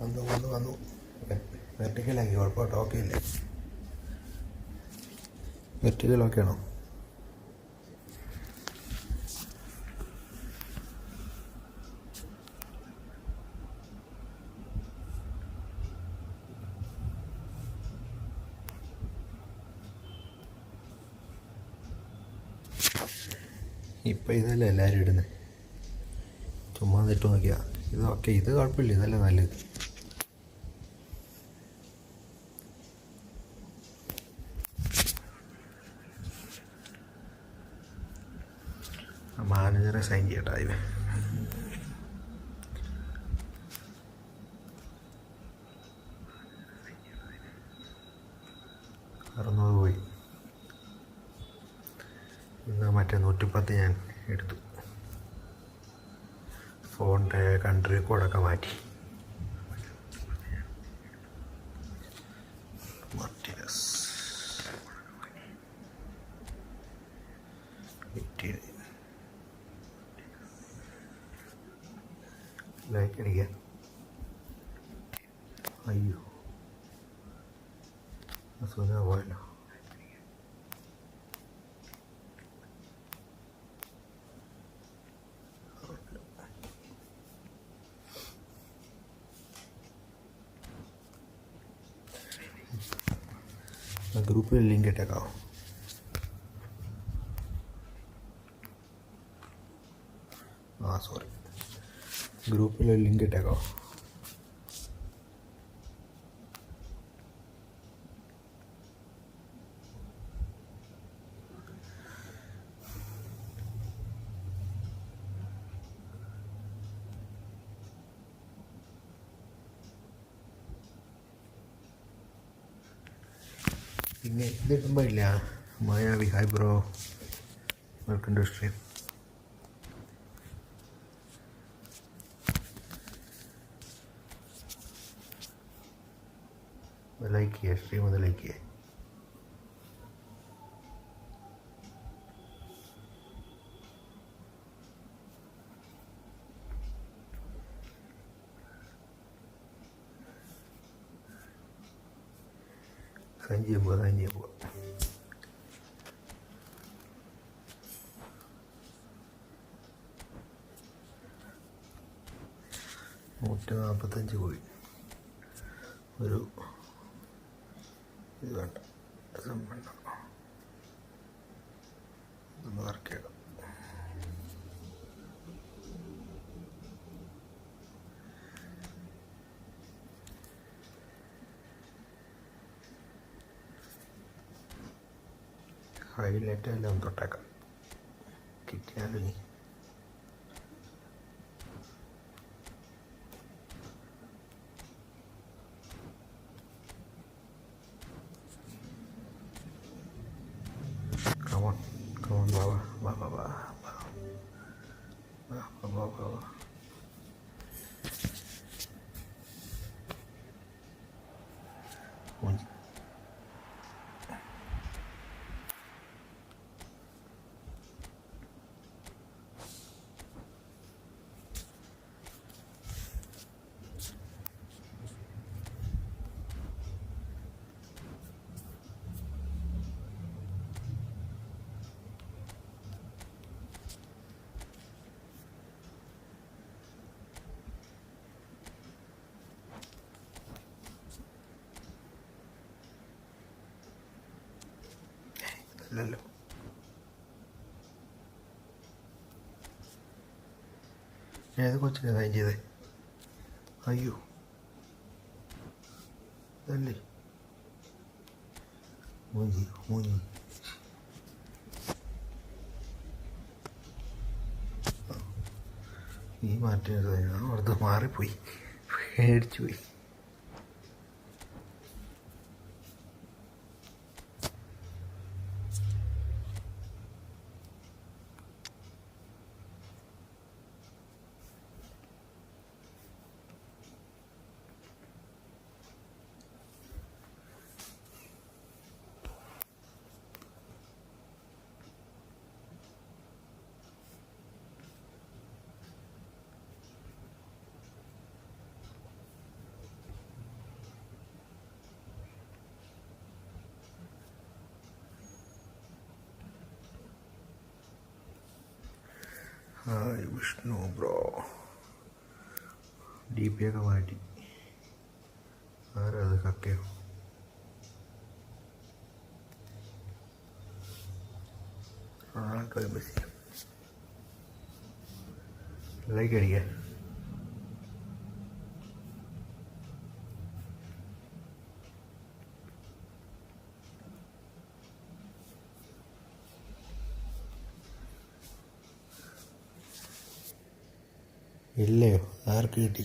വന്നു വെർട്ടിക്കലാക്കി കുഴപ്പമില്ല. ഓക്കെ അല്ലേ? വെർട്ടിക്കൽ ഓക്കെ ആണോ? ഇപ്പം ഇതല്ലേ എല്ലാവരും ഇടുന്നത്. ചുമ്മാ നെറ്റ് നോക്കിയാ ഇത് ഓക്കെ. ഇത് കുഴപ്പമില്ല, ഇതല്ലേ നല്ലത്. മാനേജറെ സൈൻ ചെയ്യട്ടാ. ഇവ അറുന്നൂറ് പോയി. ഇന്ന് മറ്റേ 110 ഞാൻ എടുത്തു. ഫോണിൻ്റെ കൺട്രി കോഡൊക്കെ മാറ്റി. ലൈക്ക് അടിക്കുക. അയ്യോ സുന പോയല്ലോ. ഗ്രൂപ്പിൽ ലിങ്ക് ഇട്ടേക്കാവോ? സോറി, ഗ്രൂപ്പിൽ ലിങ്ക് ഇട്ടേക്കാവോ? പിന്നെ ഇതിടുമ്പോൾ ഇല്ല Mayavi. Hi bro, welcome to stream. Like ചെയ്യുക, സ്ട്രീം ഒന്ന് ലൈക്ക് ചെയ്യുക. സൈൻ ചെയ്യുമ്പോൾ 145 പോയി. ഒരു ഇത് വേണ്ട, വേണ്ട, ഇതൊന്ന് വർക്ക് ചെയ്യണം. ഹൈലൈറ്റ് എല്ലാം തൊട്ടേക്കാം. കിട്ടിയാലും ഇനി ഇല്ലല്ലോ. ഏത് കൊച്ചിനെ സൈൻ ചെയ്തേ? അയ്യോ ഇതല്ലേ മൂഞ്ചി. ഈ മാറ്റം അവിടുത്തെ മാറിപ്പോയി, പേടിച്ചു പോയി. Hi Vishnu bro. D P ഒക്കെ മാറ്റി. ആരാ അത്? കക്കയോ? ലൈക്ക് അടിക്കാൻ. ഇല്ലയോ? ആർക്ക് കിട്ടി?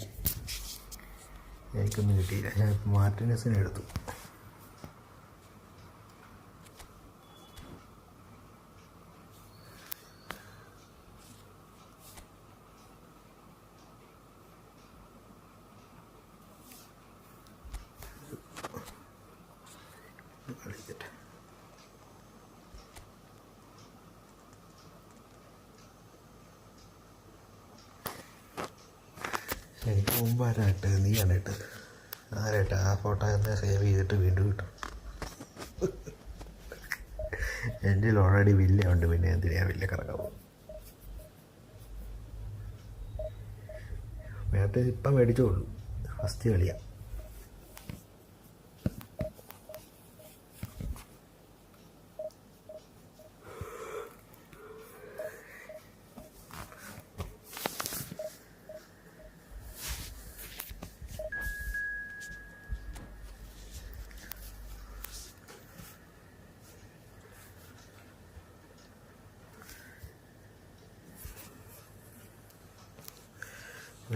എനിക്കൊന്നും കിട്ടിയില്ല. ഞാൻ മാർട്ടിനസിനെ എടുത്തു. കളിക്കട്ടെ. എനിക്ക് മുമ്പ് ആരാ ഇട്ടത്? നീയാണ് ഇട്ടത്. ആരായിട്ട് ആ ഫോട്ടോ തന്നെ സേവ് ചെയ്തിട്ട് വീണ്ടും കിട്ടും. എൻ്റെ ഓൾറെഡി വില്ല ഉണ്ട്, പിന്നെ എന്തിനാ വില്ല കറങ്ങാവും? നേരത്തെ ഇപ്പം മേടിച്ചോളൂ. ഫസ്റ്റ് കളിയാ.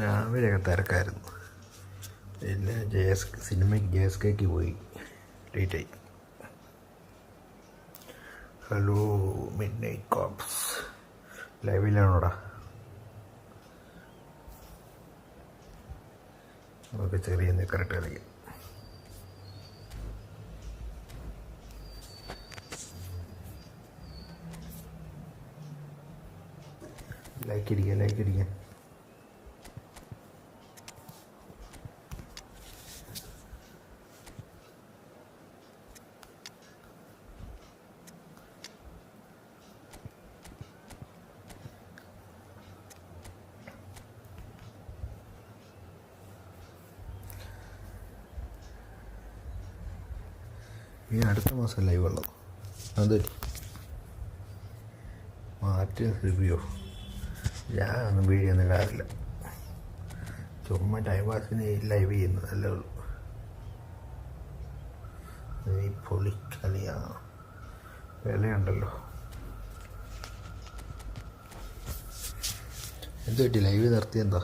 രാവിലെയൊക്കെ തിരക്കായിരുന്നു. പിന്നെ സിനിമയ്ക്ക് JSKക്ക് പോയി. ലേറ്റായി. ഹലോ മിഡ് നൈറ്റ് കോപ്സ്, ലൈവിലാണോടാ? നമുക്ക് ചെറിയ കറക്റ്റ് കളിക്കാം. ലൈക്ക് അടിക്കാൻ. ഈ അടുത്ത മാസം ലൈവ് ഉള്ളത് അത് മാറ്റി റിവ്യൂ. ഞാനൊന്നും വീഡിയോ ഒന്നും ഇടാറില്ല. ചുമ്മാ ടൈം പാസിന് ലൈവ് ചെയ്യുന്നത് അല്ലേ ഉള്ളൂ. ഈ പൊളിക്കളിയാ വിലയുണ്ടല്ലോ. എന്ത് പറ്റി? Live നിർത്തിയെന്താ?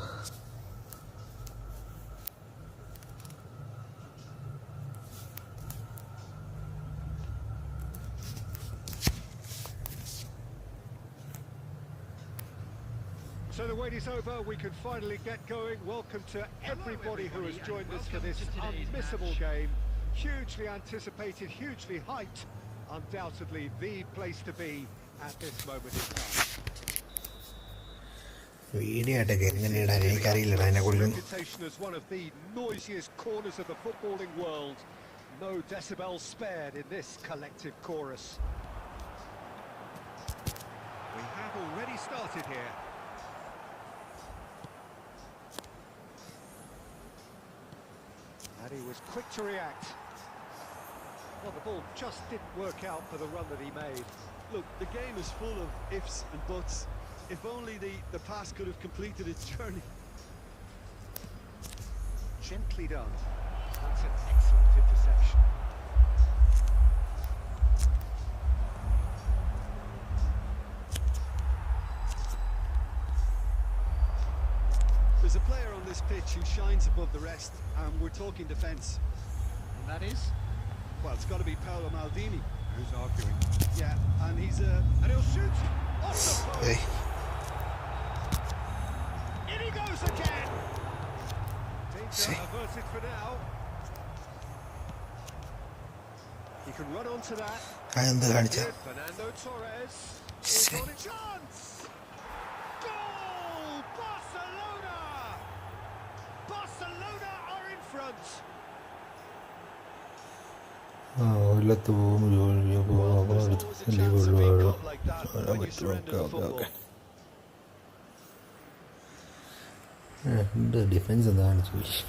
So the wait is over, we can finally get going. Welcome to everybody who has joined us for this unmissable game. Hugely anticipated, hugely hyped. Undoubtedly the place to be at this moment in time. Reputation as one of the noisiest corners of the footballing world. No decibels spared in this collective chorus. We have already started here. And he was quick to react. Well, the ball just didn't work out for the run that he made. Look, the game is full of ifs and buts. If only the pass could have completed its journey. Gently done. That's an excellent interception. There's a player on this pitch who shines above the rest, and we're talking defence. And that is? Well, it's got to be Paolo Maldini. Who's arguing? Yeah, and he's and he'll shoot! Off the post! Hey. In he goes again! Danger averted for now. he can run onto that. അതെന്ത് കാണിച്ച? Fernando Torres is on a chance! Goal! Barcelona! Barcelona are in front! കൊല്ലത്ത് പോകുമ്പോൾ Well, there's always a chance to make up like that when you surrender the football. എന്ത് defence എന്താണ് ചോദിച്ചു.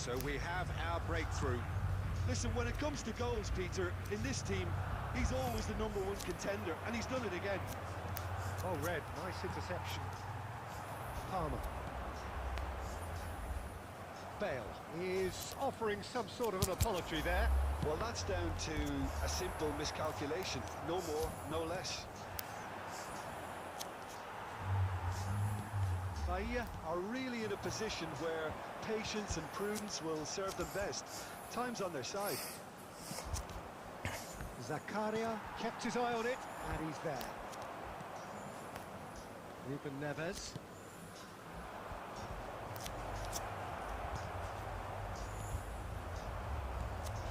So we have our breakthrough. Listen, when it comes to goals, Peter, in this team, he's always the number one contender, and he's done it again. Oh, Red, nice interception. Palmer. Bale is offering some sort of an apology there. Well, that's down to a simple miscalculation. No more, no less. Bahia are really in a position where patience and prudence will serve them best. Time's on their side. Zakaria kept his eye on it, and he's there. Ruben Neves.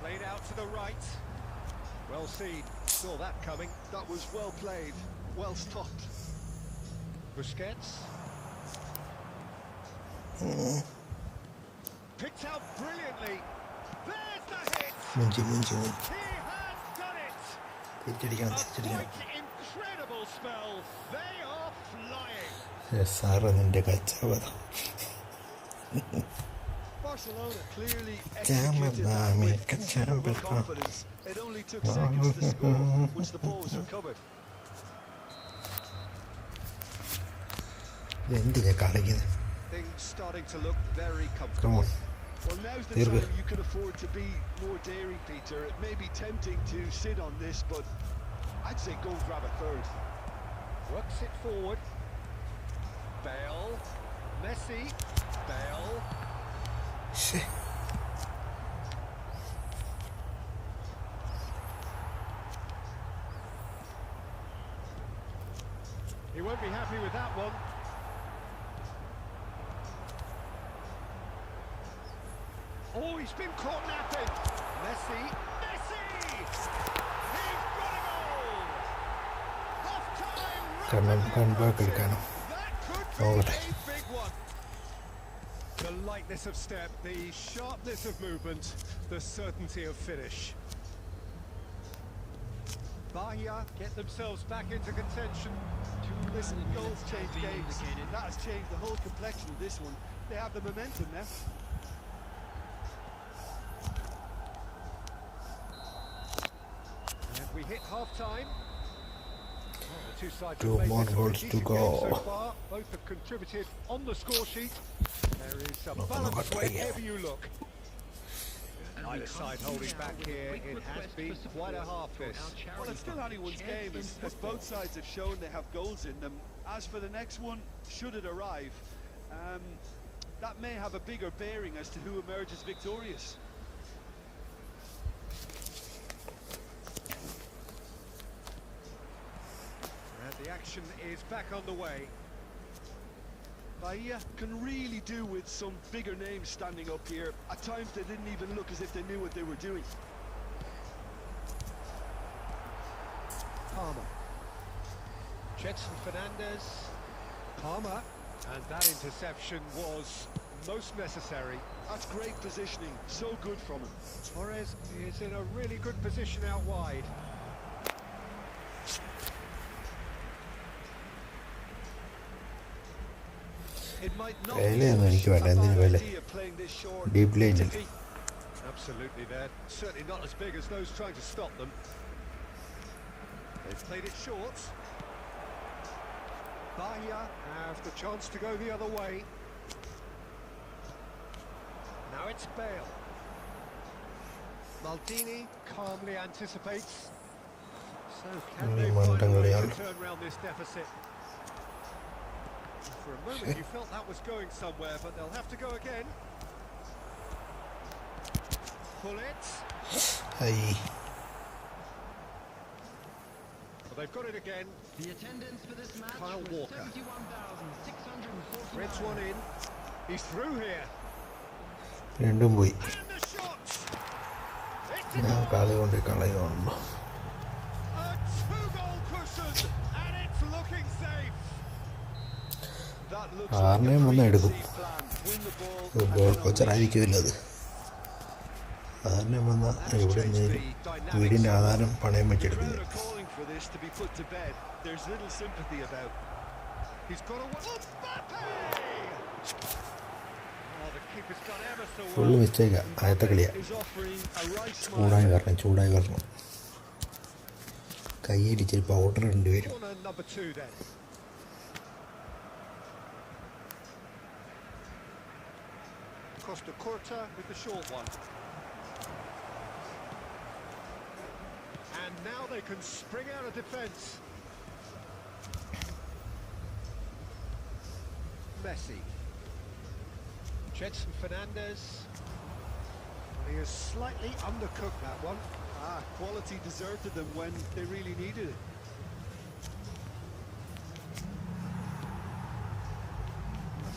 Played out to the right. Well seen. Saw that coming. That was well played, well stopped. Busquets. Picked out brilliantly. There's the hit. മുഞ്ചി He has done it. തിരിച്ചടിക്കണം. Quite incredible spell. They are flying. Sir നിന്റെ കച്ചവടം. Barcelona clearly executed that with considerable confidence. It only took seconds to score once the ball was recovered. എന്തിനാ കളിക്കുന്നത്? Things starting to look very comfortable. Well, now's the time you can afford to be more daring, Peter. It may be tempting to sit on this, but I'd say go and grab a third. Works it forward. Bale. Messi. Bale. He won't be happy with that one. Oh, he's been caught napping. Messi. He's got a goal. Half-time. That could be a big one. The lightness of step, the sharpness of movement, the certainty of finish. Bahia get themselves back into contention. Listen, goals change games. That has changed the whole complexion of this one. They have the momentum now. And we hit half-time. The two sides Two have made more this a goals to decent go. game so far. Both have contributed on the score sheet. There is a balance wherever you look. Either side holding back here. It has been quite a half this. Well, it's still anyone's game, as both sides have shown they have goals in them. As for the next one, should it arrive, that may have a bigger bearing as to who emerges victorious. And the action is back on the way. Bahia can really do with some bigger names standing up here. At times they didn't even look as if they knew what they were doing. Palmer. Jetson Fernandez. Palmer. And that interception was most necessary. That's great positioning, so good from him. Torres is in a really good position out wide. It might not be playing this short. Deep lane. Absolutely, they're certainly not as big as those trying to stop them. They've played it short. Bahia have the chance to go the other way. Now it's Bale. Maldini calmly anticipates. So can they find a way to turn around this deficit? For a moment you felt that was going somewhere, but they'll have to go again. Pull it. Hey. Well, they've got it again. The attendance for this match Kyle was Walker. 71,649. Red's one in. He's through here. രണ്ടും പോയി. And the shot. It's ഞാൻ കളി കൊണ്ട് കളയുള്ളൂ. a two-goal cushion, and it's looking safe. That looks ആറിനെയും like a വന്ന് എടുക്കും. preconceived plan. Win the ball. Goal കോച്ചറായിരിക്കില്ല അത്. സാധാരണ വന്നാൽ ഇവിടെ വീടിൻ്റെ ആധാരം പണയം വെച്ചെടുക്കുന്നത്. ഫുള്ള് മിസ്റ്റേക്കാണ്. ആദ്യത്തെ കളിയാണ്. ചൂടായി വരണം കൈയടിച്ചിട്ട് പൗഡർ ഇടേണ്ടി വരും. Costa Curta with the short one. And now they can spring out of defence. Messi. Jetson Fernandez. He has slightly undercooked that one. Quality deserted them when they really needed it.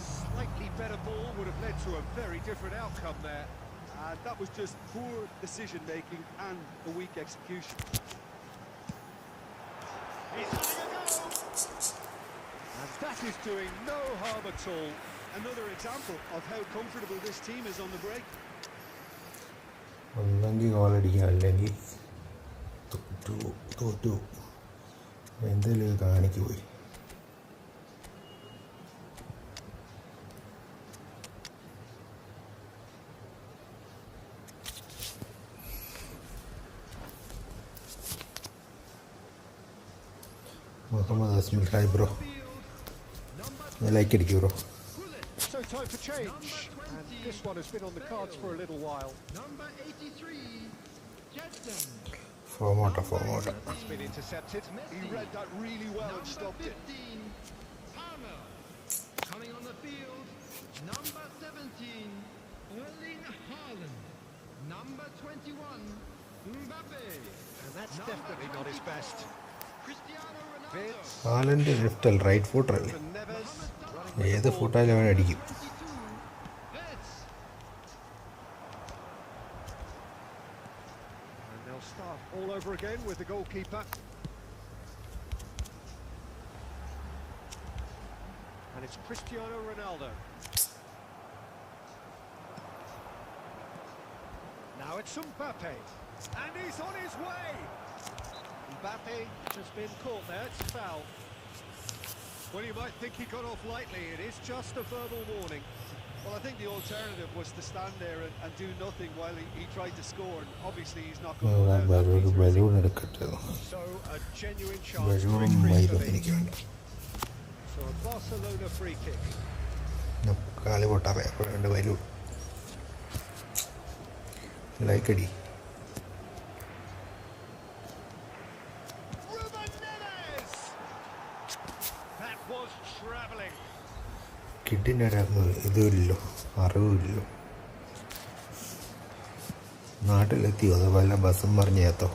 Slightly better ball would have led to a very different outcome there. And that was just poor decision making and a weak execution. He's having a go! And that is doing no harm at all. Another example of how comfortable this team is on the break. ഒന്നെങ്കിൽ ഗോളടിക്കുക, അല്ലെങ്കിൽ തോറ്റു എന്തെങ്കിലും കാണിക്ക് പോയി. Muhammad Asmil hi bro, like അടിക്കൂ bro. So time for change, and this one has been on the cards for a little while. Number 83, Jetson. ഫോമോട്ടോ It's been intercepted. He read that really well and stopped it. Number 15, Palmer. Coming on the field, number 17, Erling Haaland. Number 21, Mbappe. And that's definitely not his best. Cristiano Ronaldo. Vince, Haaland left right ഫുട്ടറല്ലേ, Neves, ഏത് ഫുട്ടായാലും അവൻ അടിക്കും. 22, Vets. and they'll start all over again with the goalkeeper. And it's Cristiano Ronaldo. Now it's Mbappe, and he's on his way. Mbappe has been caught there, it's a foul. Well, you might think he got off lightly, it is just a verbal warning. Well, I think the alternative was to stand there and do nothing while he tried to score, and obviously he's not going to allow that. Balloon എടുക്കട്ടെ. So a genuine chance for ബലൂണും increase മയിലും for എനിക്ക് me. വേണ്ട. So a Barcelona free kick. കാലി പൊട്ടാറേ അപ്പോൾ രണ്ട് balloon. ലൈക്കടി. Ruben Neves! That was travelling. കിഡിൻ്റെ ഇതുമില്ലല്ലോ, അറിവില്ലല്ലോ. നാട്ടിലെത്തിയോ അതോ വല്ല ബസ്സും പറഞ്ഞേത്തോ?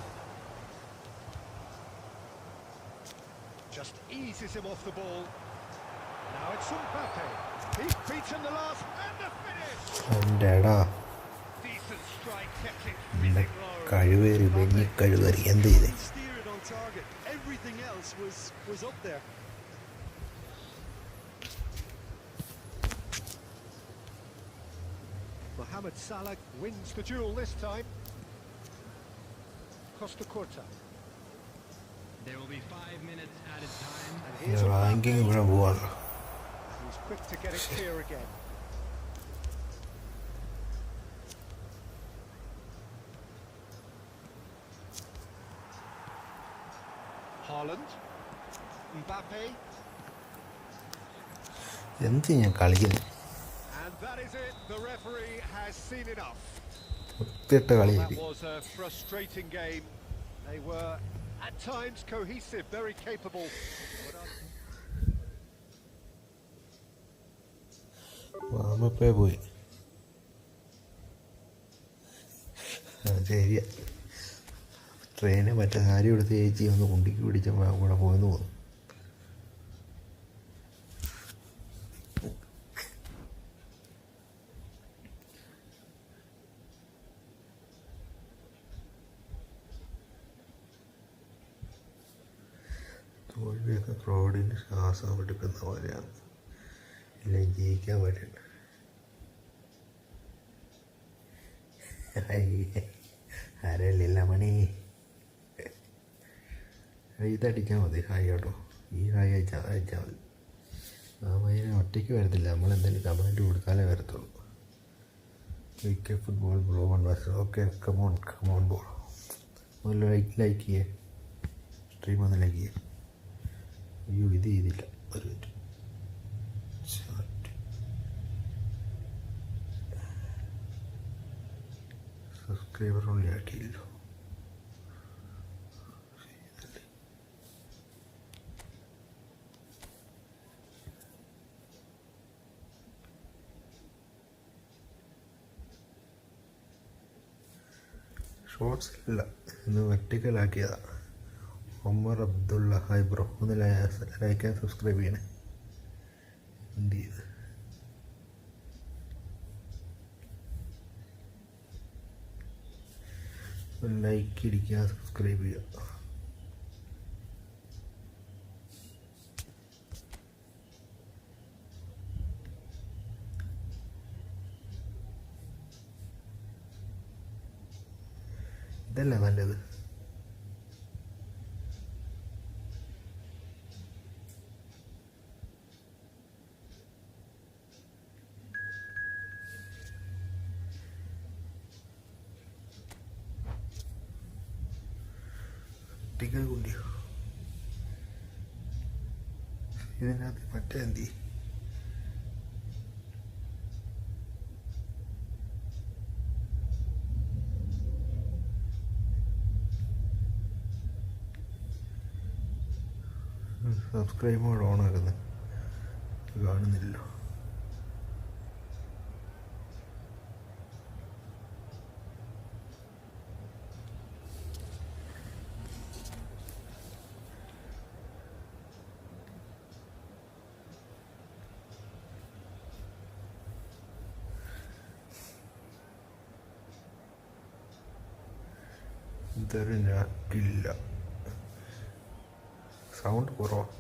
Just eases him off the ball. Now it's Mbappe. He's beaten the last and the finish. എൻ്റെ എടാ, Decent strike, kept it എൻ്റെ fizzing low. കഴിവേറി വെണ്ണി കഴിവേറി എന്ത് ചെയ്തേ? Steer it on target. Everything else was up there. Mohamed Salah wins the duel this time. Costa Curta. There will be 5 minutes added time. And here's ranking Mbappe. ഇവിടെ പോവാണ്. He's quick to get it clear again. Haaland. Mbappe. എന്ത് ഞാൻ കളിക്കുന്നത്? And that is it. The referee has seen enough. ഒത്തിട്ട Well, കളി. that was a frustrating game. They were at times cohesive, very capable. വാമപ്പേ പോയി. ശരിയാ, train മറ്റേ സാരി എടുത്ത് ചേച്ചി ഒന്ന് കുണ്ടിക്ക് പിടിച്ചപ്പോൾ കൂടെ പോയെന്ന് തോന്നുന്നു. തോൽവിയൊക്കെ ഫ്രോഡിന് ശ്വാസം എടുക്കുന്ന പോലെയാണ്, ഇല്ലെങ്കിൽ ജയിക്കാൻ പറ്റില്ല. ആരല്ല മണി ഇതടിച്ചാൽ മതി. ഹായ് കേട്ടോ, ഈ ഹായ് അയച്ചാൽ മതി. ആ മൈനെ ഒറ്റയ്ക്ക് വരത്തില്ല, നമ്മളെന്തെങ്കിലും കമൻറ്റ് കൊടുത്താലേ വരത്തുള്ളൂ. eFootball bro okay, come on ball. ഒന്ന് ലൈക്ക് ചെയ്യേ, സ്ട്രീം ഒന്ന് ലൈക്ക് ചെയ്യേ. അയ്യോ ഇത് ചെയ്തില്ല, ഒരു മിനിറ്റ്. സബ്സ്ക്രൈബർ ഒന്നും ആക്കിയില്ലോ. ഷോർട്സ് ഇല്ല, ഇന്ന് വെർട്ടിക്കലാക്കിയതാണ്. ഒമർ അബ്ദുള്ള ഹായ് ബ്രോ, ഒന്ന് ലൈക്ക് ആൻഡ് സബ്സ്ക്രൈബ് ചെയ്യണേ. എന്ത് ചെയ്ത് ലൈക്ക് ഇടിക്കുക, സബ്സ്ക്രൈബ് ചെയ്യുക. ഇതല്ലേ നല്ലത്. ടിക്കറ്റ് കൂട്ടിയോ ഇതിനകത്ത്? മറ്റേ എന്തി സബ്സ്ക്രൈബ് മോഡ് ഓൺ ആക്കുന്നത് കാണുന്നില്ലല്ലോ. ഇതൊരു നാക്കില്ല, സൗണ്ട് കുറവാണ്.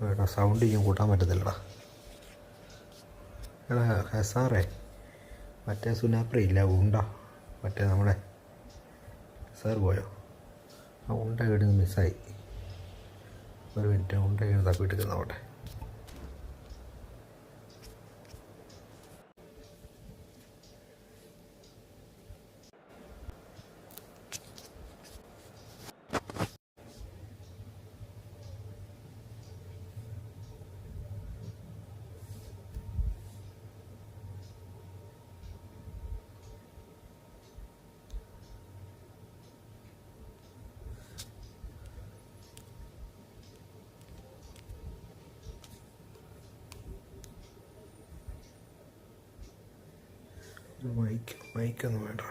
എടാ സൗണ്ട് ചെയ്യാൻ കൂട്ടാൻ പറ്റത്തില്ലടാ. എടാ ഹസാറേ, മറ്റേ സുനാപ്രി ഇല്ല, ഉണ്ട, മറ്റേ നമ്മുടെ സാർ പോയോ? ആ ഉണ്ട ഇടുന്ന് മിസ്സായി. ഒരു മിനിറ്റ്, ഉണ്ട ഇങ്ങനെ തപ്പിയിട്ട് നോട്ടെ. മൈക്കൊന്നും വേണ്ട.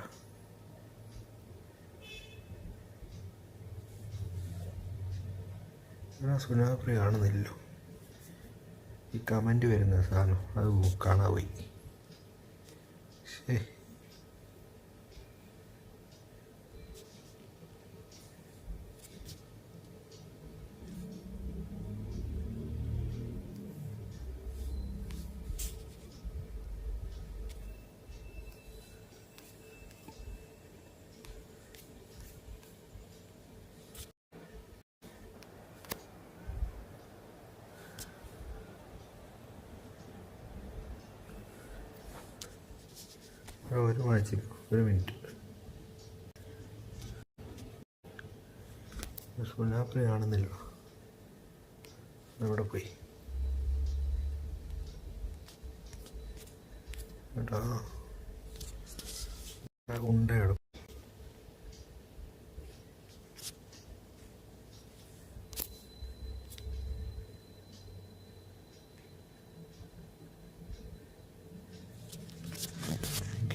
സുനാപ്രി കാണുന്നില്ലല്ലോ. ഈ കമൻറ്റ് വരുന്ന സാധനം അത് കാണാൻ പോയി. ശരി, ഒരു വായിച്ചു, ഒരു മിനിറ്റ്. സുനാപ്രി കാണുന്നില്ല, എവിടെ പോയി കേട്ടോ? ഉണ്ടയുടെ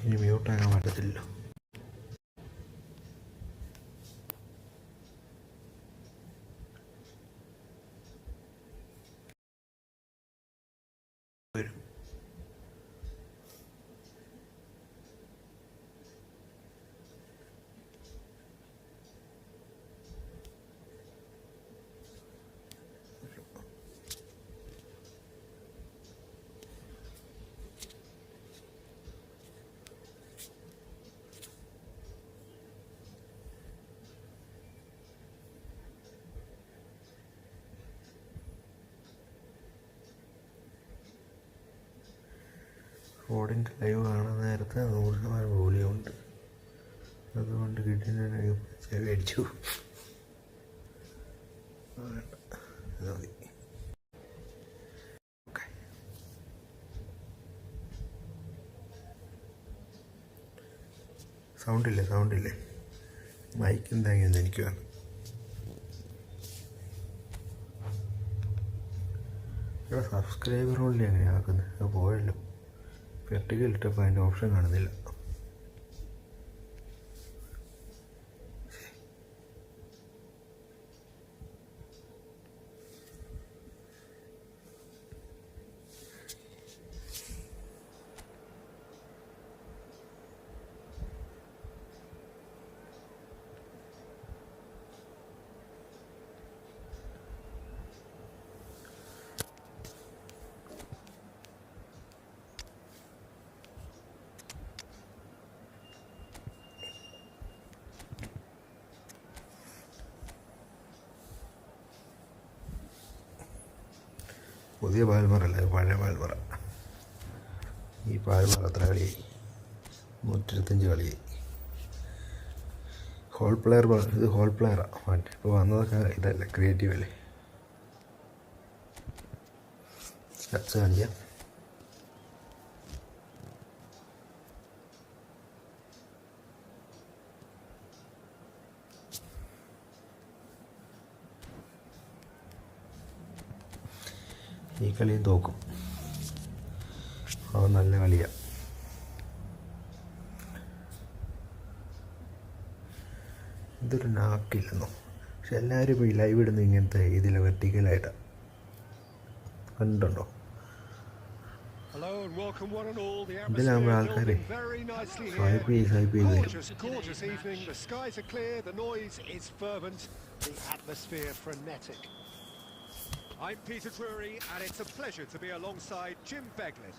ഇനി മ്യൂട്ടാക്കാൻ പറ്റത്തില്ല. വരും ഓടിൻ്റെ ലൈവ് കാണാൻ നേരത്തെ 100% വോളിയുണ്ട്, അതുകൊണ്ട് കിട്ടുന്ന ലൈവ് മേടിച്ചു. അത് മതി. ഓക്കെ, സൗണ്ടില്ലേ മൈക്ക് എന്താണെന്ന് എനിക്ക് വേണം. ഇവിടെ സബ്സ്ക്രൈബർ ഓൺലി എങ്ങനെയാണ് ആക്കുന്നത്? അത് പോയല്ലോ. വെർട്ടിക്കൽ ഇട്ടപ്പോൾ അതിൻ്റെ ഓപ്ഷൻ കാണുന്നില്ല. പുതിയ പാൽമറല്ല, പഴയ പാൽമറ. ഈ പാൽമറ എത്ര കളിയായി? 125 കളിയായി. ഹോൾ പ്ലെയർ, ഇത് ഹോൾ പ്ലെയറാണ്. മറ്റേ ഇപ്പോൾ വന്നതൊക്കെ ഇതല്ലേ, ക്രിയേറ്റീവ് അല്ലേ. സ്റ്റാറ്റ്സ് കാണിക്കാം. ഈ കളിയും തോക്കും, അത് നല്ല കളിയാണ്. ഇതൊരു നാക്കില്ലെന്നോ, പക്ഷെ എല്ലാവരും ഇപ്പോൾ ഈ ലൈവ് ഇടുന്ന ഇങ്ങനത്തെ ഇതിൽ വെർട്ടിക്കലായിട്ടാണ്. കണ്ടുണ്ടോ? ഇതിലാകുമ്പോൾ ആൾക്കാർ സ്വൈപ്പ് ചെയ്ത് വരും. I'm Peter Drury, and it's a pleasure to be alongside Jim Beglin.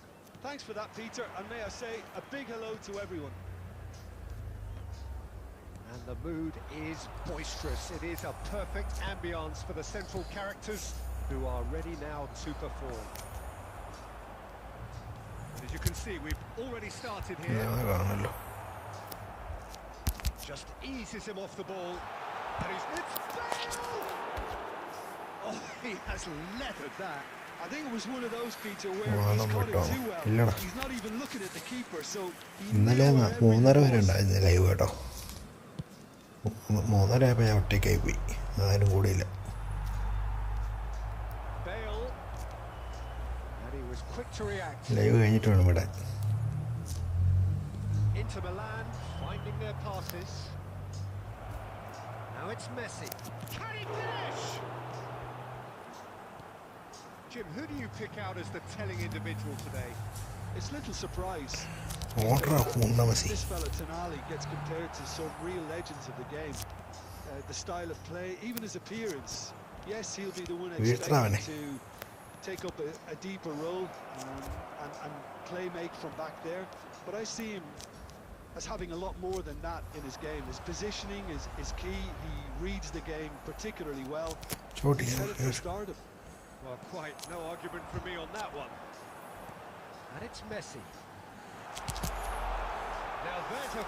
Thanks for that, Peter, and may I say a big hello to everyone. And the mood is boisterous. It is a perfect ambience for the central characters who are ready now to perform. As you can see, we've already started here. Just eases him off the ball. And it's Bale! Oh, he has leathered that. I think it was one of those, Peter, where he's caught it too well. He's not even looking at the keeper, so ഇന്നലെ 3:30 വരെ ഉണ്ടായിരുന്നു live കേട്ടോ. 3:30 ആയപ്പോൾ ഞാൻ ഒറ്റയ്ക്കായി പോയി, ആരും കൂടിയില്ല. Live കഴിഞ്ഞിട്ട് വേണം വിടാൻ. Inter Milan finding their passes. Now it's Messi. Can he finish? Jim, who do you pick out as the telling individual today? It's little surprise. Messi. This fella Tonali gets compared to some real legends of the game. The style of play, even his appearance. Yes, he'll be the one expected to take up a deeper role and play make from back there. But I see him as having a lot more than that in his game. His positioning is key. He reads the game particularly well. He's headed for stardom. Well, quite no argument from me on that one. And it's Messi. Now there's a...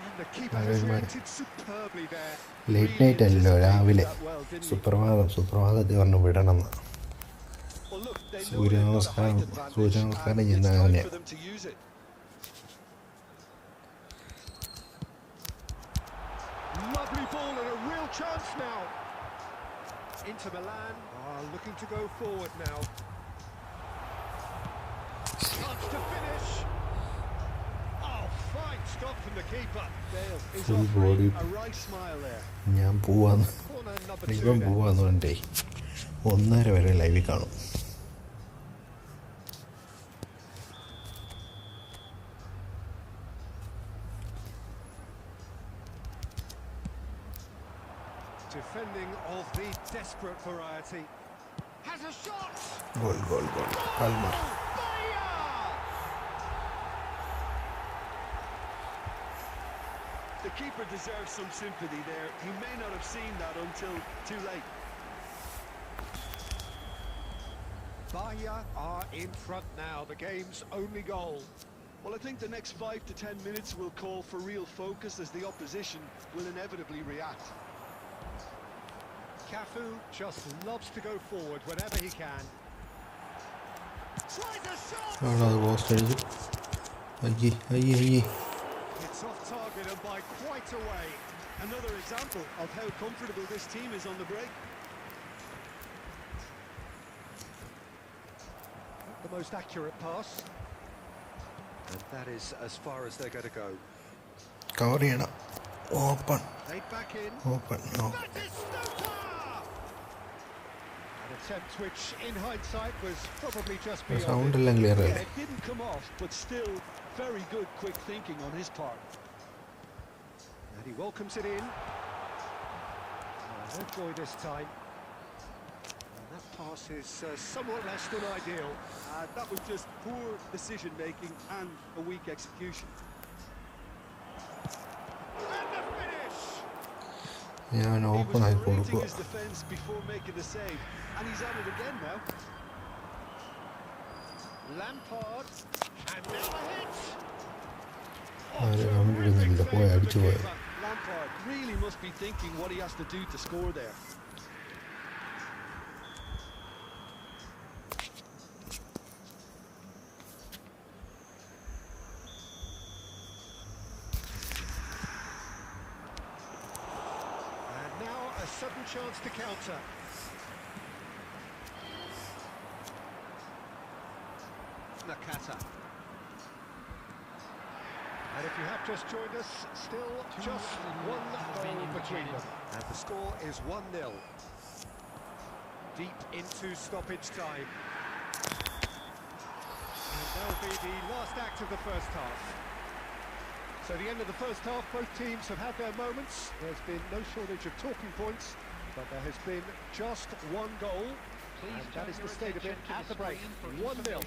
And the keeper has reacted superbly there. Late night അല്ലോ, രാവിലെ സുപ്രഭാതത്തിൽ പറഞ്ഞു വിടണം. സൂര്യനമസ്കാരം ചെയ്യുന്ന അങ്ങനെ. Lovely ball and a real chance now. Inter Milan are looking to go forward now. Chance to finish. Oh, fine stop from the keeper. Bale is offering a right smile there. ഞാൻ പോവാന്ന് പറഞ്ഞേ 1:30 വരെ ലൈവിൽ കാണും. Defending of the desperate variety. Has a shot! Goal. Palmer. The keeper deserves some sympathy there. He may not have seen that until too late. Bahia are in front now, the game's only goal. Well, I think the next 5 to 10 minutes will call for real focus as the opposition will inevitably react. Cafu just loves to go forward whenever he can. Tries a shot! അത് post അടിച്ചു. അയ്യേ It's off target and by quite a way. Another example of how comfortable this team is on the break. The most accurate pass. And that is as far as they're going to go. Cover ചെയ്യണം. Open They back in. Open That is Stoker! An attempt which, in hindsight, was probably just beyond sound it. എല്ലാം clear Yeah, അല്ലേ? it didn't come off, but still very good quick thinking on his part. And he welcomes it in. No joy this time. And that pass is somewhat less than ideal. That was just poor decision making and a weak execution. And the finish! ഞാൻ He was open ആയി correcting കൊടുക്കുക. his defence before making the save, and he's at it again now. Lampard. And now a hit! ആരും comment ഇടുന്നില്ല. പോയി അടിച്ചു പോയ. Lampard really must be thinking what he has to do to score there. And now a sudden chance to counter. Nakata. And if you have just joined us, still just one goal between them. And the score is 1-0. Deep into stoppage time. And that'll be the last act of the first half. So the end of the first half, both teams have had their moments. There's been no shortage of talking points, but there has been just one goal. And that is the state of it at the break. 1-0.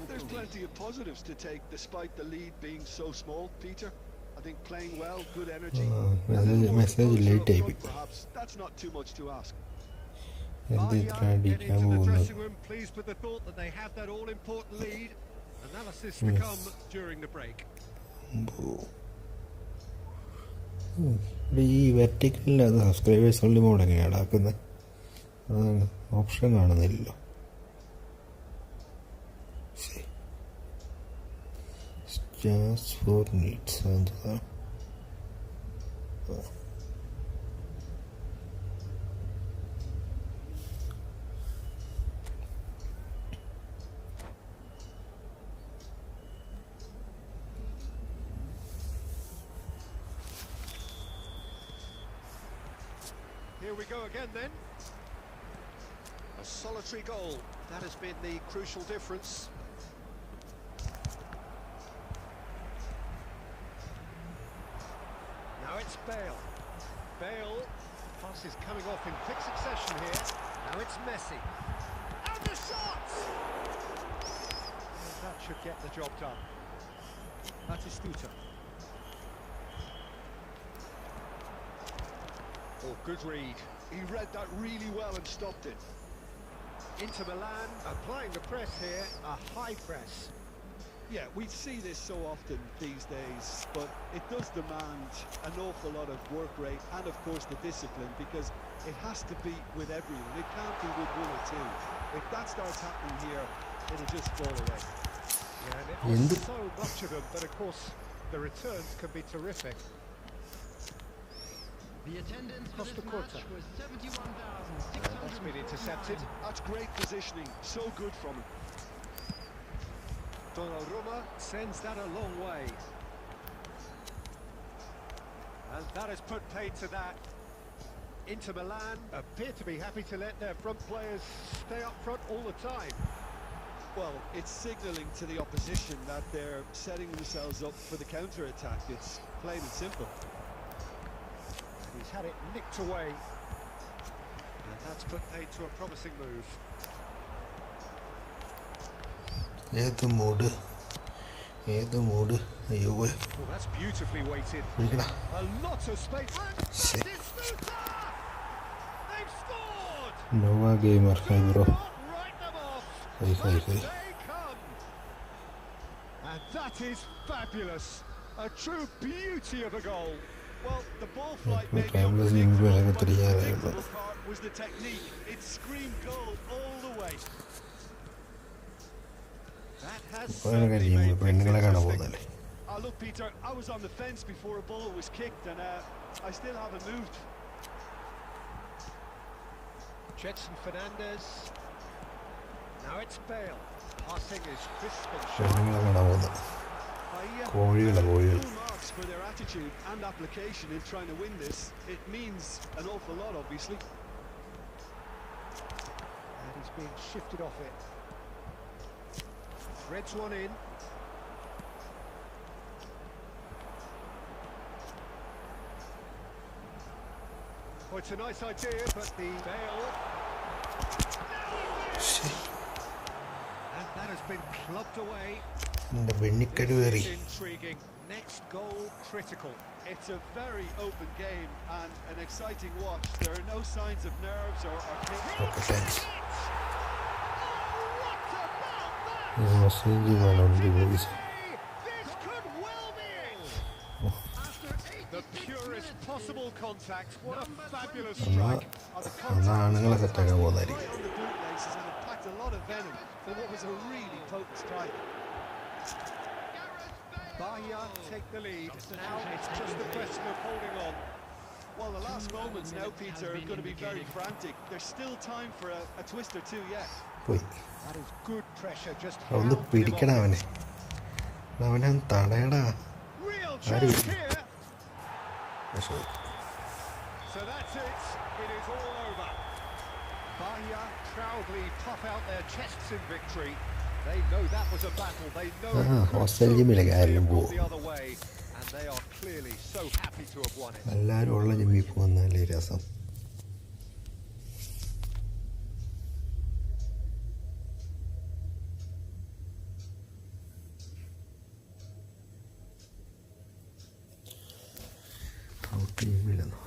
There's plenty of positives to take despite the lead being so small, Peter. I think playing well, good energy. Message late ആയി പോയി. Perhaps that's not too much to ask. എന്ത് Bahia ഇത്ര get അടിക്കാൻ into the പോകുന്നത്? dressing room, pleased with the thought that they have that all-important lead. Analysis to come during the break. ഇവിടെ ഈ വെർട്ടിക്കലിൽ അത് subscribers ഉള്ളി മോഡ് എങ്ങനെയാണ് ആക്കുന്നത്? അതാണ് ഓപ്ഷൻ കാണുന്നില്ലല്ലോ. Just for needs. Here we go again then. A solitary goal. That has been the crucial difference. Now it's Bale. Bale. Pass is coming off in quick succession here. Now it's Messi. And the shot! And that should get the job done. That is Stuta. Oh, good read. He read that really well and stopped it. Inter Milan applying the press here, a high press. Yeah, we see this so often these days, but it does demand an awful lot of work rate and, of course, the discipline, because it has to be with everyone. It can't be with one or two. If that starts happening here, it'll just fall away. Yeah, and it was so much of them, but of course the returns can be terrific. The attendance for Costa this Curta. match was 71,600. That's been intercepted. That's great positioning. So good from him. Donnarumma sends that a long way. And that has put paid to that. Inter Milan appear to be happy to let their front players stay up front all the time. Well, it's signalling to the opposition that they're setting themselves up for the counter-attack. It's plain and simple. He's had it nicked away. And that's put paid to a promising move. ഏത് mood അയ്യോ Well, that's beautifully weighted. വിളിക്കടാ. A lot of space. Shit. And it's Stuta! They've scored! Nova gamer bro. Right the Hey, hey, hey. They come! And that is fabulous. A true beauty of a goal. Well, the ball flight Okay, may be time was unpredictable, in but the the predictable part was the technique. It screamed goal all the way. That has Well, certainly game, made we're things going to interesting. Look, Peter, I was on the fence before a ball was kicked, and I still haven't moved. Jetson Fernandez. Now it's Bale. Passing is crisp and sharp. Full marks for their attitude and application in trying to win this. It means an awful lot, obviously. And he's being shifted off it. Threads one in. Oh, it's a nice idea, but the Bale. And that has been clubbed away. This is intriguing. Next goal critical. It's a very open game and an exciting watch. There are no signs of nerves or Okay, thanks. Oh, what about that? This could well be it. After the purest possible contact. What a fabulous strike. the contact was right on the bootlaces and it packed a lot of venom for what was a really potent strike. Bahia take the lead. Now it's just a question of holding on. Well, the last moments now, Peter, are going to be very frantic. There's still time for a twist or two yet. That is good pressure. Just ഒന്ന് പിടിക്കണം അവനെ അവനെ തടയടാ real chance here. So So that's it. It is all over. Bahia proudly puff out their chests in victory. They know that was a battle. They know it could so easily have gone the other way, and they are clearly so happy to have won it. എല്ലാവരും ഉള്ള ജിമ്മിൽ പോകുന്നതല്ലേ രസം. ജിമ്മില്ലെന്നോ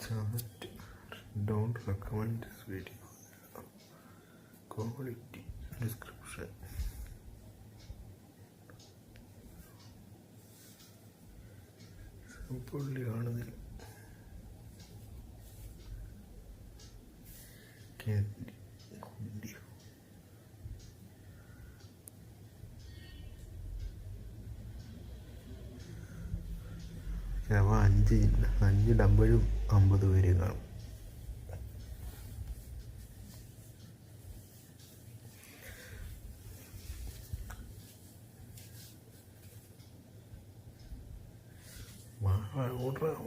chat, don't recommend this video, quality description. പുള്ളി കാണുന്നില്ല. ചിലപ്പോൾ 5 ഡമ്പഴും 50 പേരും കാണും.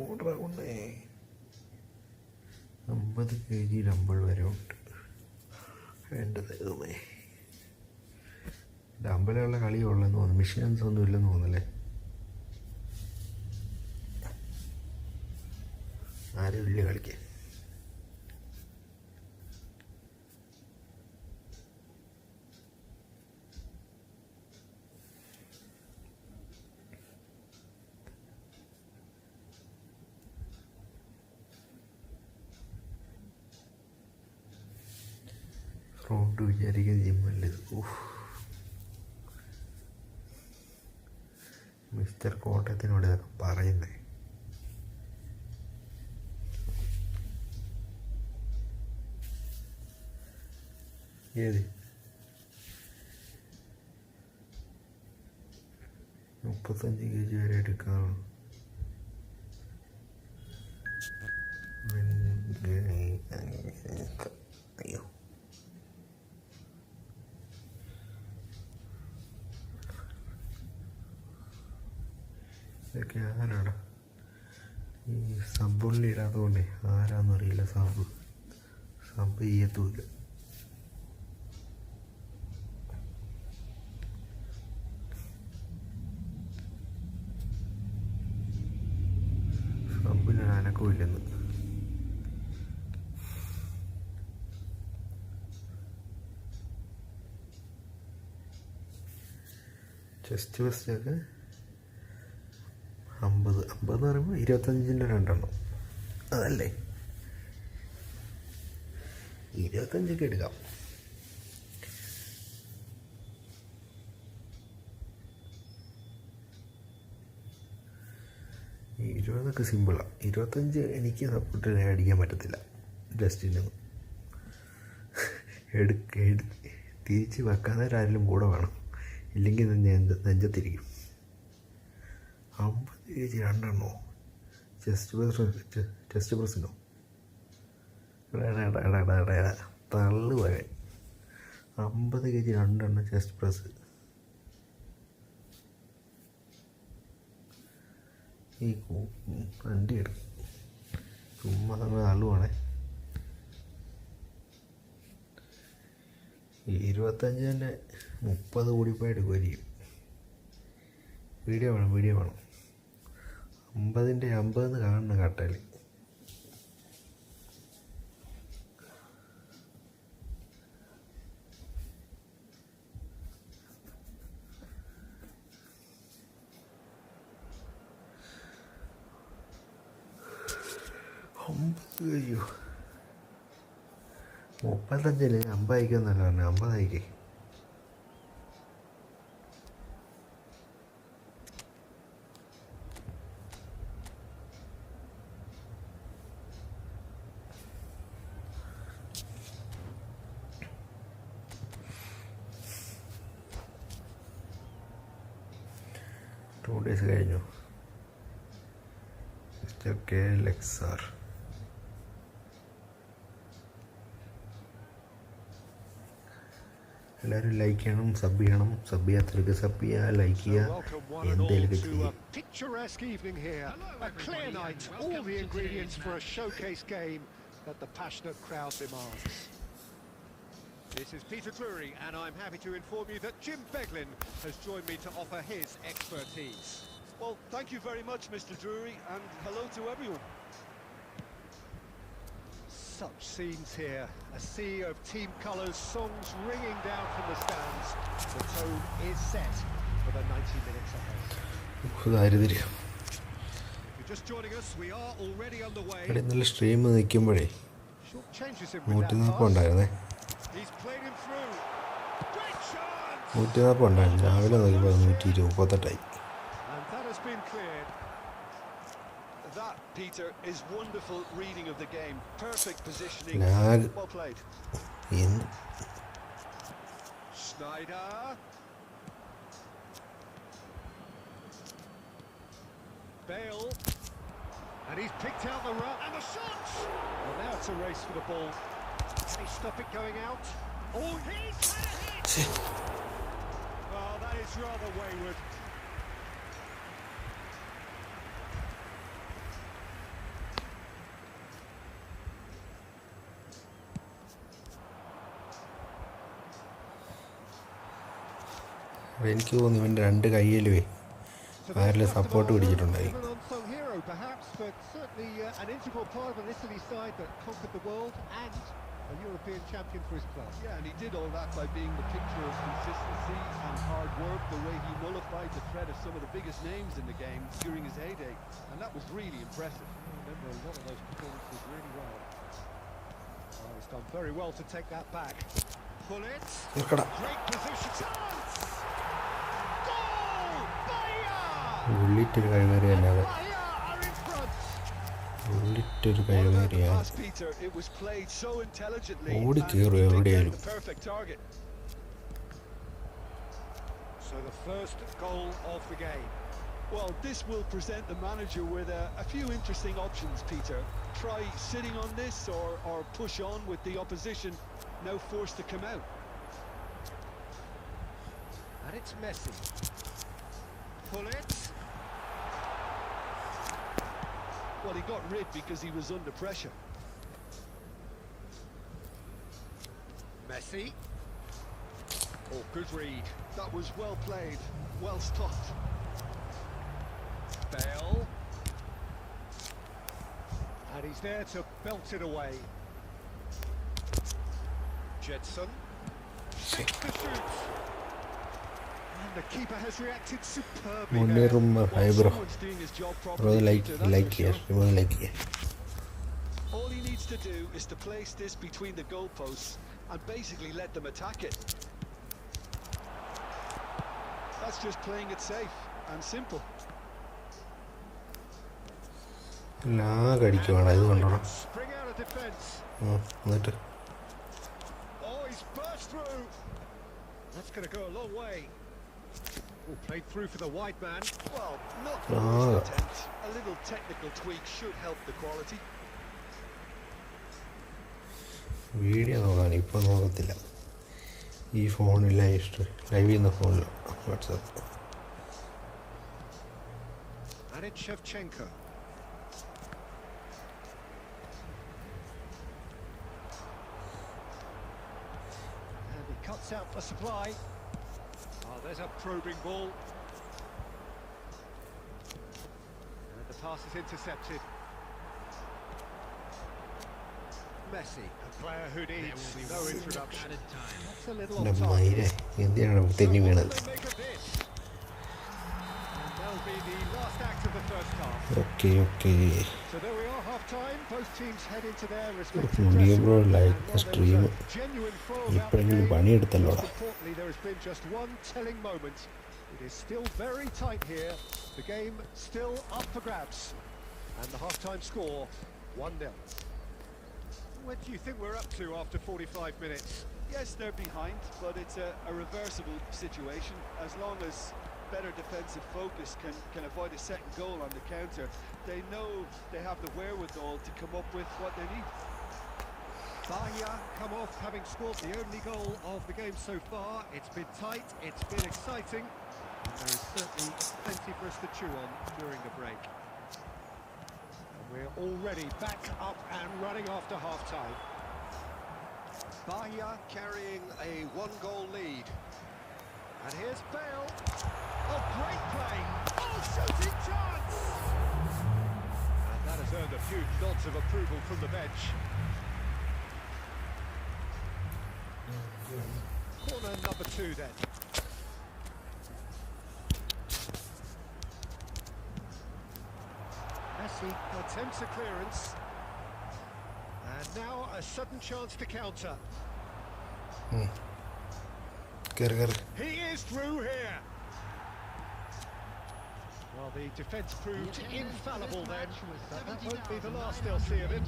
Order കൊണ്ടേ 50 kg ഡമ്പൾ വരെ ഉണ്ട്. വേണ്ടത് ഡമ്പലുള്ള കളിയുള്ളെന്ന് തോന്നുന്നു. മിഷൻസ് ഒന്നും ഇല്ലെന്ന് തോന്നുന്നല്ലേ. ആരും ഇല്ല കളിക്കാൻ. ഫ്രോണ്ട് വിചാരിക്കുന്ന ജിമ്മല്ലേ. മിസ്റ്റർ കോട്ടയത്തിനോട് ഇതൊക്കെ പറയുന്നേ. ഏത് 35 kg വരെ എടുക്കാം. അയ്യോ ഇതൊക്കെ ആരാണ് ഈ സബ്ബുള്ളി ഇടാത്തതുകൊണ്ടേ ആരാന്നറിയില്ല. സബ് ചെയ്യത്തുമില്ല. സബിന് അനക്കമില്ലെന്ന്. ചെസ്റ്റ് ബസ്റ്റൊക്കെ 50 എന്ന് പറയുമ്പോൾ 25-ൻ്റെ 2 അതല്ലേ, 25 എടുക്കാം. ഈ 20 സിമ്പിളാണ്. 25 എനിക്ക് സപ്പോർട്ട് അടിക്കാൻ പറ്റത്തില്ല. ജസ്റ്റിന് തിരിച്ച് വെക്കാനൊരാരെങ്കിലും കൂടെ വേണം, ഇല്ലെങ്കിൽ നെഞ്ചത്തിരിക്കും. 50 kg 2 ചെസ്റ്റ് പ്രസ്സിനോ തള്ളു വരെ. 50 kg 2 ചെസ്റ്റ് പ്രസ്. ഈ വണ്ടി എടുക്കും ചുമ്മാ തന്നെ തള്ളുവാണേ. 25-ൻ്റെ 30 കൂടിപ്പോയി എടുക്കുമായിരിക്കും. വീഡിയോ വേണം. 50-ൻ്റെ 50 കാണണം കട്ടയിൽ. അയ്യോ 35-ല് 50 അയക്കുമെന്നല്ല പറഞ്ഞു. 50 അയക്കേ. ടു ഡേയ്സ് കഴിഞ്ഞു. Mister KLXR. എല്ലാവരും ലൈക്ക് ചെയ്യണം, സബ് ചെയ്യണം. സബ് ചെയ്യാത്തവർക്ക് സബ് ചെയ്യുക, ലൈക്ക് ചെയ്യുക, എന്തെങ്കിലുമൊക്കെ ചെയ്യുക. Picturesque evening here, a clear night, all the ingredients for a showcase game that the passionate crowd demands. This is Peter Drury, and I'm happy to inform you that Jim Beglin has joined me to offer his expertise. Well, thank you very much, Mr. Drury, and hello to everyone. Such scenes here, a sea of team colours, songs ringing down from the stands. The tone is set for the 90 minutes ahead. ദാരിദ്ര്യം. If you're just joining us, we are already underway. ഇവിടെ ഇന്നലെ stream നിൽക്കുമ്പോഴേ Short changes in 140 ഉണ്ടായിരുന്നേ. He's played him through. Great chance. 140 ഉണ്ടായിരുന്നു. രാവിലെ നോക്കിയപ്പോൾ 128. And that has been cleared. That, Peter, is wonderful reading of the game. Perfect positioning. Lag. Well played. Schneider. Bale. And he's picked out the run. And the shot! Well, now it's a race for the ball. Can he stop it going out? Oh, he's had a hit! Well, that is rather wayward. എനിക്ക് തോന്നുന്നു ഇവൻ്റെ 2 കയ്യിലുവേ ആരെങ്കിലും support പിടിച്ചിട്ടുണ്ടായി. Unsung hero, perhaps, but certainly an integral part of an Italy side that conquered the world and a European champion for his class. Yeah, and he did all that by being the picture of consistency and hard work, the way he nullified the threat of some of the biggest names in the game during his heyday, and that was really impressive. I remember a lot of those performances really well. Oh, he's done very well to take that back. Pull it. Great position. Chance! Goal! Bahia! ഉള്ളിട്ടൊരു കഴിവേറിയല്ലാതെ ഉള്ളിട്ടൊരു കഴിവേറിയാണ്. ഓടി കയറും എവിടെയായാലും. So the first goal of the game. Well, this will present the manager with a few interesting options, Peter. Try sitting on this or push on with the opposition now forced to come out. And it's Messi. Pull it. Well, he got rid because he was under pressure. Messi. Oh, good read. That was well played, well stopped. Bale. And he's there to belt it away. Jetson. Takes the shoot. And the keeper has reacted superbly there. Someone's doing his job properly. All he needs to do is to place this between the goalposts and basically let them attack it. That's just playing it safe and simple. Spring out of defence. Oh, he's burst through. That's going to go a long way. Oh, played through for the wide man. Well, not the worst attempt. A little technical tweak should help the quality. Video നോക്കാൻ ഇപ്പോൾ നോക്കത്തില്ല. ഈ ഫോണിൽ live ചെയ്യുന്ന ഫോണിൽ WhatsApp. And it's Shevchenko. And he cuts out the supply. Oh, there's a probing ball. And the pass is intercepted. Messi, a player who needs no introduction. That's a little off target. എന്തിനാണ് തെന്നി വീണത്? And that'll be the last act of the first half. Okay. So there we are, half time. Both teams head into their respective മുടിയ bro dressing like room. Stream And while there was a genuine flow about the ഇപ്പോഴെങ്കിലും game, പണിയെടുത്തല്ലോടാ. most importantly, there has been just one telling moment. It is still very tight here. The game still up for grabs. And the half-time score, 1-0. What do you think we're up to after 45 minutes? Yes, they're behind, but it's a reversible situation. As long as better defensive focus can avoid a second goal on the counter, they know they have the wherewithal to come up with what they need. Bahia come off having scored the only goal of the game so far. It's been tight, it's been exciting, and there is certainly plenty for us to chew on during the break. And we're already back up and running after half-time. Bahia carrying a one-goal lead. And here's Bale. Oh, great play! Oh, shooting chance! And that has earned a few nods of approval from the bench. Corner number 2 then. Messi attempts a clearance. And now a sudden chance to counter. He is through here. Well, the defence proved infallible then, but that won't be the last they'll see of him.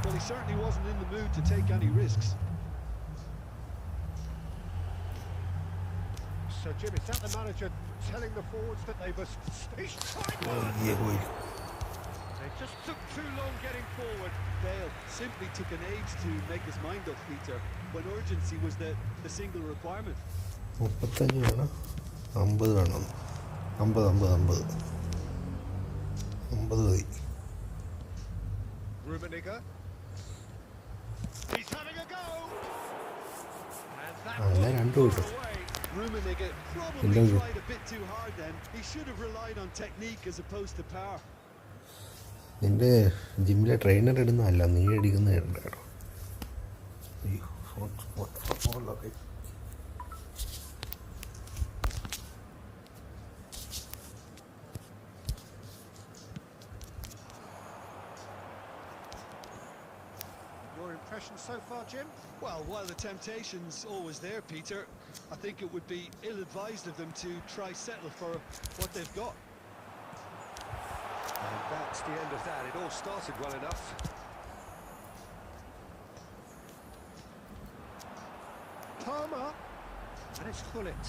Well, he certainly wasn't in the mood to take any risks. So, Jim, is that the manager telling the forwards that they must stay tight? They just took too long getting forward. Bale simply took an age to make his mind up, Peter, when urgency was the single requirement. 35 വേണം, 50 വേണം, 50 മതി. Rummenigge. He's having a go. And that was away. Rummenigge probably tried a bit too hard then. He should have relied on technique as opposed to power. നിന്റെ ജിമ്മിലെ trainer ഇടുന്നതല്ല, നീ അടിക്കുന്ന കേട്ടോ. Your impression so far, Jim? Well, while the temptation's always there, Peter, I think it would be ill-advised of them to try settle for what they've got. And that's the end of that. It all started well enough. Palmer. And it's Bullet.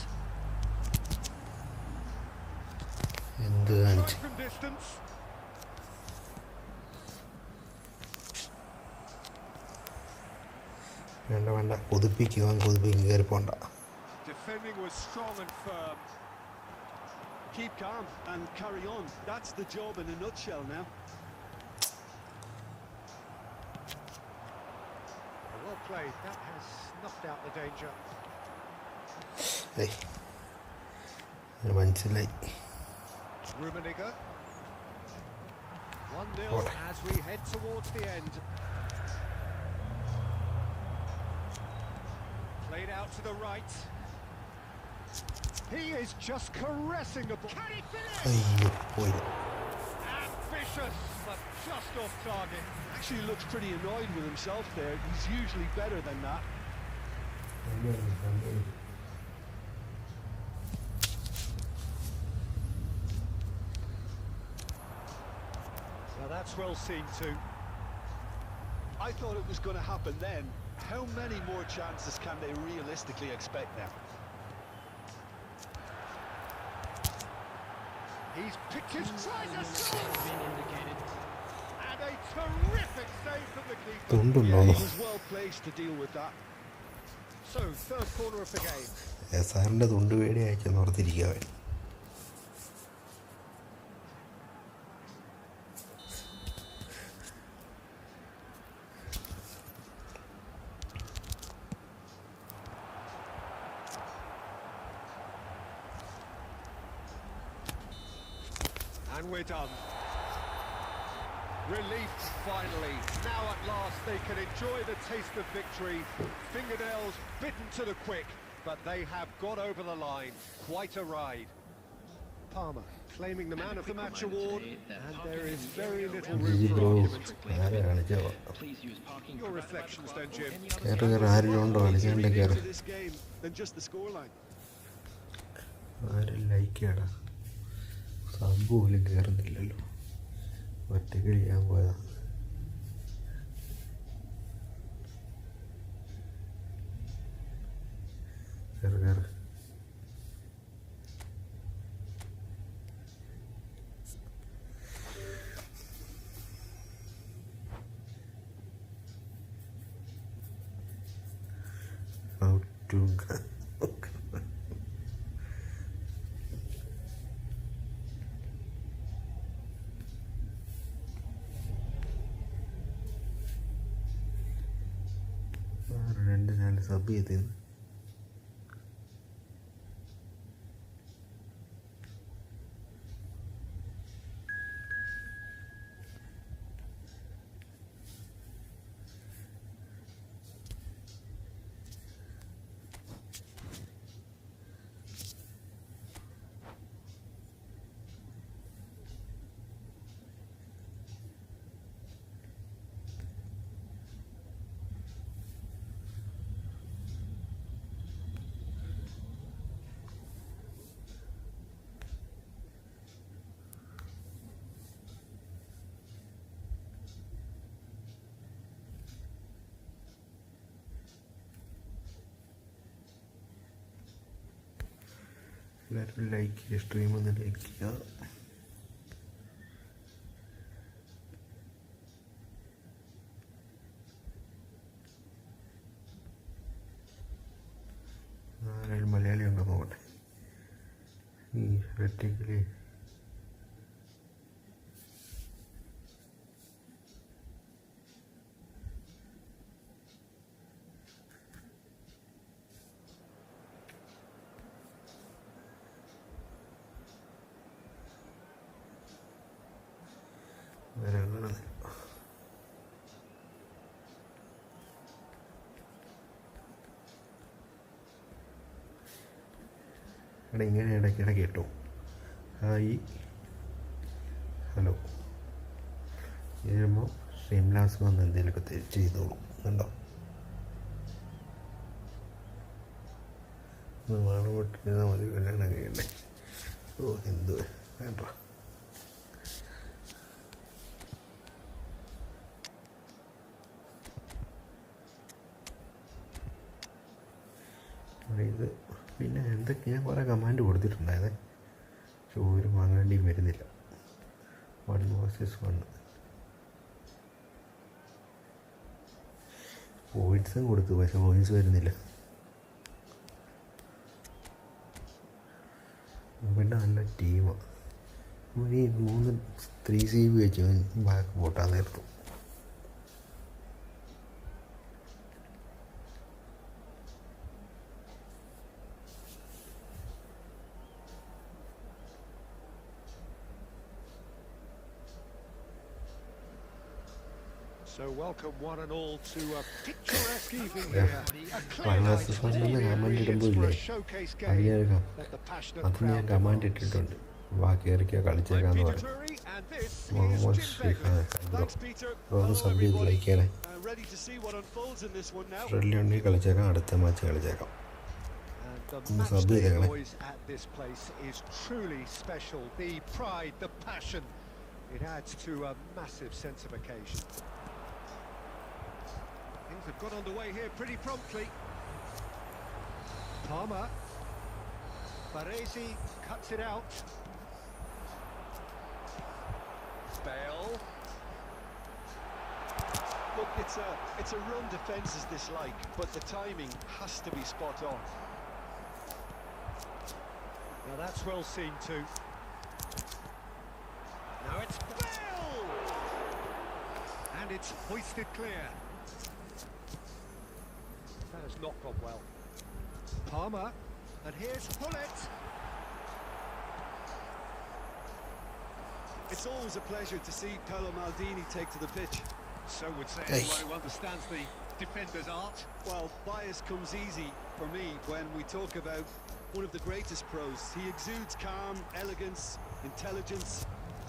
From distance. വേണ്ട കൊതിപ്പിക്കും കയറി പോണ്ട. Defending was strong and firm. Keep calm and carry on. That's the job in a nutshell now. Well played. That has snuffed out the danger. ഏയ് മനസ്സിലായി. Rummenigge. 1-0 as we head towards the end. Played out to the right. He is just caressing the ball. Can he finish? അയ്യോ പോയി. Ambitious, but just off target. Actually looks pretty annoyed with himself there. He's usually better than that. Now that's well seen too. I thought it was going to happen then. How many more chances can they realistically expect now? He's picked his tries a Has been indicated. and a terrific save from the keeper. Yeah, തുണ്ടുണ്ടോന്നോ? he was well placed to deal with that. So, third corner of the game. സാറിൻ്റെ തുണ്ട് പേടി അയച്ചെന്ന് ഓർത്തിരിക്കുക അവൻ. And we're done. Relief, finally. Now at last they can enjoy the taste of victory. Fingernails bitten to the quick, but they have got over the line. Quite a ride. Palmer claiming the man of the match award, and there is very little room GG for bro argument. ആരെ കാണിച്ചോ? Please use parking. Your reflections then, Jim. കയറി കയറി ആരെങ്കിലും ഉണ്ടോ കളിക്കാണ്ട് Easier കയറി? to this game than just the scoreline. ആരും like ചെയ്യടാ. Sub പോലും കയറുന്നില്ലല്ലോ. ഒറ്റയ്ക്ക് ചെയ്യാൻ പോയതാ. കയറി കയറി. How to രണ്ട് ചാനൽ സബ് ചെയ്തിരുന്നു. എല്ലാവരും ലൈക്ക് ചെയ്യുക, സ്ട്രീം ഒന്ന് ലൈക്ക് ചെയ്യുക. ആരെങ്കിലും മലയാളി ഉണ്ടോ നോക്കട്ടെ. ഈ വെട്ടിക്കലി വരങ്ങണത്. എടാ ഇങ്ങനെ ഇടയ്ക്കിടയ്ക്ക് കേട്ടോ. ഹായ് ഹലോ ചെയ്യുമ്പോൾ സ്ട്രീംലാസ് വന്ന് എന്തെങ്കിലുമൊക്കെ ചെയ്തോളൂ. കണ്ടോ മണം വിട്ടിരുന്നാൽ മതി. കല്യാണം കഴിയണ്ടേ? ഓ എന്ത് വേണ്ട. ഇത് പിന്നെ എന്തൊക്കെ ഞാൻ കുറേ കമാൻഡ് കൊടുത്തിട്ടുണ്ടായത്. പക്ഷെ ഒരു വാങ്ങേണ്ടിയും വരുന്നില്ല. 1 vs 1 പോയിൻറ്റ്സും കൊടുത്തു, പക്ഷെ പോയിൻറ്റ്സ് വരുന്നില്ല. പിന്നെ നല്ല ടീമാണ്. ഈ 3 CB വെച്ച് ബാക്ക് പോട്ടാൻ നേരത്തും. So welcome one and all to a picturesque evening here. A clear night for a showcase game that the passionate അത് ഞാൻ കമാൻഡ് ഇട്ടിട്ടുണ്ട്. ബാക്കി ഇറക്കിയാൽ കളിച്ചേക്കാന്ന് പറഞ്ഞു. മുഹമ്മദ് ഷെയ്ഖ് സബ് ചെയ്ത് ലൈക്കാനെ ഫ്രണ്ട്ലി ഉണ്ടെങ്കിൽ കളിച്ചേക്കാം. അടുത്ത മാച്ച് കളിച്ചേക്കാം. സബ് ചെയ്തേക്കണേ. At this place is truly special. The pride, the passion, it adds to a massive sense of occasion. Things have got underway here pretty promptly. Palmer. Baresi cuts it out. Bale. Look, it's a run defence is dislike, but the timing has to be spot on. Now that's well seen too. Now it's Bale! And it's hoisted clear. That has not gone well. Palmer, and here's Hullet. It's always a pleasure to see Paolo Maldini take to the pitch. So would say anyone who understands the defender's art. Well, bias comes easy for me when we talk about one of the greatest pros. He exudes calm, elegance, intelligence,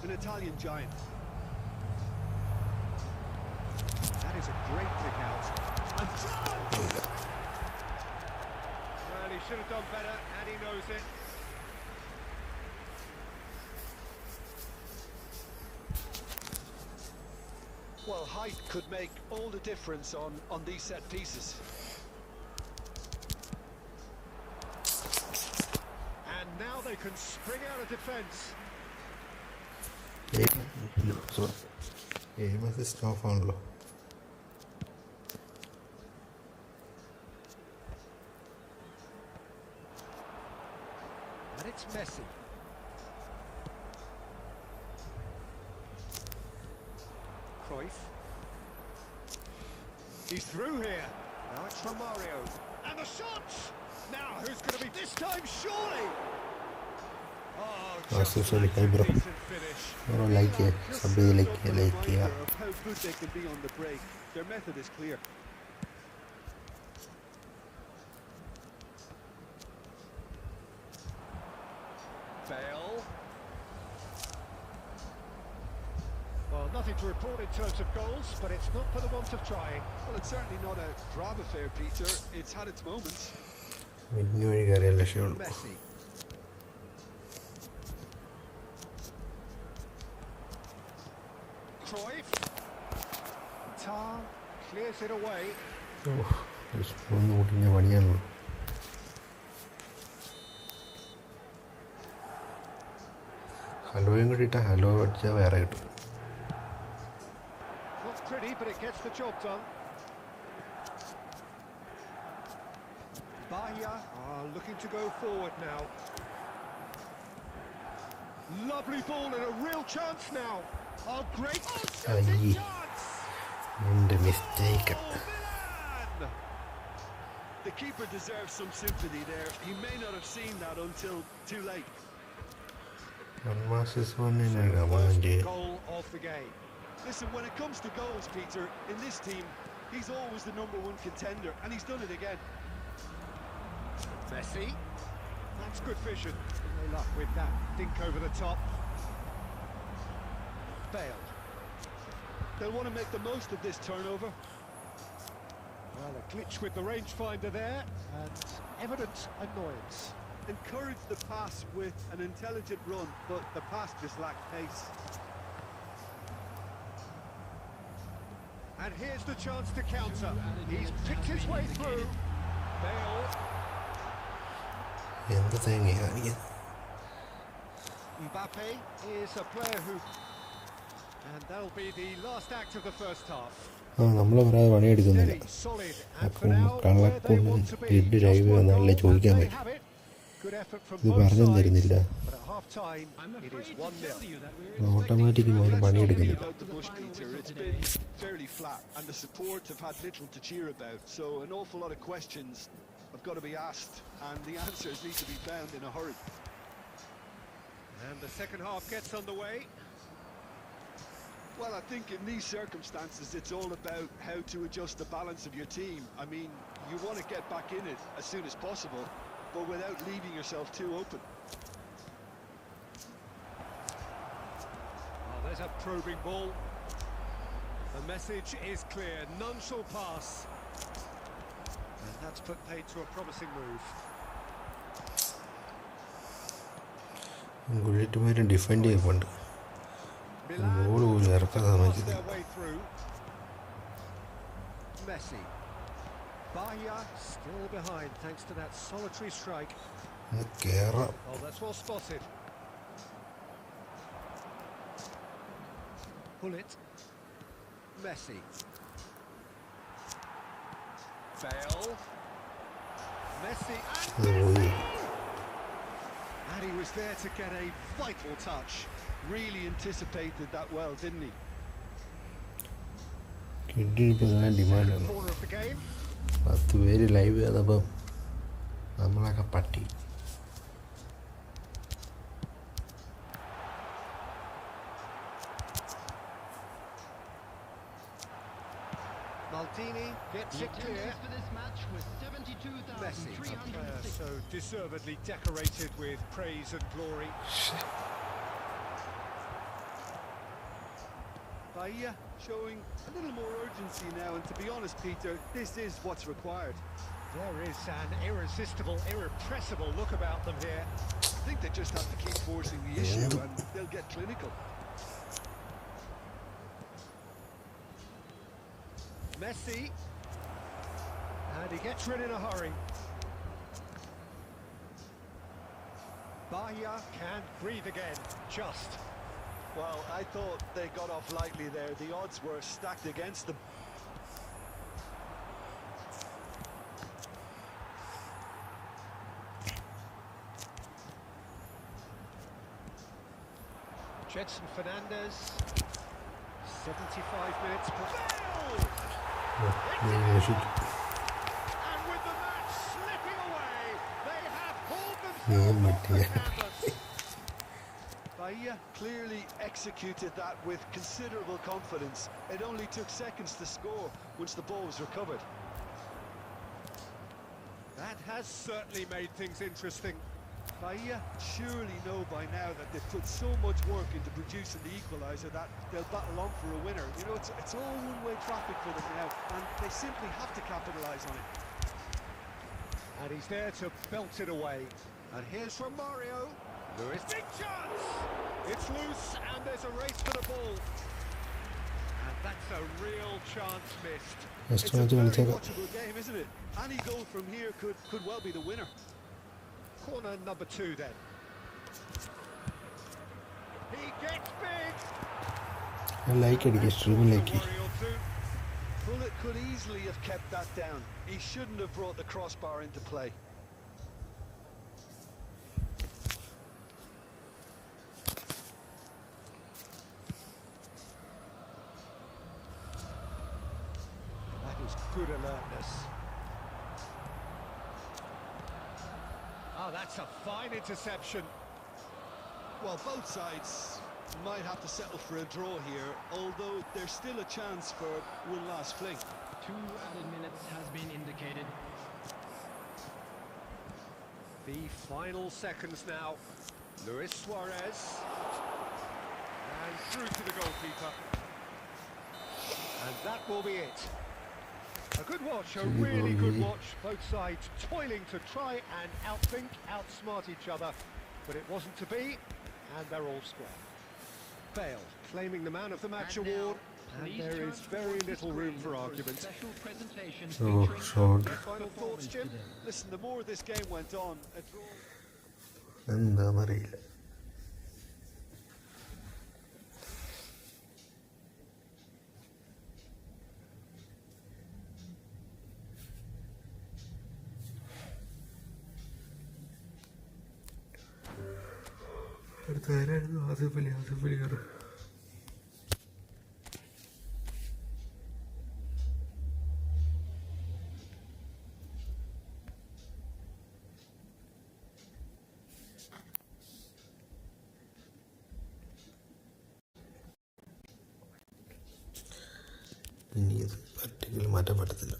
an Italian giant. That is a great pick out. And well, he should have done better, and he knows it. Well, height could make all the difference on these set pieces. And now they can spring out of defence. Aim assist of ആണല്ലോ. And it's Messi. Cruyff. He's through here. Now it's from Mario. And the shot! Now who's going to be this time, surely? Oh, just sorry, a bro. decent finish. Like it. Somebody like it. Of how good they can be on the break. Their method is clear. Bale. Well, nothing to report in terms of goals, but it's not for the want of trying. Well, it's certainly not a drama affair, Peter. It's had its moments. Messi. Cruyff. Tar clears it away. പണിയാണല്ലോ. ഹലോയും കൂടി ഇട്ടാൽ hello അടിച്ചാൽ വേറെ കിട്ടും. Not pretty, but it gets the job done. Bahia are looking to go forward now. Lovely ball and a real chance now. Oh, great shooting chance! And a mistake. Oh, Milan! The keeper deserves some sympathy there. He may not have seen that until too late. Goal of the game. Listen, when it comes to goals, Peter, in this team, he's always the #1 contender, and he's done it again. Messi. That's good vision. No luck with that. Dink over the top. Bale. They'll want to make the most of this turnover. Well, a glitch with the rangefinder there, and evident annoyance. Encourage the pass with an intelligent run, but the pass just lacked pace. And here's the chance to counter. He's picked his way through. Bale. എന്ത് തേങ്ങ കാണിക്കാൻ. Mbappe is a player who... And that'll be the last act of the first half. നമ്മൾ പറയാതെ പണിയെടുക്കുന്നില്ല. Steady, solid, and for അപ്പം now, where they കള്ളക്കും want to be. Id live Just one എന്നല്ലേ goal, ചോദിക്കാൻ and they പറ്റും. have it. Good effort from ഇത് both പറഞ്ഞു sides. തരുന്നില്ല. But at half time, I'm it is afraid to 1-0. tell you that we're automatic മോന് Let's not beat പണിയെടുക്കുന്നില്ല. about the bush, Peter. It's been fairly flat, and the support have had little to cheer about. So an awful lot of questions have got to be asked, and the answers need to be found in a hurry. And the second half gets underway. Well, I think in these circumstances, it's all about how to adjust the balance of your team. I mean, you want to get back in it as soon as possible, but without leaving yourself too open. Oh, there's a probing ball. The message is clear, none shall pass. And that's put paid to a promising move. ഗുളിറ്റുമാരും defend ചെയ്യുന്നുണ്ട്. Ball പോലും ഇറക്കാൻ Pass സമ്മതിക്കുന്നില്ല. their way through. Messi. Bahia still behind thanks to that solitary strike. കേറാം. Oh, that's well spotted. Pull it. Messi. Bale. Messi and അത് പോയി. And he was there to get a vital touch. Really anticipated that well, didn't he? കിട്ടിയപ്പോൾ ഡിമാൻഡാണ്. Corner of the game. 10 പേര് live ചെയ്തപ്പം നമ്മളൊക്കെ പട്ടി. Maldini gets The it clear. attendance for this match was Messi, a player 72,306. so deservedly decorated with praise and glory. Bahia showing a little more urgency now, and to be honest, Peter, this is what's required. There is an irresistible, irrepressible look about them here. I think they just have to keep forcing the issue, and they'll get clinical. Messi. And he gets rid in a hurry. Bahia can't breathe again, just. Well, I thought they got off lightly there. The odds were stacked against them. Jetson Fernandez. 75 minutes. Bale! And with the match slipping away, they have pulled themselves off the canvas. Bahia clearly executed that with considerable confidence. It only took seconds to score once the ball was recovered. That has certainly made things interesting. Bahia surely know by now that they've put so much work into producing the equaliser that they'll battle on for a winner. You know, it's all one-way traffic for them now, and they simply have to capitalise on it. And he's there to belt it away. And here's from Mario. Lewis, big chance! It's loose, and there's a race for the ball. And that's a real chance missed. It's a very watchable game, isn't it? Any goal from here could well be the winner. Corner number 2 then. He gets big. Like അടിക്കുക, സ്ട്രീമിൽ like ചെയ്യും. Worry or two. Bullet could easily have kept that down. He shouldn't have brought the crossbar into play. That is good alertness. Oh, that's a fine interception. Well, both sides might have to settle for a draw here, although there's still a chance for one last fling. 2 added minutes has been indicated. The final seconds now. Luis Suarez. And through to the goalkeeper. And that will be it. A good watch, a really good watch. Both sides toiling to try and outthink, outsmart each other. But it wasn't to be, and they're all square. Bale claiming the Man of the Match And now, award. And please there turn is very towards the little room screen for a argument. special presentation So featuring short. our Final thoughts, Jim? today. Listen, the more this game went on, a draw... എന്താണെന്നറിയില്ല. അടുത്തായിരുന്നു ആസിഫ് അലി ഇനി ഇത് ഒറ്റയ്ക്ക് മാറ്റാൻ പറ്റത്തില്ല.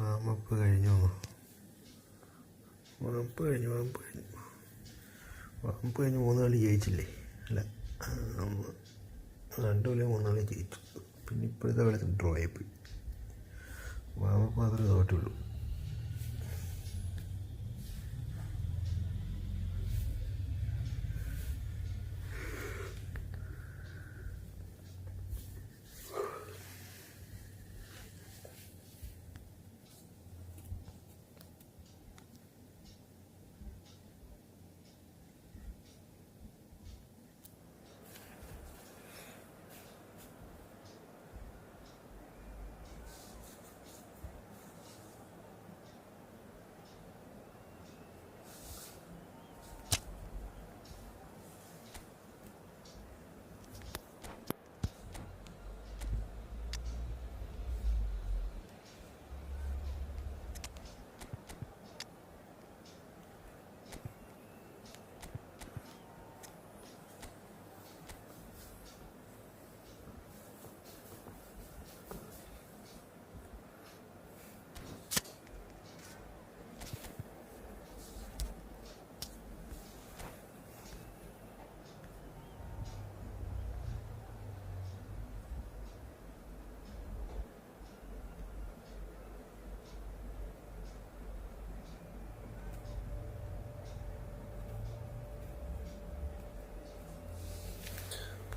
Warm up കഴിഞ്ഞു 3 കളി ജയിച്ചില്ലേ? അല്ല, 2 കളി 3 കളി ജയിച്ചു. പിന്നെ ഇപ്പോഴത്തെ കളി ഡ്രോ ആയിപ്പോയി. വാമപ്പ് മാത്രമേ തോറ്റുള്ളൂ.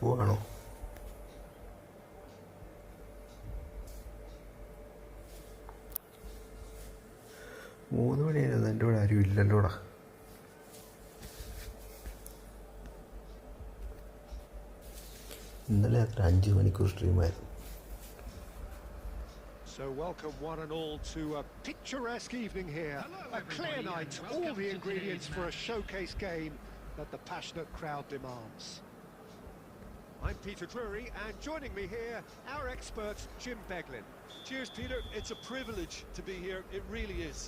പോവാണോ? മൂന്ന് മണിയായിരുന്നു. എൻ്റെ കൂടെ ആരും ഇല്ലല്ലോടാ. ഇന്നലെ അത്ര 5 മണിക്കൂർ സ്ട്രീമായിരുന്നു. So welcome one and all to a picturesque evening here. A clear night, all the ingredients for a showcase game that the passionate crowd demands. I'm Peter Drury, and joining me here, our expert, Jim Beglin. Cheers, Peter. It's a privilege to be here. It really is.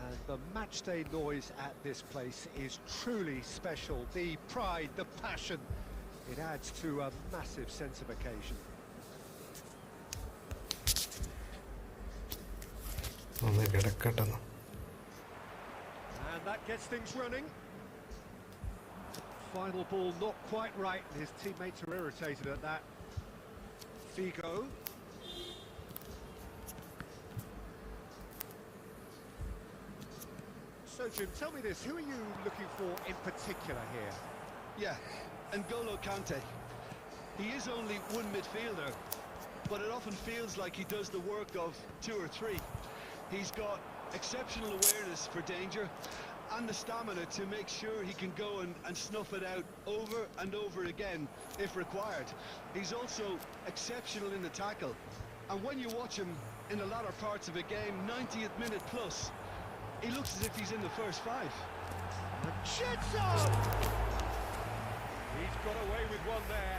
And the matchday noise at this place is truly special. The pride, the passion, it adds to a massive sense of occasion. ഒന്ന് കിടക്കട്ടെന്ന്. And that gets things running. Final ball not quite right, and his teammates are irritated at that. Figo. So, Jim, tell me this, who are you looking for in particular here? Yeah, N'Golo Kante. He is only one midfielder, but it often feels like he does the work of 2 or 3. He's got exceptional awareness for danger and the stamina to make sure he can go and snuff it out over and over again if required. He's also exceptional in the tackle, and when you watch him in the latter parts of a game, 90th minute plus, he looks as if he's in the first 5. Machizzo! He's got away with one there.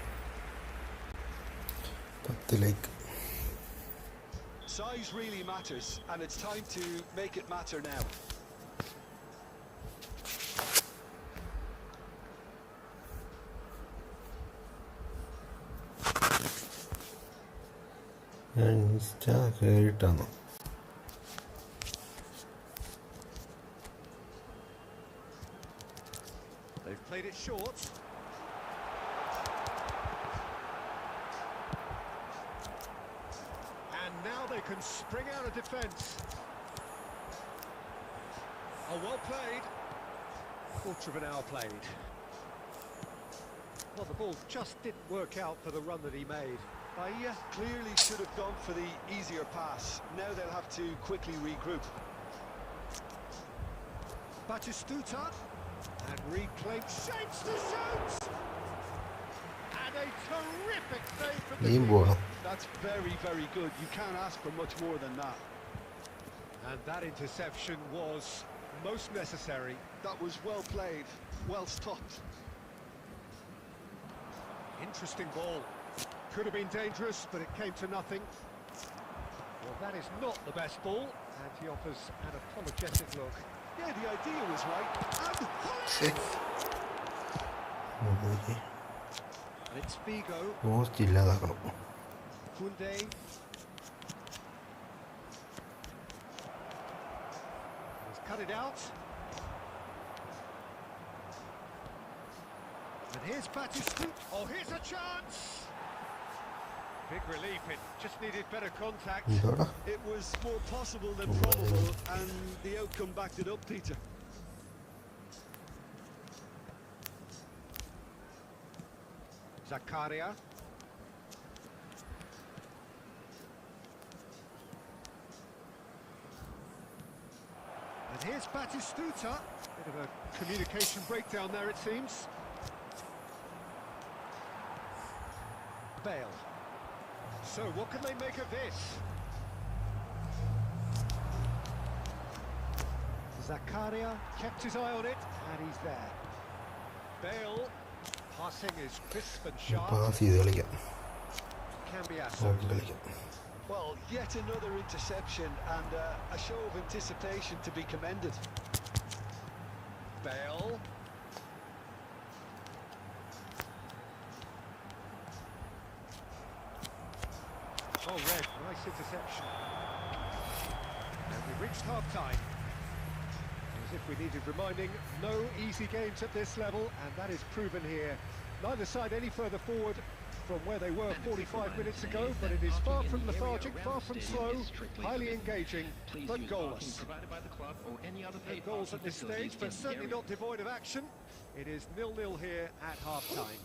10 Size really matters, and it's time to make it matter now. ഞാൻ insta കയറിയിട്ടാണോ? They've played it short. And now they can spring out of defence. Oh, well played. Quarter of an hour played. Well, the ball just didn't work out for the run that he made. Bahia clearly should have gone for the easier pass. Now they'll have to quickly regroup. Batistuta, and reclaimed, shapes to shoot! And a terrific save from the keeper. That's very, very good. You can't ask for much more than that. And that interception was most necessary. That was well played, well stopped. Interesting ball. Could have been dangerous, but it came to nothing. Well, that is not the best ball, and he offers an apologetic look. Yeah, the idea was right. And it's Vigo. Post ഇല്ലാതാക്കണം. Kunde. He's cut it out. And here's Batistuta. Oh, here's a chance! Big relief, it just needed better contact. ഇതോടാ It was more possible than probable, and the outcome backed it up, Peter. Zakaria. And here's Batistuta. Bit of a communication breakdown there, it seems. Bale. So, what can they make of this? Zakaria kept his eye on it, and he's there. Bale, passing is crisp and sharp. Pass ചെയ്ത് കളിക്കാം. Can be നോക്കി Asso. കളിക്കാം. Well, yet another interception and a show of anticipation to be commended. Bale. Oh, Red, nice interception. And we reached half-time. As if we needed reminding, no easy games at this level, and that is proven here. Neither side any further forward from where they were 45 minutes ago, but it is far from lethargic, far from slow, highly engaging, but goalless. No goals at this stage, but certainly not devoid of action. It is 0-0 here at half-time.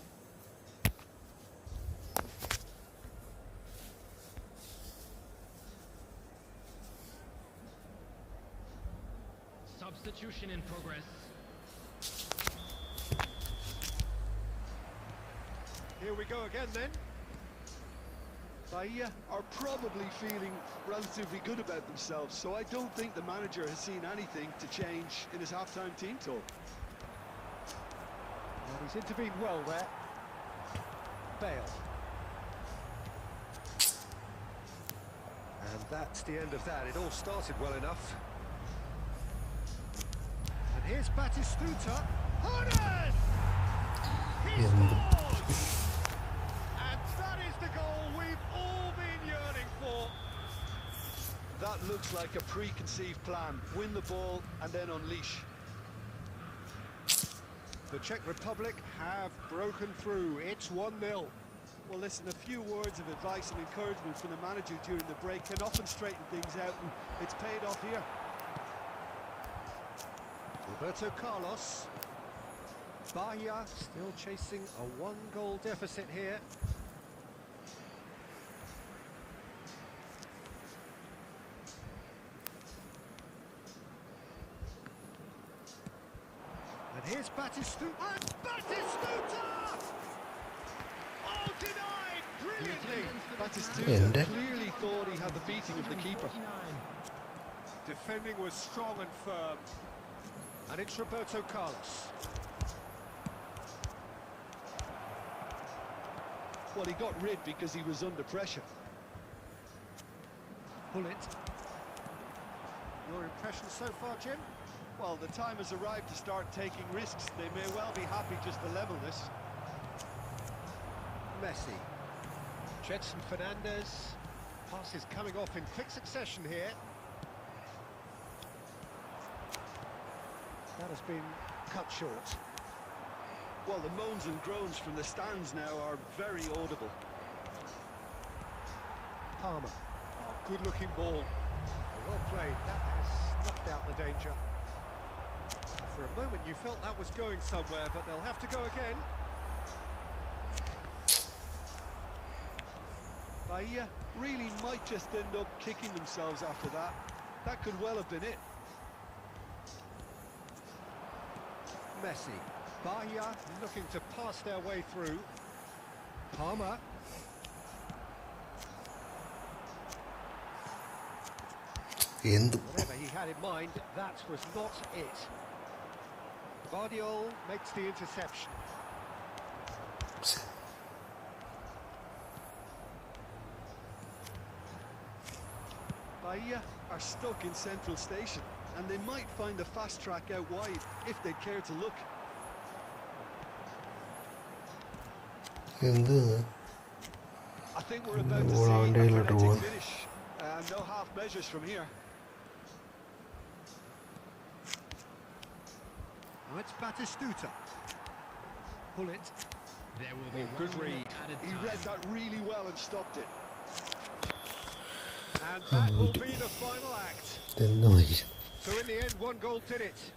Substitution in progress. Here we go again then. Bahia are probably feeling relatively good about themselves, so I don't think the manager has seen anything to change in his half-time team talk. Well, he's intervened well there. Bale. And that's the end of that. It all started well enough. And here's Batistuta. Honours! He scores! And that is the goal we've all been yearning for. That looks like a preconceived plan. Win the ball and then unleash. The Czech Republic have broken through. It's 1-0. Well, listen, a few words of advice and encouragement from the manager during the break can often straighten things out, and it's paid off here. Roberto Carlos. Bahia still chasing a one-goal deficit here. And here's Batistuta. And Batistuta! Oh, denied! Brilliantly! Batistuta clearly thought he had the beating of the keeper. Defending was strong and firm. And it's Roberto Carlos. Well, he got rid because he was under pressure. Bullet. Your impression so far, Jim? Well, the time has arrived to start taking risks. They may well be happy just to level this. Messi. Jetson Fernandez. Passes coming off in quick succession here. That has been cut short. Well, the moans and groans from the stands now are very audible. Palmer. Oh, good-looking ball. Well played. That has snuffed out the danger. For a moment you felt that was going somewhere, but they'll have to go again. Bahia really might just end up kicking themselves after that. That could well have been it. Messi. Bahia looking to pass their way through. Palmer. Whatever he had in mind, that was not it. Guardiola makes the interception. Bahia are stuck in Central Station, and they might find a fast track out wide if they care to look. I think we're about to see a frenetic finish. No half measures from here. Now it's Batistuta. Pull it. There will be Good 1 read. minute added He time. read that really well and stopped it. And that will be the final act. So in the end, 1 goal did it.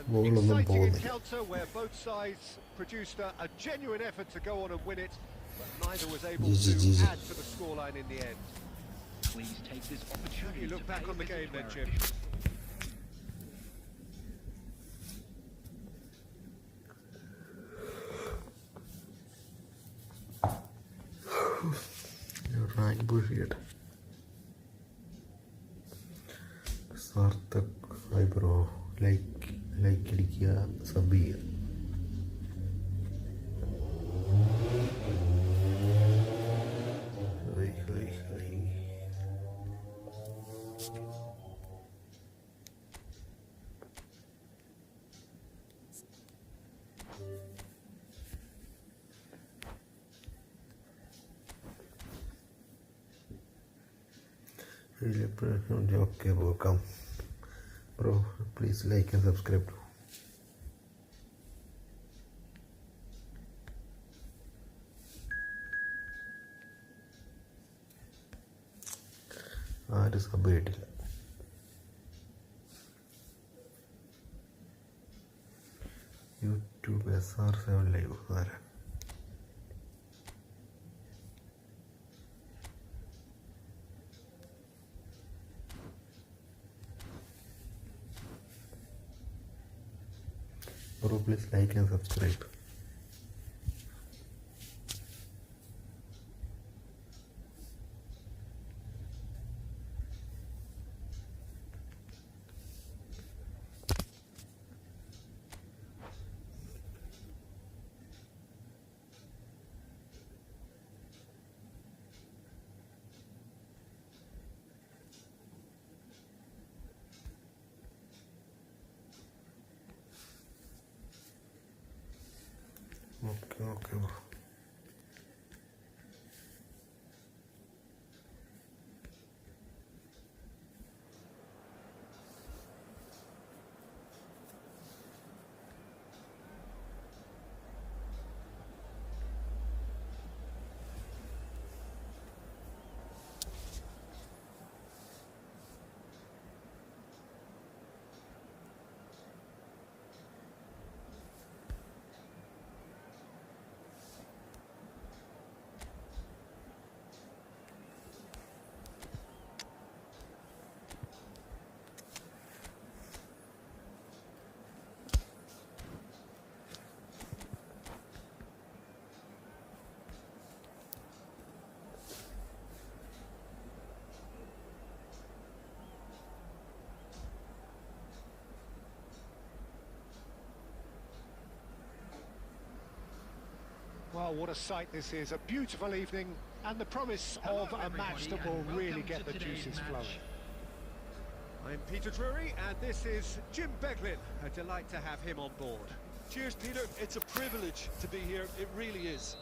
An exciting encounter where both sides produced a genuine effort to go on and win it, but neither was able to add to the scoreline in the end. Please take this opportunity You to look back pay on the a game visit then, to our Jim. Right bullshit. Sarthak, hi bro. Like Likia Sabir. Really appreciate. Okay, bro, come. Bro, please like and subscribe. ആരും sub കേട്ടില്ല. YouTube SR7 live ആരാ? Bro, please like and subscribe. Okay, bro. Well, what a sight this is. A beautiful evening and the promise of a match that will really get the juices flowing. I'm Peter Drury and this is Jim Beglin. A delight to have him on board. Cheers, Peter. It's a privilege to be here. It really is.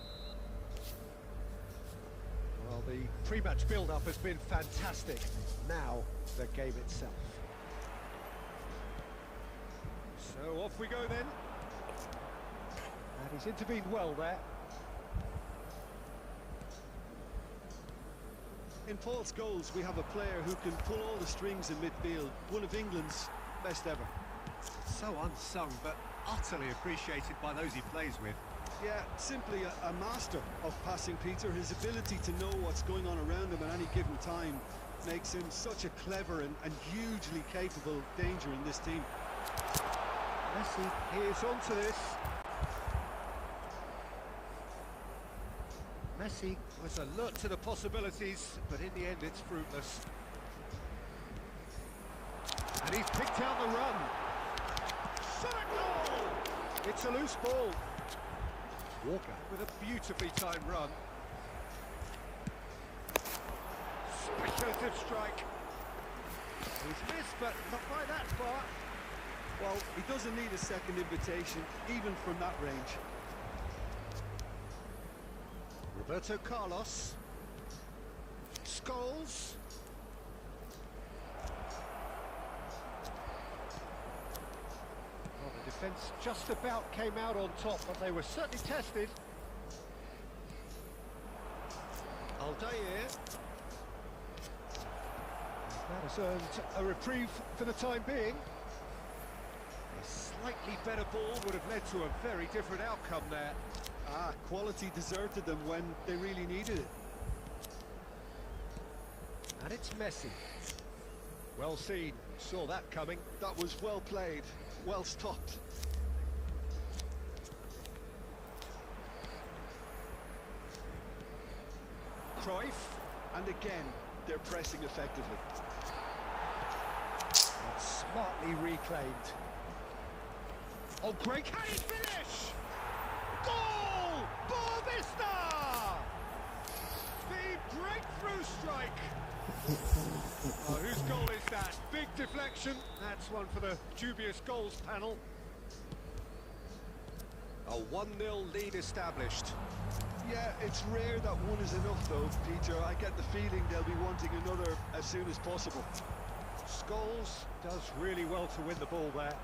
Well, the pre-match build-up has been fantastic. Now, the game itself. So off we go then. And he's intervened well there. In Paul's goals, we have a player who can pull all the strings in midfield. One of England's best ever. So unsung, but utterly appreciated by those he plays with. Yeah, simply a master of passing, Peter. His ability to know what's going on around him at any given time makes him such a clever and hugely capable danger in this team. Messi, here's onto this. Messi was alert to the possibilities, but in the end it's fruitless. And he's picked out the run. Shot a goal! It's a loose ball. Walker with a beautifully timed run. Speculative strike. He's missed, but not by that far. Well, he doesn't need a second invitation, even from that range. Roberto Carlos. Scholes. Well, the defence just about came out on top, but they were certainly tested. Aldair. That has earned a reprieve for the time being. A slightly better ball would have led to a very different outcome there. Ah, quality deserted them when they really needed it. And it's Messi. Well seen, saw that coming. That was well played, well stopped. Cruyff. And again, they're pressing effectively. And smartly reclaimed. Oh, great, can he finish? Goal! Ball Vista! The breakthrough strike. Oh, whose goal is that? Big deflection. That's one for the dubious goals panel. A 1-0 lead established. Yeah, it's rare that one is enough though, Peter. I get the feeling they'll be wanting another as soon as possible. Scholes does really well to win the ball there.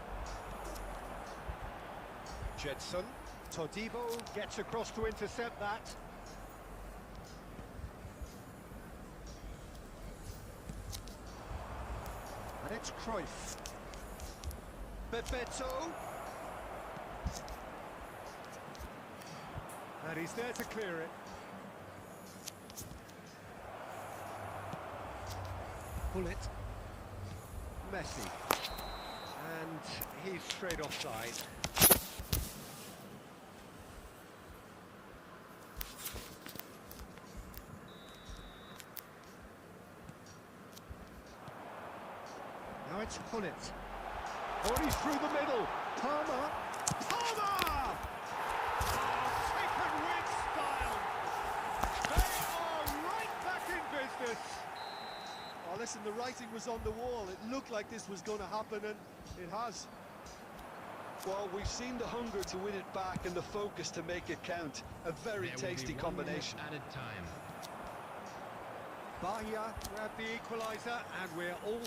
Jedson. Todibo gets across to intercept that. And it's Cruyff. Bebeto. And he's there to clear it. Bullet. Messi. And he's straight offside. Now it's Bullet. Oh, and he's through the middle. Palmer. Palmer! Taken with style. They are right back in business. Oh, listen, the writing was on the wall. It looked like this was going to happen, and it has. Well, we've seen the hunger to win it back and the focus to make it count. A very tasty combination. Added time. Bahia grabbed the equaliser, and we're all...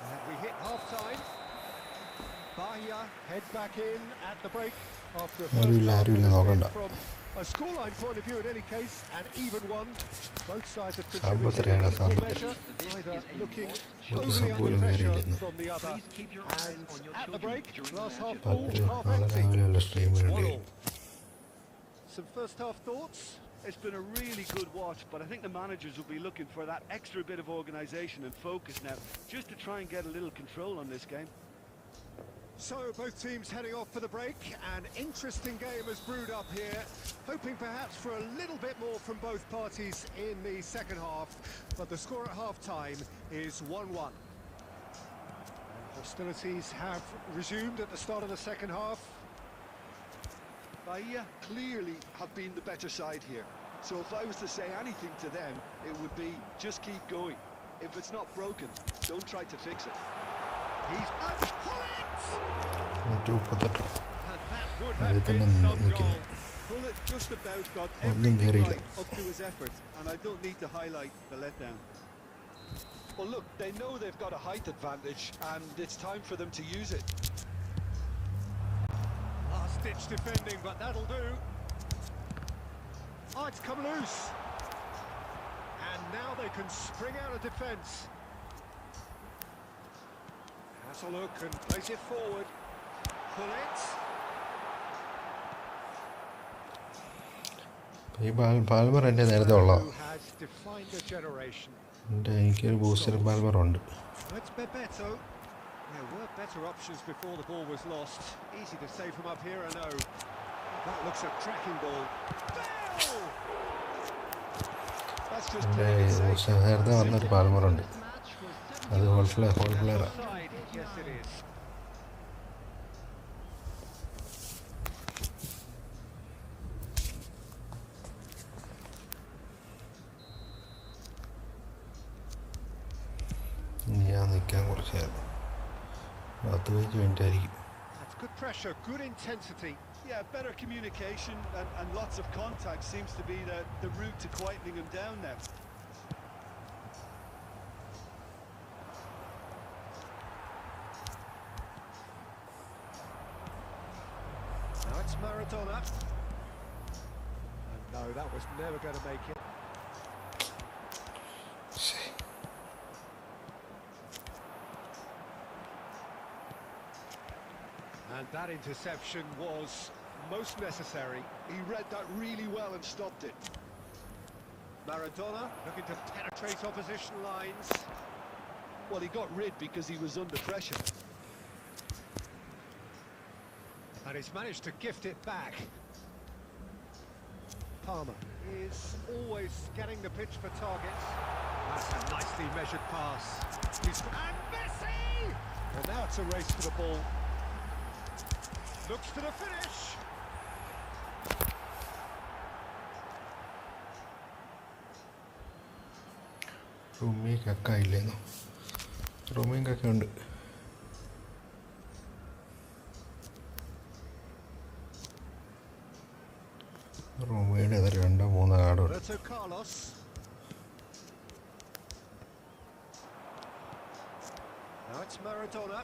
And we hit half-time. Bahia head back in at the break after a first half from a scoreline point of view in any case, an even one. Both sides have contributed in equal measure, either looking overly under pressure from the other. And at the break, glass half full, half empty. 1-1. Some first half thoughts? It's been a really good watch, but I think the managers will be looking for that extra bit of organisation and focus now, just to try and get a little control on this game. So both teams heading off for the break. An interesting game has brewed up here, hoping perhaps for a little bit more from both parties in the second half, but the score at half-time is 1-1. Hostilities have resumed at the start of the second half. Bahia clearly have been the better side here. So if I was to say anything to them, it would be just keep going. If it's not broken, don't try to fix it. He's and Bullet. that would have been some goal. Bullet just about got everything right up to his effort, and I don't need to highlight the letdown. Well, look, they know they've got a height advantage, and it's time for them to use it. Last-ditch defending, but that'll do. Oh, it's come loose. And now they can spring out of defence. Has a look and plays it forward. Pull it. ഈ Palmer എൻ്റെ നേരത്തെ ഉള്ളതാണ്. Who has defined a generation. എനിക്കൊരു booster പാൽമറുണ്ട്. It's Bebeto. There were better options before the ball was lost. Easy to save from up here, I know. That looks a cracking ball. Bell! That's just playing it safe. നേരത്തെ വന്നൊരു പാൽമറുണ്ട്. അത് whole പ്ലെയറാണ്. Offside. Yes, it is. ഞാൻ നിൽക്കാൻ കുറച്ച് നേരം 10-15 minute ആയിരിക്കും. That's good pressure, good intensity. Yeah, better communication and lots of contact seems to be the route to quietening him down now. Now it's Maradona. And no, that was never going to make it. And that interception was most necessary. He read that really well and stopped it. Maradona looking to penetrate opposition lines. Well, he got rid because he was under pressure. And he's managed to gift it back. Palmer is always scanning the pitch for targets. That's a nicely measured pass. And Messi! And now it's a race for the ball. Looks to the finish. റൂമിൽ കക്ക ഇല്ലേന്നോ? റൂമിൽ കക്ക ഉണ്ട്. റൂമിയുടെ അത് 2-3 കാർഡുണ്ട്. Carlos. Now it's Maradona.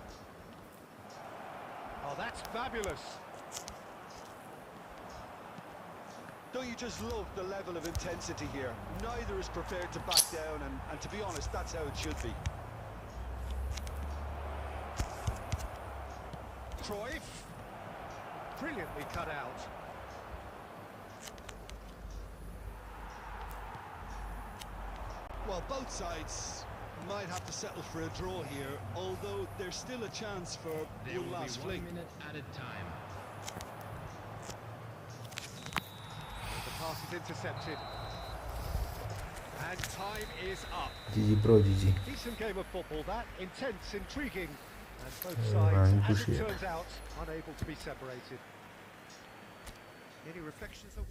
Oh, that's fabulous. Don't you just love the level of intensity here? Neither is prepared to back down, and to be honest, that's how it should be. Cruyff. Brilliantly cut out. Well, both sides might have to settle for a draw here, although there's still a chance for one last fling. 1 minute at a time. The pass is intercepted. And time is up. GG bro GG. Decent game of football, that. Intense, intriguing. And both Ryan sides, as Bushy. it turns out, unable to be separated. Any reflections of...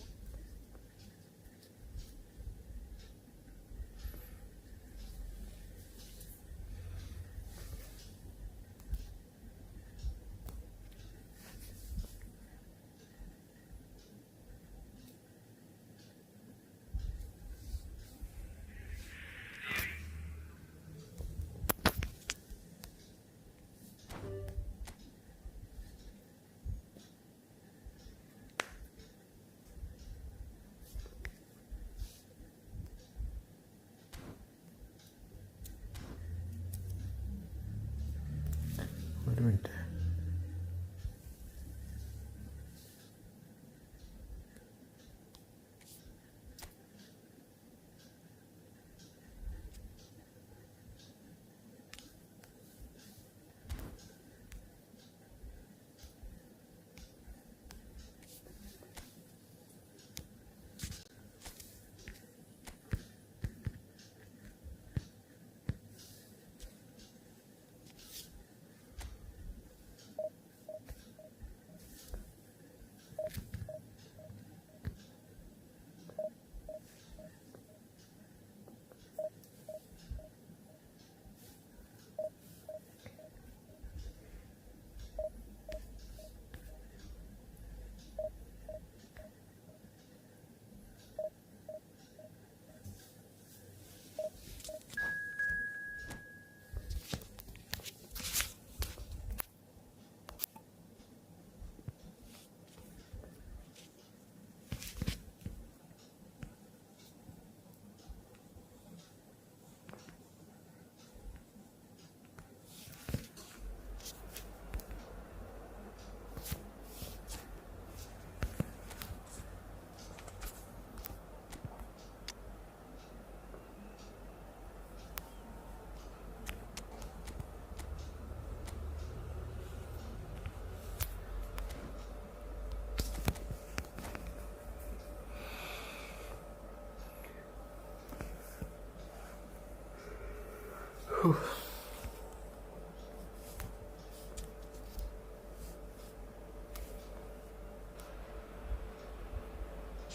So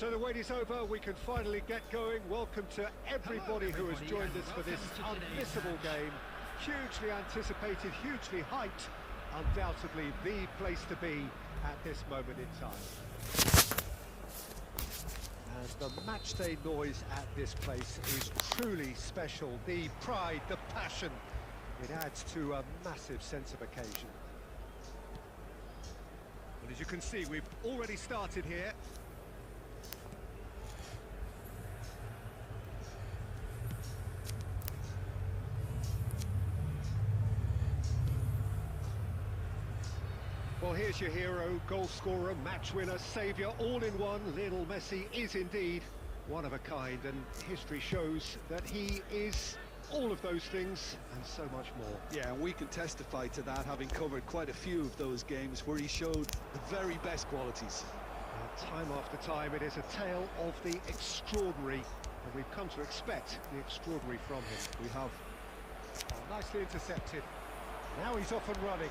the wait is over, we can finally get going. Welcome to everybody who has joined us for this unmissable game. Hugely anticipated, hugely hyped. Undoubtedly the place to be at this moment in time. And the matchday noise at this place is truly special. The pride, the passion, it adds to a massive sense of occasion. Well, as you can see, we've already started here. Well, here's your hero, goal scorer, match winner, saviour, all in one. Lionel Messi is indeed one of a kind, and history shows that he is all of those things and so much more. Yeah, and we can testify to that, having covered quite a few of those games where he showed the very best qualities. Time after time, it is a tale of the extraordinary, and we've come to expect the extraordinary from him. We have. Oh, nicely intercepted. Now he's off and running.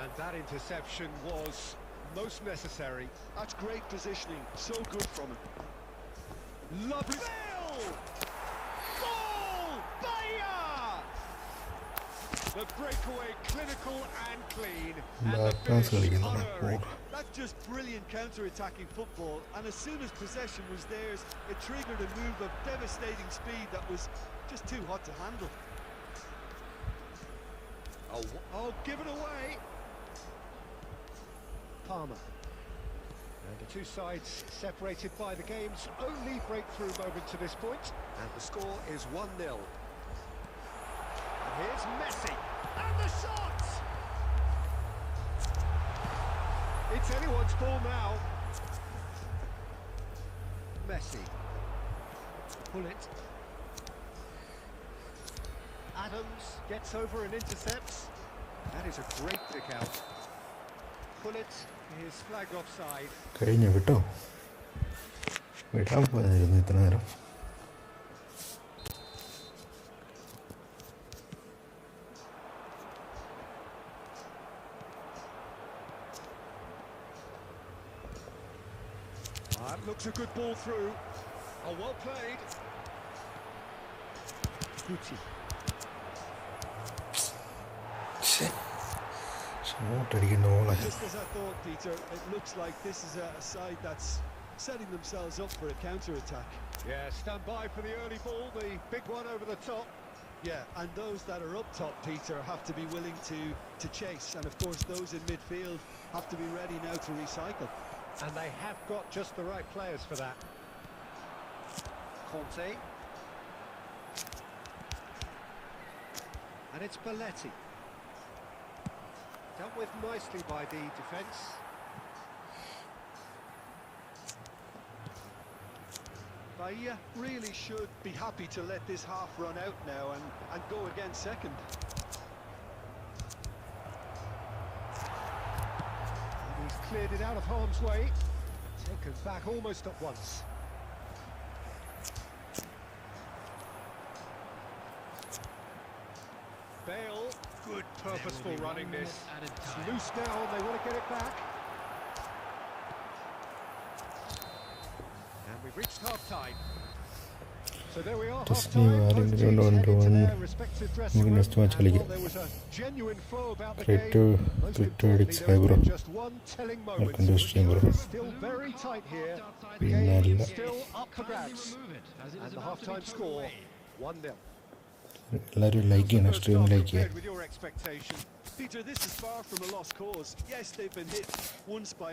And that interception was most necessary. That's great positioning, so good from him. Lovely. Bale! Goal! Bayer! The breakaway clinical and clean. And the finish unerring. That's just brilliant counter-attacking football, and as soon as possession was theirs, it triggered a move of devastating speed that was just too hot to handle. Oh, give it away! Palmer. And the two sides separated by the game's only breakthrough moment to this point. And the score is 1-0. And here's Messi. And the shot! It's anyone's ball now. Messi. Pull it. Adams gets over and intercepts. That is a great pick out. Pull it is flagged offside. കഴിഞ്ഞു വിട്ടോ വിടാൻ പോയതായിരുന്നു ഇത്ര നേരം. That looks a good ball through. Oh, well played. Guti. Just as I thought, Peter, it looks like this is a side that's setting themselves up for a counter-attack. Yeah, stand by for the early ball, the big one over the top. Yeah, and those that are up top, Peter, have to be willing to chase. And of course, those in midfield have to be ready now to recycle. And they have got just the right players for that. Conte. And it's Belletti. Dealt with nicely by the defence. Bahia really should be happy to let this half run out now and go again second. And he's cleared it out of harm's way. Taken back almost at once. Bale, good purposeful running this. It's loose now, they want to get it back. And we've reached half-time. So there we are, half-time. Both teams heading to their respective dressing room. And while there was a genuine flow about the game, most importantly, there has been just one telling moment. It's still very tight here. The game is still up for grabs. And the half-time score, 1-0. എല്ലാവരും like ചെയ്യണം, stream like ചെയ്യാം. With your expectation. Peter, this is far from a lost cause. Yes, they've been hit once by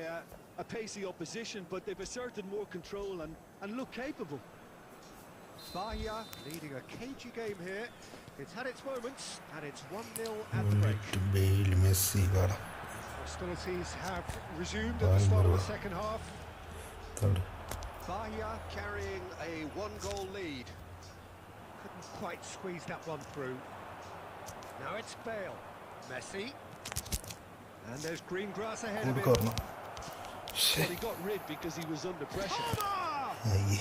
a pacey opposition, but they've asserted more control and look capable. Bahia leading a cagey game here. It's had its moments, and it's 1-0 at the break. Bale Messi വാടാ Hostilities have resumed at the start of the second half. Bahia carrying a one-goal lead. Couldn't quite squeeze that one through. Now it's Bale. Messi. And there's green grass ahead of him. കൊടുക്കണം. But he got rid because he was under pressure. Palmer! അയ്യേ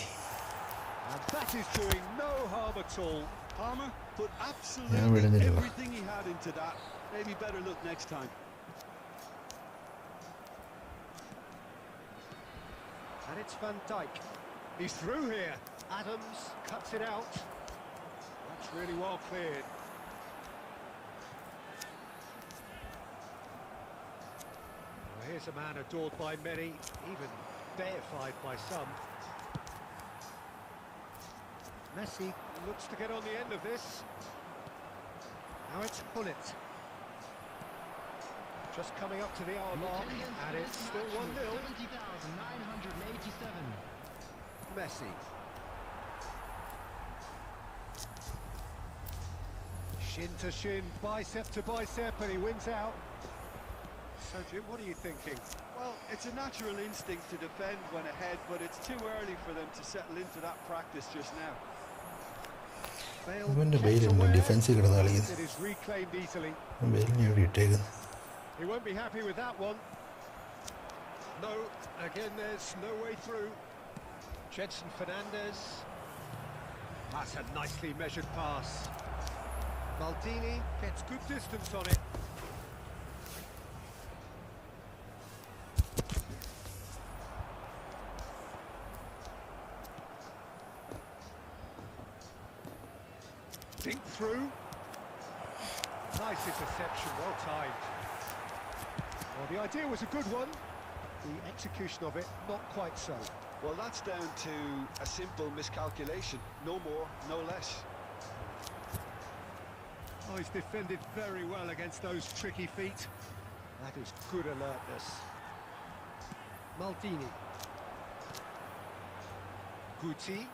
And That is doing no harm at all. Palmer put Yeah, absolutely we're in the everything he had into that. Maybe better look next time. And it's Van Dijk. He's through here. Adams cuts it out. That's really well cleared. Well, here's a man adored by many, even deified by some. Messi looks to get on the end of this. Now it's Bullet. Just coming up to the hour mark, and it's still 1-0. 70,987. Messi. Shin to shin, bicep to bicep, and he wins out. So, Jim, what are you thinking? Well, it's a natural instinct to defend when ahead, but it's too early for them to settle into that practice just now. Bale ഇവൻ്റെ kept ബെയിലുണ്ട് aware, ഡിഫൻസിൽ കിടന്ന് കളിക്കുന്നത്. it is reclaimed easily. ബെയിലിനെ എവിടെ ഇട്ടേക്കുന്നത്? He won't be happy with that one. No, again, there's no way through. Jedson Fernandez. That's a nicely measured pass. Maldini gets good distance on it. Think through. Nice interception, well timed. Well, the idea was a good one. The execution of it, not quite so. Well, that's down to a simple miscalculation. No more, no less. Oh, he's defended very well against those tricky feet. That is good alertness. Maldini. Guti.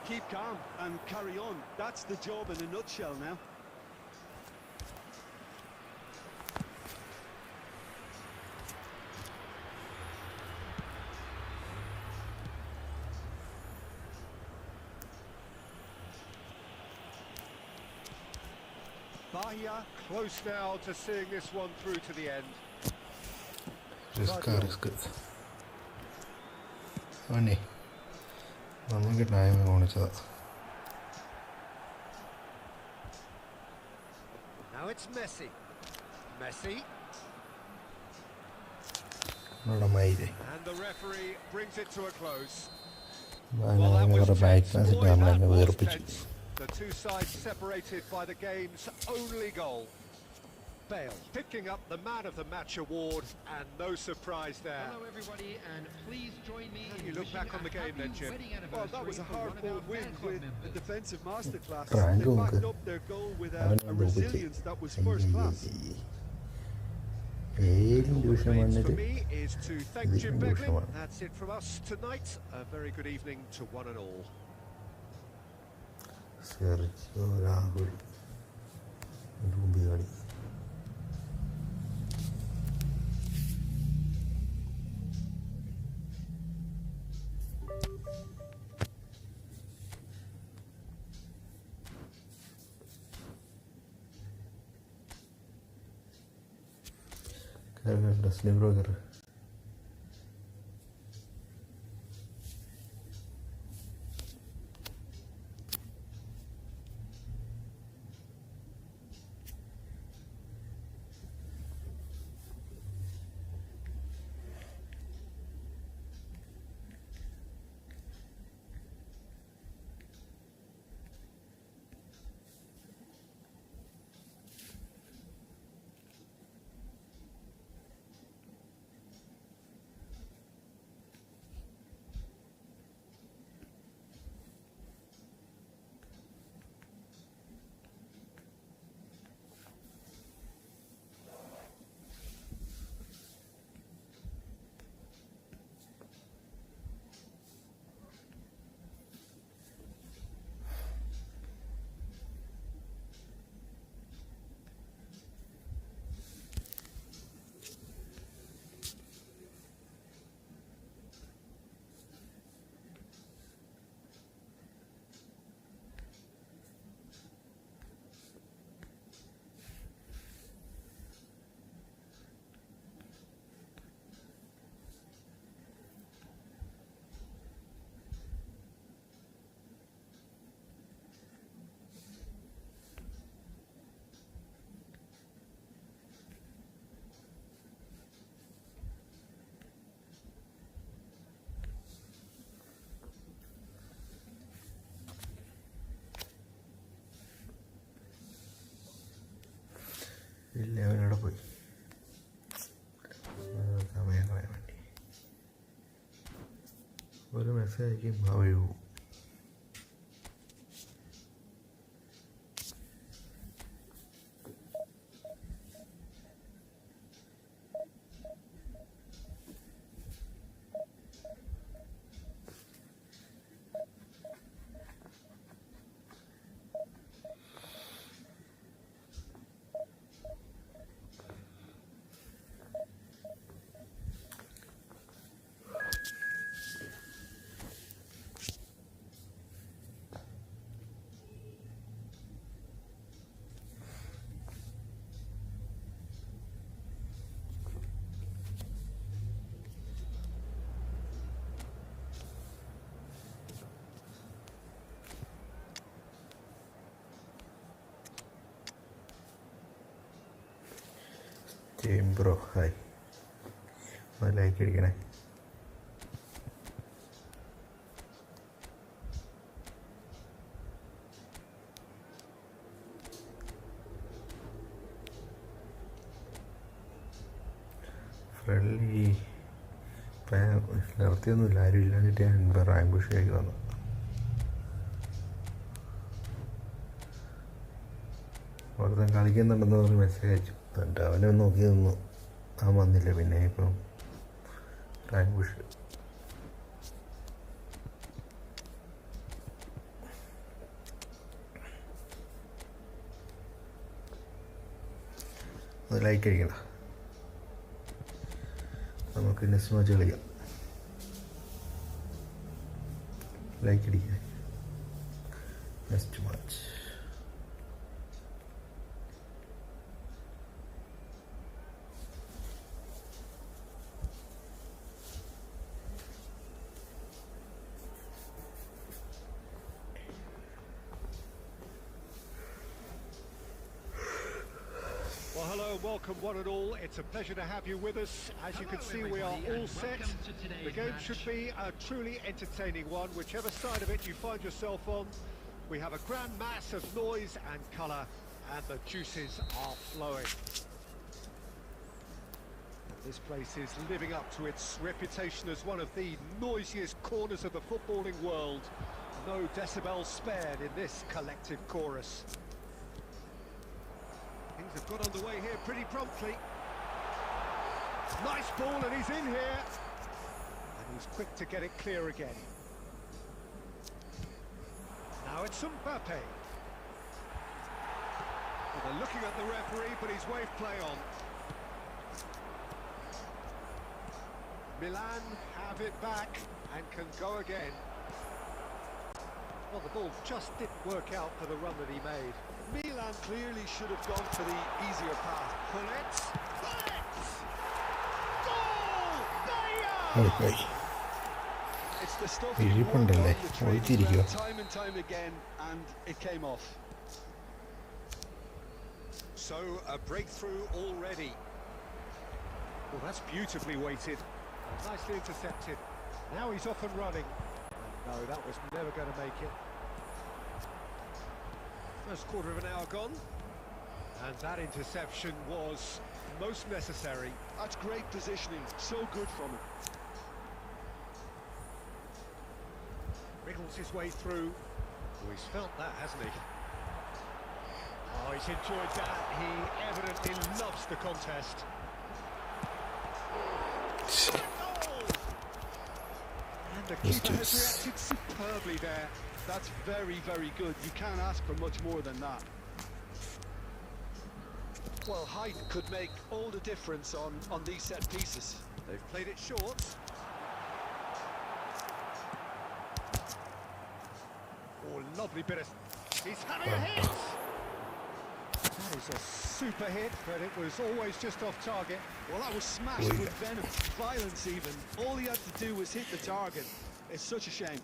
Keep calm and carry on. That's the job in a nutshell now. Bahia close now to seeing this one through to the end. Risk അവനെ നമുക്ക് time കാണിച്ചതാ. Now it's Messi. Messi. മയിലേ And the referee brings it to a close. അവരുടെ back pass ഇട്ട് നമ്മളങ്ങ് വേർപ്പിച്ചു. The two sides separated by the game's only goal. Bale picking up the Man of the Match award, and no surprise there. Hello everybody, and please join me in You look wishing back on a the game happy then, Jim. wedding Well, that was a anniversary for one of hard-fought our win fan club with a members. defensive masterclass. Triangle They backed നമുക്ക് up their goal with അവനെ a resilience that was first class. ഏഴും tuition Remains വന്നിട്ട് for me is to thank This Jim is Beglin. Lushman. That's it from us tonight. A very good evening to one and all. Sergio Rahul രൂപി കളി. Slip broker. ഒരു message അയക്കും ആ വഴി പോവും. Bro hi, ഒന്ന് like അടിക്കണേ. ഫ്രണ്ട്ലി ഇപ്പം നിർത്തിയൊന്നുമില്ല, ആരും ഇല്ലാഞ്ഞിട്ട് ഞാൻ റാങ്ക് പുഷിലേക്ക് വന്നു. ഒരുത്തൻ കളിക്കുന്നുണ്ടെന്ന് പറഞ്ഞ് മെസ്സേജ് അയച്ചു. എന്നിട്ട് അവനെ നോക്കി നിന്നു, അവൻ വന്നില്ല. പിന്നെ ഇപ്പം റാങ്ക് പുഷ്. അത് ലൈക്ക് അടിക്കണ്ട, നമുക്ക് നെക്സ്റ്റ് മാച്ച് കളിക്കാം. ലൈക്ക് അടിക്കുക. Next match Well, hello, welcome one and all. It's a pleasure to have you with us. As you can see, we are all set. The game should be a truly entertaining one, whichever side of it you find yourself on. We have a grand mass of noise and colour, and the juices are flowing. This place is living up to its reputation as one of the noisiest corners of the footballing world. No decibels spared in this collective chorus. Things have got underway here pretty promptly. Nice ball, and he's in here. And he's quick to get it clear again. Now it's Mbappe. Well, they're looking at the referee, but he's waved play on. Milan have it back and can go again. Well, the ball just didn't work out for the run that he made. Milan clearly should have gone for the easier path. Pullets! Goal! Okay. It's the stuff ഇരിപ്പുണ്ടല്ലേ, ഒഴിച്ചിരിക്കുക. time and time again, and it came off. So a breakthrough already. Well, that's beautifully weighted. Nicely intercepted. Now he's off and running. No, that was never going to make it. First quarter of an hour gone. And that interception was most necessary. That's great positioning. So good from him. Wriggles his way through. Oh, he's felt that, hasn't he? Oh, he's enjoyed that. He evidently loves the contest. And the keeper has reacted superbly there. That's very, very good. You can't ask for much more than that. Well, height could make all the difference on these set pieces. They've played it short. Oh, lovely bit of... He's having a hit! That is a super hit, but it was always just off target. Well, that was smashed with venom, violence even. All he had to do was hit the target. It's such a shame.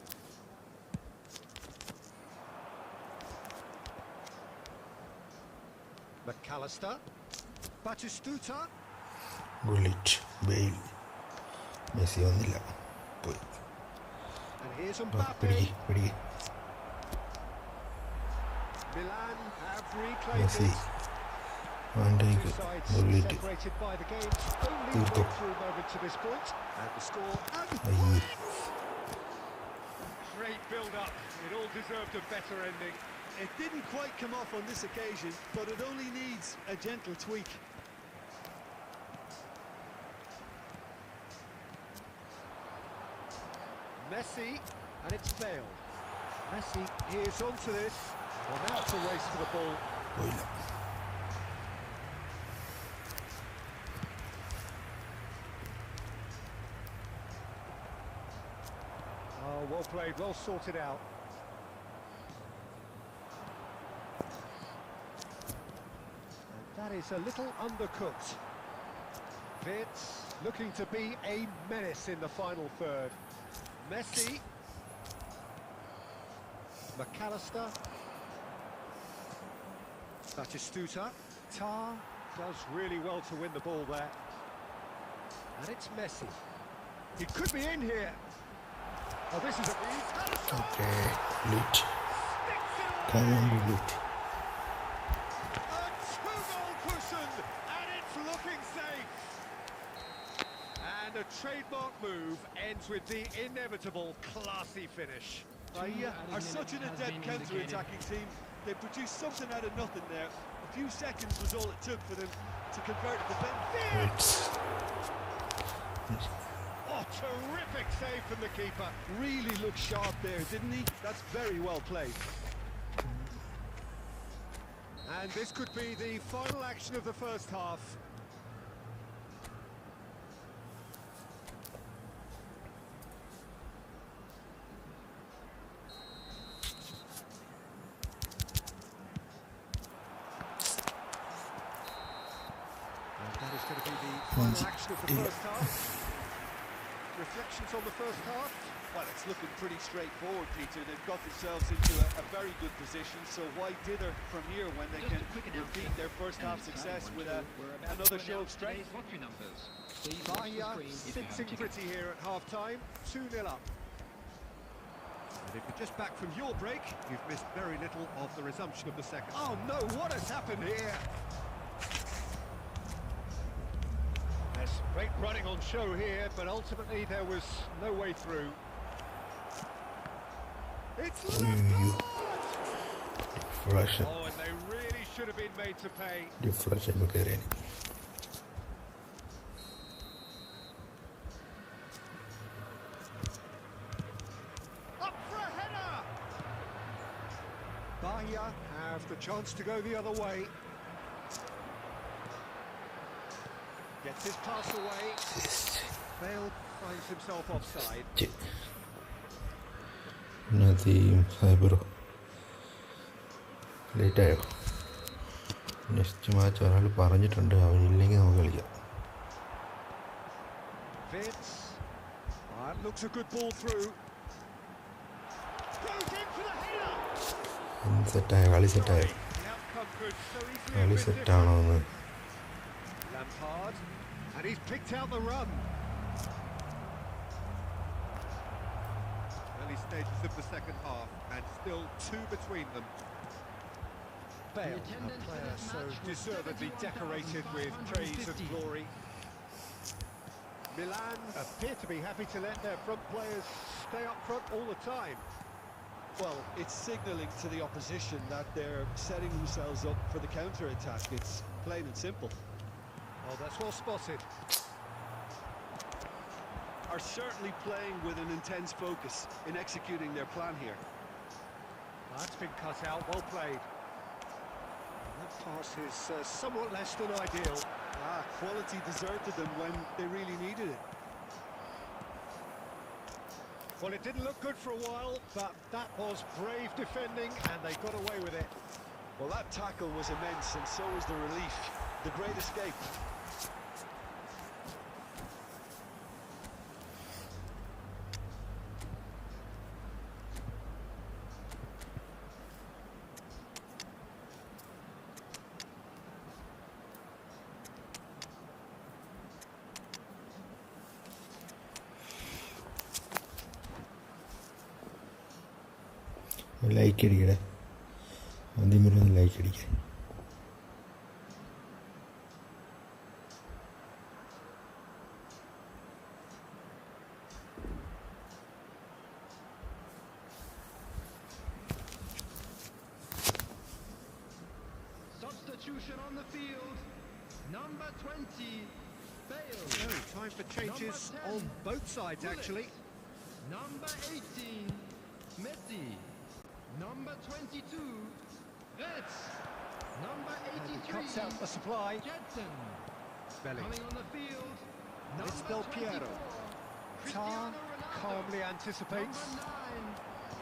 McAllister. Batistuta. ഗുളിച്ച് Bale Messi വന്നില്ല, പോയി. And here's Mbappe. പിടിക്ക്. Milan have reclaimed Messi it. Van Dijk Gullit Separated by the game's only തീർത്തു. breakthrough moment to this point. And the score. And അയ്യേ, deserved a better ending. It didn't quite come off on this occasion, but it only needs a gentle tweak. Messi, and it's failed. Messi is onto this. Well, now it's a race for the ball. പോയില്ല. Oh, well played, well sorted out. And that is a little undercooked. Vitz looking to be a menace in the final third. Messi. McAllister. Batistuta. Tar does really well to win the ball there. And it's Messi. He could be in here. Oh, this is a... Okay, lit. Come on, lit. A two-goal cushion, and it's looking safe. And a trademark move ends with the inevitable classy finish. Bahia are such an adept counter-attacking team. They produced something out of nothing there. A few seconds was all it took for them to convert the defence. Oh, terrific save from the keeper. Really looked sharp there, didn't he? That's very well played. And this could be the final action of the first half. And that is going to be the final action of the first half. Reflections on the first half? Well, it's looking pretty straightforward, Peter. They've got themselves into a very good position, so why dither from here when they can repeat their first half success with another show of strength? Bahia sitting pretty here at half-time, 2-0 up. And if you're just back from your break, you've missed very little of the resumption of the second. Oh no, what has happened here? There's great running on show here, but ultimately there was no way through. It's left. Flash. Oh, and they really should have been made to pay. Flash ആയി കയറി. Up for a header! Bahia have the chance to go the other way. Gets his pass away. Bale finds himself offside. Nadeem സാഹിബറോ ലേറ്റായോ? Next match ഒരാൾ പറഞ്ഞിട്ടുണ്ട്, അവനില്ലെങ്കിൽ നമുക്ക് കളിക്കാം. Vitz. Looks a good ball through. Goes in for the header. സെറ്റായോ? കളി സെറ്റായോ? The outcome could so easily കളി have been സെറ്റാണോ എന്ന്? different. Lampard, and he's picked out the run. Early stages of the second half, and still two between them. Bale, a player so deservedly decorated with praise and glory. Milan appear to be happy to let their front players stay up front all the time. Well, it's signalling to the opposition that they're setting themselves up for the counter-attack. It's plain and simple. Oh, that's well spotted. Are certainly playing with an intense focus in executing their plan here. That's been cut out, well played. That pass is somewhat less than ideal. Quality deserted them when they really needed it. Well, it didn't look good for a while, but that was brave defending, and they got away with it. Well, that tackle was immense, and so was the relief. The great escape. Like അടിക്കടേ, ആദ്യം വരുന്ന like അടിക്കേ. Number 20, Bale. Oh, time for changes Number 10, on both sides, Gullit. actually. Number 18, Messi. Number 22, Reds. Number And he 83, cuts out the supply. Jetson. Belly. Coming on the field, It's number Del 24, Piero. Cristiano Tar Ronaldo. calmly anticipates Number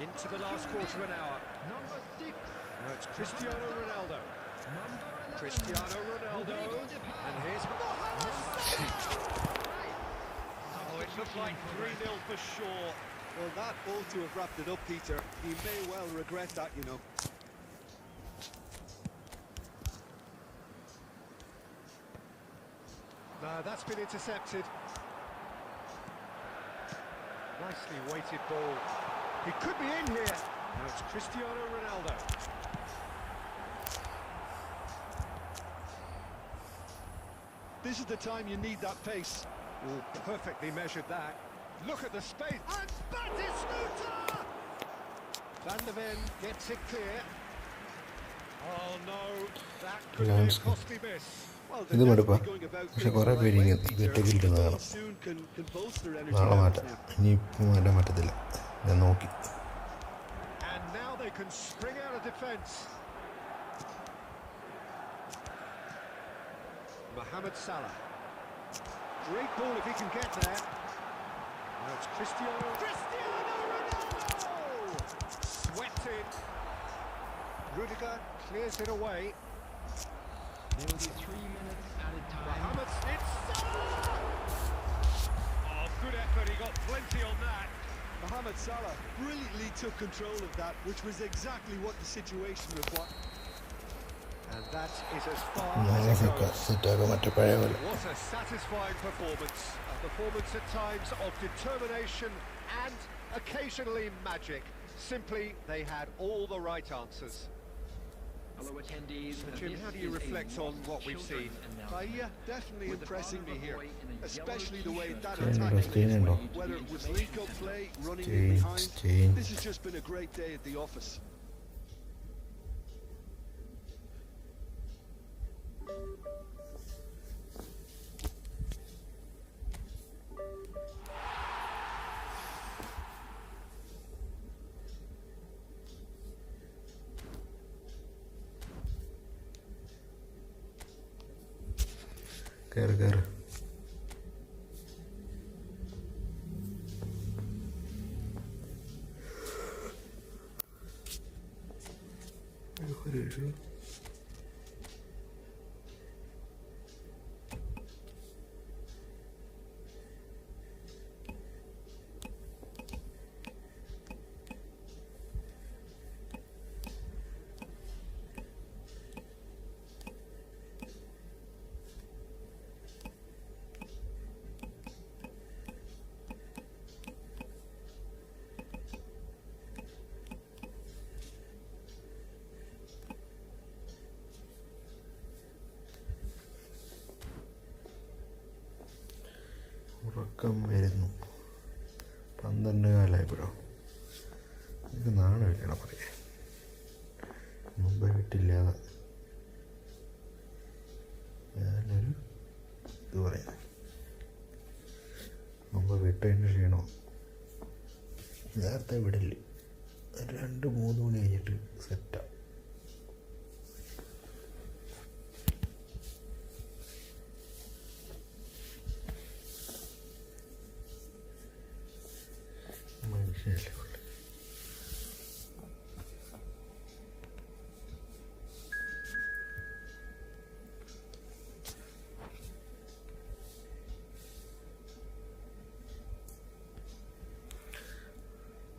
9, into the last quarter of an hour. number 6, Now it's Cristiano Ronaldo. number 11, Cristiano Ronaldo. And here's Mohamed Salah. Oh, it looked like 3-0 for sure. Well, that ought to have wrapped it up, Peter. He may well regret that, you know. No, that's been intercepted. Nicely weighted ball. He could be in here. Now it's Cristiano Ronaldo. This is the time you need that pace. Oh, perfectly measured that. Look at the space. And Batistuta! Van der Ven gets it clear. Oh no, that could be a costly miss. Well, ഇത് they're മടുപ്പാ definitely going about പക്ഷെ things കുറേ the പേര് right way, ഇങ്ങനെ Peter. വെട്ടിക്കിട്ടുന്ന കാണാം Soon can bolster energy നാളെ levels മാറ്റാം now. ഇനിയിപ്പോൾ മാറ്റാൻ പറ്റത്തില്ല ഞാൻ നോക്കി And now they can spring out of defence. Mohamed Salah. Great ball if he can get there. Now it's Cristiano Ronaldo! Swept in. Rudiger clears it away. There will be 3 minutes added time. Mohamed, it's Salah! Oh, good effort, he got plenty on that. Mohamed Salah brilliantly took control of that, which was exactly what the situation required. And that is as far നാളെ as it goes. സെറ്റാക്കാൻ മറ്റേ പഴയ പോലെ What a satisfying performance. A performance at times of determination and occasionally magic. Simply, they had all the right answers. Hello attendees. Jim, how do you reflect on what we've seen? Bahia definitely With the impressing father me of a here, boy in a especially yellow the way t-shirt. that Change attack the screen plays, and whether it was link-up play, running in Change, behind. change. This has just been a great day at the office. കയറി കയറി ഉറക്കം വരുന്നു 12 കാലമായപ്പോഴോ എനിക്ക് നാളെ വെക്കണം പറയാം മുമ്പ് വിട്ടില്ലാതെ ഞാനൊരു ഇത് പറയാം മുമ്പ് വിട്ടതിന് ക്ഷീണോ നേരത്തെ വിടില്ല 2-3 മണി കഴിഞ്ഞിട്ട് സെറ്റാണ് മനുഷ്യല്ലേ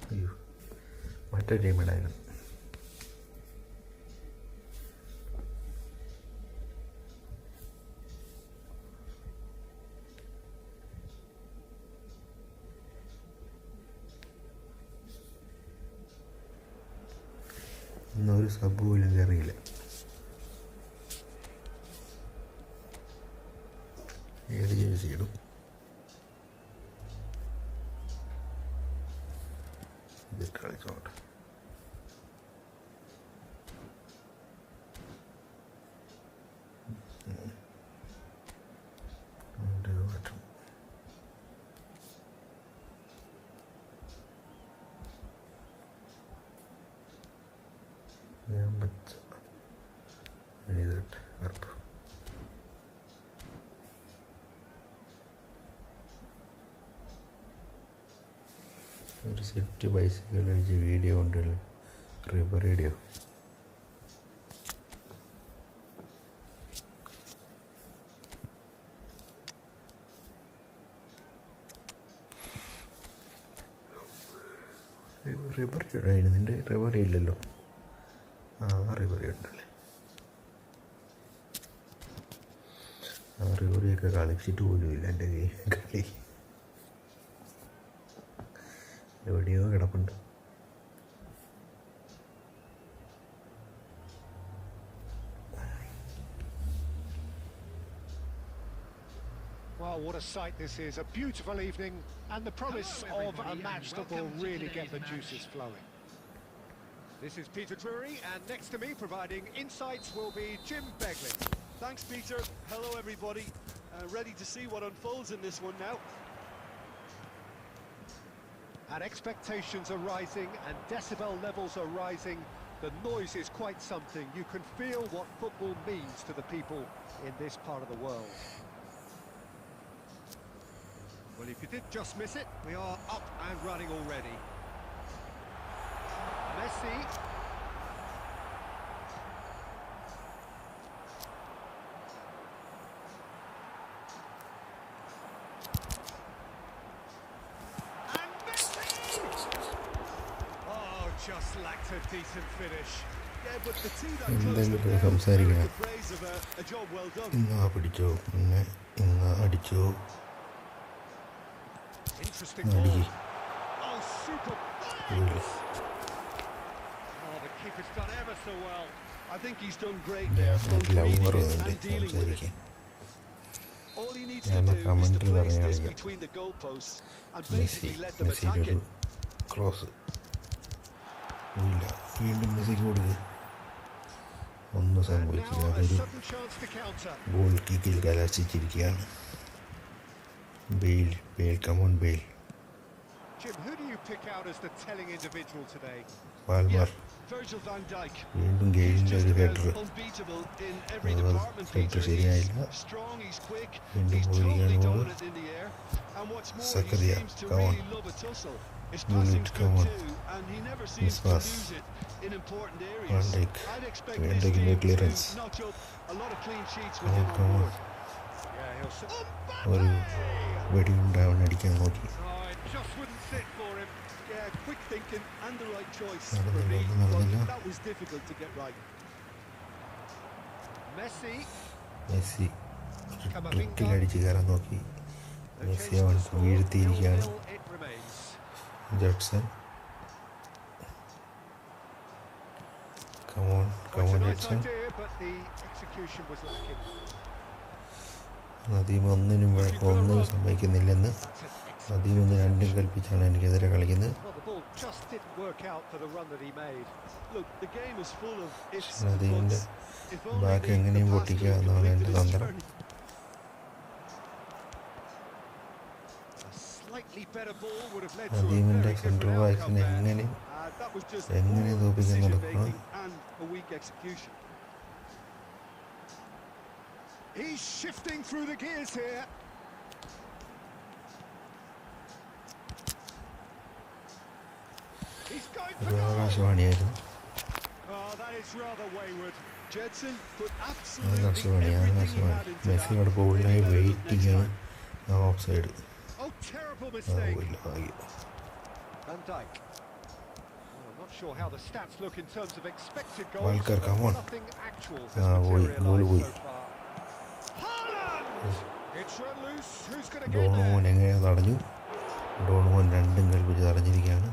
അയ്യോ മറ്റേ ടീമിലായിരുന്നു ഇന്നൊരു സബ് പോലും കയറിയില്ല ഏത് ജേഴ്സി ഇടും ഇത് കളിച്ചോട്ടെ പച്ച എഴുതട്ടെ കറുപ്പ്. ഒരു സെറ്റ് ബൈസിക്കിൾ അടിച്ച് വീഡിയോ കൊണ്ടുള്ള റിവർ റേഡിയോ. റിവറി നിൻ്റെ റിവറി ഇല്ലല്ലോ. ആ റിവറി ഉണ്ടല്ലേ. ആ റിവറിയൊക്കെ കളിച്ചിട്ട് പോലും ഇല്ല എൻ്റെ കളി. എവിടെയോ കിടപ്പുണ്ട്. Well, what a sight this is. A beautiful evening and the promise of a match that will really get the juices flowing. This is Peter Drury, and next to me providing insights will be Jim Beglin. Thanks, Peter. Hello, everybody. Ready to see what unfolds in this one now. And expectations are rising and decibel levels are rising. The noise is quite something. You can feel what football means to the people in this part of the world. Well, if you did just miss it, we are up and running already. Messi. And Messi! Oh, just lacked a decent finish. Yeah, but the two that എന്തെങ്കിലും closed it down സംസാരിക്കണം. the praise of a job well done. ഇന്നാ പിടിച്ചോ, പിന്നെ ഇന്നാ അടിച്ചോ. Interesting ball. Oh, super. ഇല്ല. Oh, the keeper's done ever so well. I think he's done great there, both love reading it പറയുന്നുണ്ട് and dealing with it. സംസാരിക്കാൻ. All he needs to ഞാൻ do is to commentary place this പറയാറില്ല. between the goalposts and Messi basically let them attack മെസ്സിയുടെ it. Cross ഇല്ല. വീണ്ടും മെസ്സിക്ക് കൊടുക്കുക. ഒന്നും And സംഭവിച്ചില്ല. now a അതൊരു sudden chance to counter. Goal കിക്കിൽ കലാശിച്ചിരിക്കുകയാണ്. Bale Bale come on Bale. Jim, who do you pick out as the telling individual today? പാൽമാർ Virgil van Dijk. വീണ്ടും He's ഗെയിലിൻ്റെ just ഒരു about header. unbeatable in every അത് department, header Peter. ശരിയായില്ല. He's strong, he's quick, വീണ്ടും he's പോയിരിക്കുകയാണ് totally ball. dominant in the air. And what's more, he Zakaria, seems to come on. really love a tussle. His Move passing's it, come good on. too, and he never seems to pass. lose it in important Van areas. Dijk. I'd expect Van this Dijk in the team clearance. to notch up a lot of clean sheets with Come him on, on come on. board. Yeah, he'll sit. ഒരു വെടിയുണ്ടാവൻ അടിക്കാൻ നോക്കി. Oh, it just wouldn't sit for him. Yeah, quick thinking and the right choice Another for me, one, another but one. that was difficult to get right. Messi. Messi ഒരു ട്രിക്കിൽ അടിച്ച് കയറാൻ നോക്കി. Messi അവൻ വീഴ്ത്തിയിരിക്കുകയാണ്. 0-0 it remains. Judson come on Well, it's a come on nice Judson. idea, but the execution was lacking. Nadeem ഒന്നിനും സമ്മതിക്കുന്നില്ലെന്ന്. നദീം ഒന്ന് രണ്ടും കൽപ്പിച്ചാണ് എനിക്കെതിരെ കളിക്കുന്നത്. Well, the ball just didn't work out for the run that he made. Look, the game is full of ifs and നദീമിൻ്റെ buts. If only back the എങ്ങനെയും pass പൊട്ടിക്കുക had എന്നാണ് എൻ്റെ completed its തന്ത്രം. journey. A slightly better ball would have led to a നദീമിൻ്റെ very central different ബാക്സിനെ outcome there. എങ്ങനെ That was just എങ്ങനെ poor തോൽപ്പിക്കാൻ decision നടക്കണം. making and a weak execution. He's shifting through the gears here. He's going for ഒരു goal. ആകാശവാണിയായിരുന്നു. Oh, that is rather wayward. Jedson put absolutely Akashvani everything he had into Messi that. അവിടെ ബോളിനായി Maybe let it waiting ആണ്. ആ of side. Oh, terrible ആ mistake. പോയില്ല ഭാഗ്യം. Van Dijk. Well, I'm not sure how the stats look in terms of expected goals. Walker, but come on. Nothing actual Ah, has boy, goal, boy. materialised so far. Haaland! It's run loose. Who's going to get ഡോണുമോൻ there? എങ്ങനെ തടഞ്ഞു. ഡോണുമോൻ രണ്ടും കൽപ്പിച്ച് തടഞ്ഞിരിക്കുകയാണ്.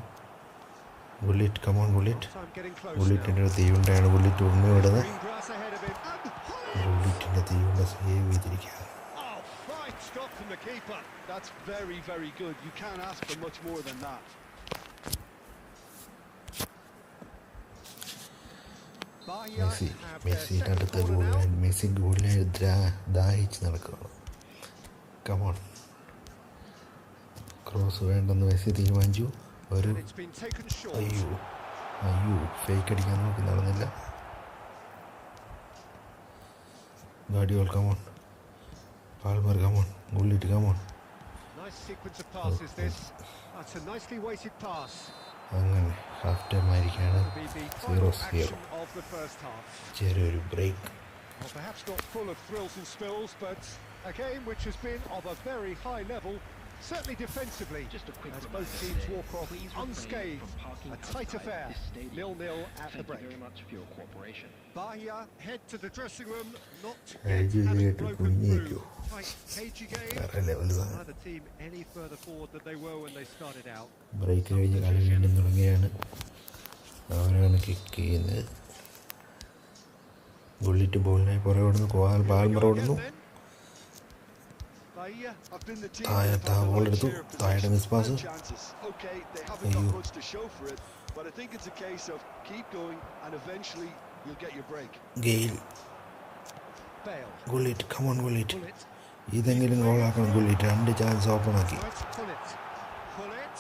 Bullet come on bullet. Time getting close ബുള്ളറ്റിൻ്റെ now. ഒരു തീയുണ്ടാണ് bullet ഉണ്ണി വിടുന്നത്. Green grass ahead of him. And Haaland! ബുള്ളറ്റിൻ്റെ തീയുണ്ട സേവ് ചെയ്തിരിക്കുകയാണ്. Oh, fine stop from the keeper. That's very, very good. You can't ask for much more than that. Bayern Messi have their മെസ്സിയുടെ second അടുത്ത corner now. ഗോളിനായി Messi ഗോളിനായി ദാഹിച്ച് നടക്കുകയാണ്. Come on cross വേണ്ടെന്ന് Messi തീരുമാനിച്ചു. ഒരു And it's been taken short. അയ്യോ fake അടിക്കാൻ നോക്കി നടന്നില്ല. Guardiola, come on. Palmer, come on. Gullit, come on. Nice sequence of passes this. That's a nicely weighted pass. അങ്ങനെ half time ആയിരിക്കുകയാണ്. Will be the final 0-0. action of the first half. ചെറിയൊരു break. Well, perhaps not full of thrills and spills, but a game which has been of a very high level, certainly defensively, Just a quick as reminder both teams there, walk off please refrain unscathed. from parking A tight outside affair, this stadium. 0-0 at the Thank break. you very much for your cooperation. Bahia head to the dressing room, not Cagey yet having ആയിട്ട് broken കുഞ്ഞേക്കോ. through. Quite cagey game. വേറെ level സാധനം. Neither team any further forward than they were when they started out. Break കഴിഞ്ഞ് കളി വീണ്ടും തുടങ്ങിയാണ്. അവരാണ് kick ചെയ്യുന്നത്. Gullit ബോളിനായി പുറകെ ഓടുന്നു. പാൽമർ ഓടുന്നു. താഴെ ബോൾ എടുത്തു. താഴെ മിസ് പാസ്. അയ്യോ. But I think it's a case of keep going and eventually you'll get your break. ഗെയിൽ. Bale. Gullit, come on Gullit. Pull it. ഇതെങ്കിലും ഗോളാക്കണം ഗുള്ളിറ്റ്. 2 ചാൻസ് ഓപ്പൺ ആക്കി. Pull it. Pull it.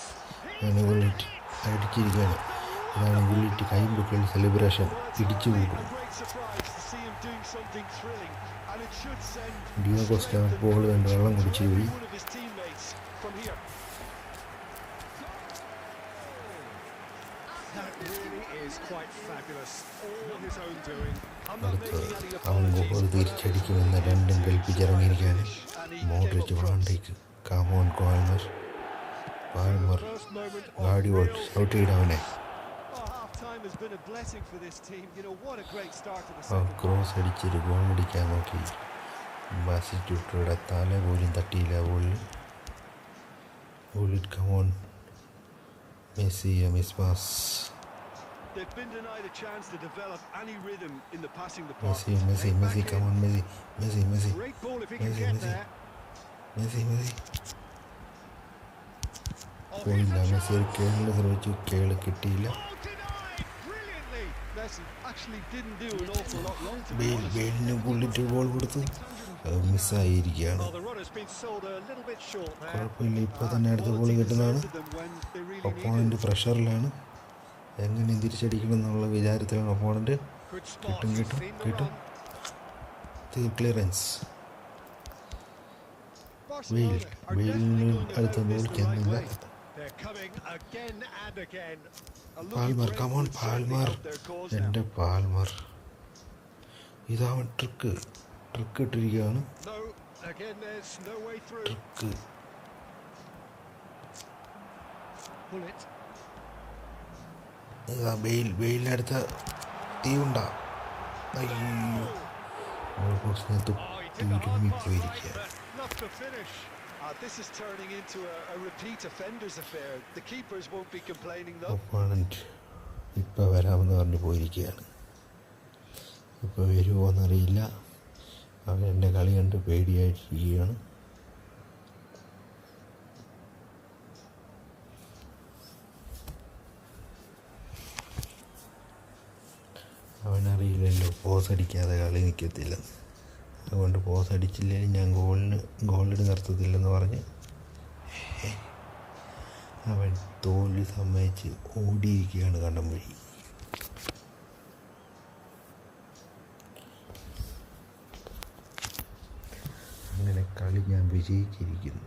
ആണ് Gullit അടിച്ചിരിക്കുകയാണ്. ഇതാണ് Gullit കൈമ്പൊക്കെയുള്ള celebration. പിടിച്ചു കൂട്ടും. Deo cost ball കണ്ട് വെള്ളം കുടിച്ചു പോയി. That really is quite fabulous. All his own doing. അടുത്ത് അവൻ ഗോൾ തിരിച്ചടിക്കുമെന്ന് രണ്ടും കൽപ്പിച്ചിറങ്ങിയിരിക്കുകയാണ്. Modric Van Dijk. Come on Palmer. Gvardiol out ചെയ്തവനെ. ക്രോസ് അടിച്ചൊരു ഗോൾ അടിക്കാൻ നോക്കി. ബാസിറ്റുട്ടയുടെ തല പോലും തട്ടിയില്ല ബോളിൽ. Gullit come on. Messi miss pass. They've been denied a chance to develop any rhythm in the passing Messi, department. come on, Messi. Great ball if he can get there. Messi. പോയില്ല. മെസ്സി ഒരു കേളിന് ശ്രമിച്ചു. കേള് കിട്ടിയില്ല. ബെയിലിന് Gullit ball കൊടുത്തു. അത് മിസ്സായിരിക്കുകയാണ്. കുഴപ്പമില്ല. ഇപ്പോൾ തന്നെ അടുത്ത ബോൾ കിട്ടുന്നതാണ്. ഒപ്പോണൻ്റ് പ്രഷറിലാണ്. എങ്ങനെ തിരിച്ചടിക്കണം എന്നുള്ള വിചാരത്തിലാണ് ഒപ്പോണൻ്റ്. കിട്ടും. ക്ലിയറൻസ്. വെയിലിന് അടുത്ത ബോൾ ചെന്നില്ല. Palmer, come on Palmer. എൻ്റെ പാൽമർ. ഇതാവൻ ട്രിക്ക് ഇട്ടിരിക്കുകയാണ്. ട്രിക്ക്. ഇതാ ബെയിലിനടുത്ത തീയുണ്ട. അയ്യോ, ഓൾമോസ്റ്റ് തുരുമ്മിപ്പോയിരിക്കുക. This is turning into a repeat offenders affair. The keepers won't be complaining though. Opponent ഇപ്പം വരാമെന്ന് പറഞ്ഞ് പോയിരിക്കുകയാണ്. ഇപ്പോൾ വരുമോ എന്നറിയില്ല. അവൻ എൻ്റെ കളി കണ്ട് പേടിയായിട്ടിരിക്കുകയാണ്. അവനറിയില്ലല്ലോ പോസ് അടിക്കാതെ കളി നിൽക്കത്തില്ല. അതുകൊണ്ട് പോസ് അടിച്ചില്ലെങ്കിൽ ഞാൻ ഗോളിന് നിർത്തത്തില്ലെന്ന് പറഞ്ഞ് അവൻ തോൽവി സമ്മതിച്ച് ഓടിയിരിക്കുകയാണ് കണ്ടം വഴി. അങ്ങനെ കളി ഞാൻ വിജയിച്ചിരിക്കുന്നു.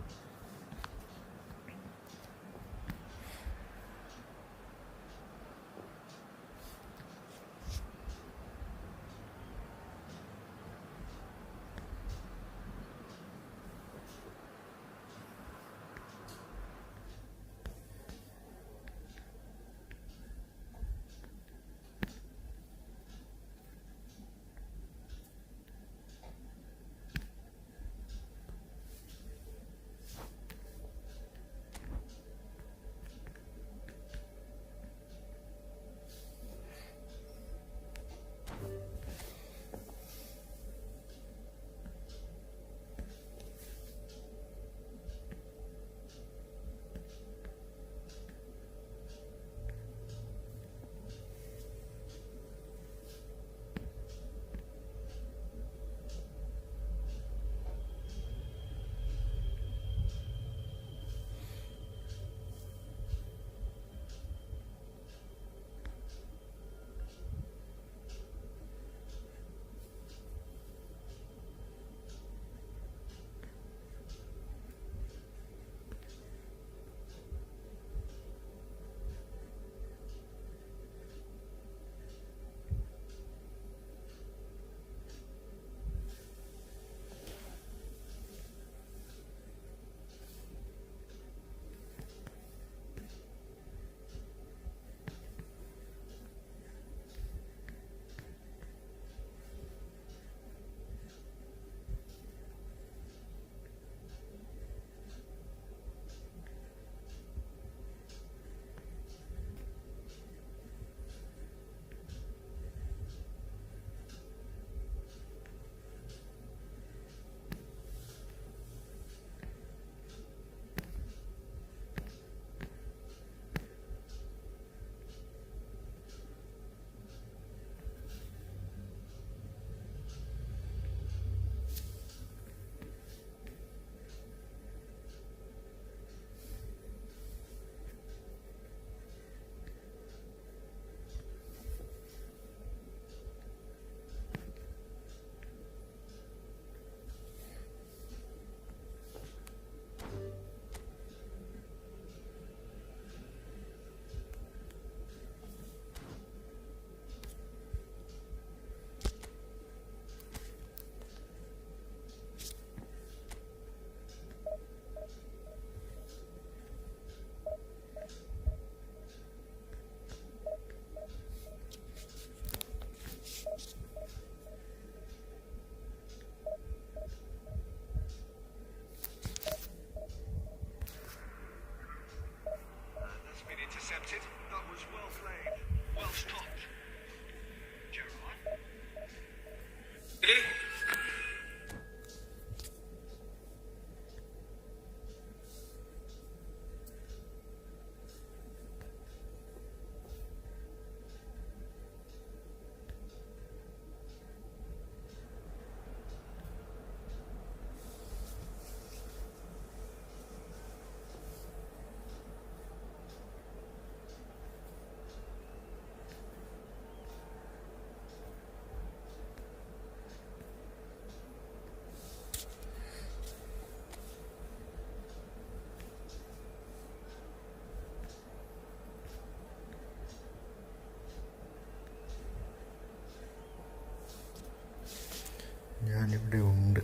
ഞാനിവിടെ ഉണ്ട്.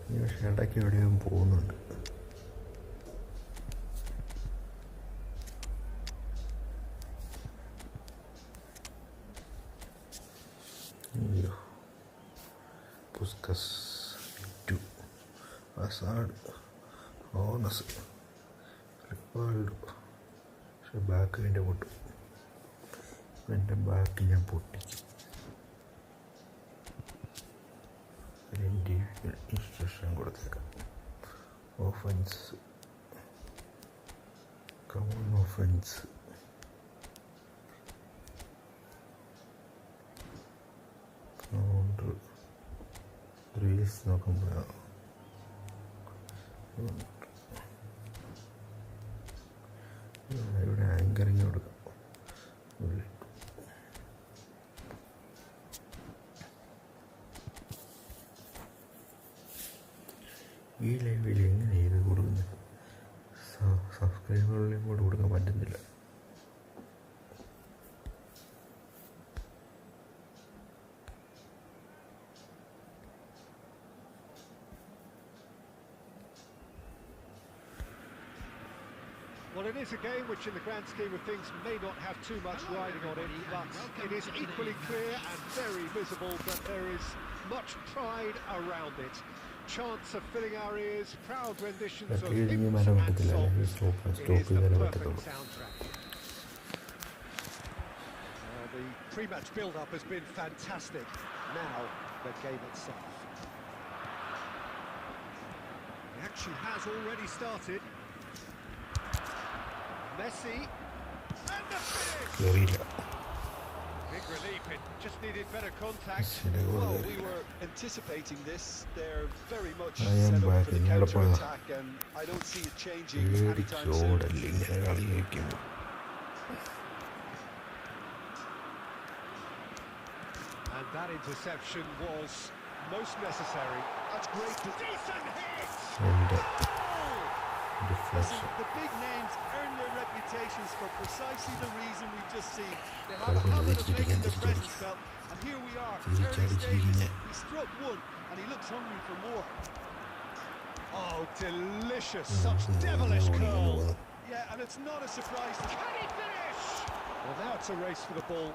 പക്ഷേ ഇടയ്ക്ക് എവിടെയും പോകുന്നുണ്ട്. അയ്യോ, പുസ്കസ് വിറ്റു, അസാഡ്, ഓണസ്, റിപ്പാൾഡോ. പക്ഷെ ബാക്ക് എൻ്റെ പൊട്ടും. എൻ്റെ ബാക്ക് ഞാൻ പൊട്ടിക്കും. ഇൻസ്ട്രക്ഷൻ കൊടുത്തേക്കാം. Offence, come on offence. Counter reels നോക്കുമ്പോൾ ഇവിടെ ആങ്കറിങ് കൊടുക്കാം. ഈ ലൈവിൽ എങ്ങനെ ഇത് കൊടുക്കുന്നത്? സബ്സ്ക്രൈബറുകളെയും കൂടെ കൊടുക്കാൻ പറ്റുന്നില്ല. Well, it is a game which in the grand scheme of things may not have too much riding on it, but it is equally clear and very visible that there is much pride around it. Chants are filling our ears, proud renditions of hymns and songs. It is the perfect soundtrack. The pre-match build-up has been fantastic. Now, the game itself. The action has already started. Messi, and the finish! Big relief, it just needed better contact. Well, we were anticipating this. They're very much set up for the counter-attack, and I don't see it changing anytime soon. And that interception was most necessary. That's great. Decent hit! Listen, the big names earn their reputations for precisely the reason we've just seen. They have a habit of making their presence felt, and here we are, early stages. He struck one, and he looks hungry for more. Oh, delicious, such devilish curl. Yeah, and it's not a surprise. Can he finish? Well, now it's a race for the ball,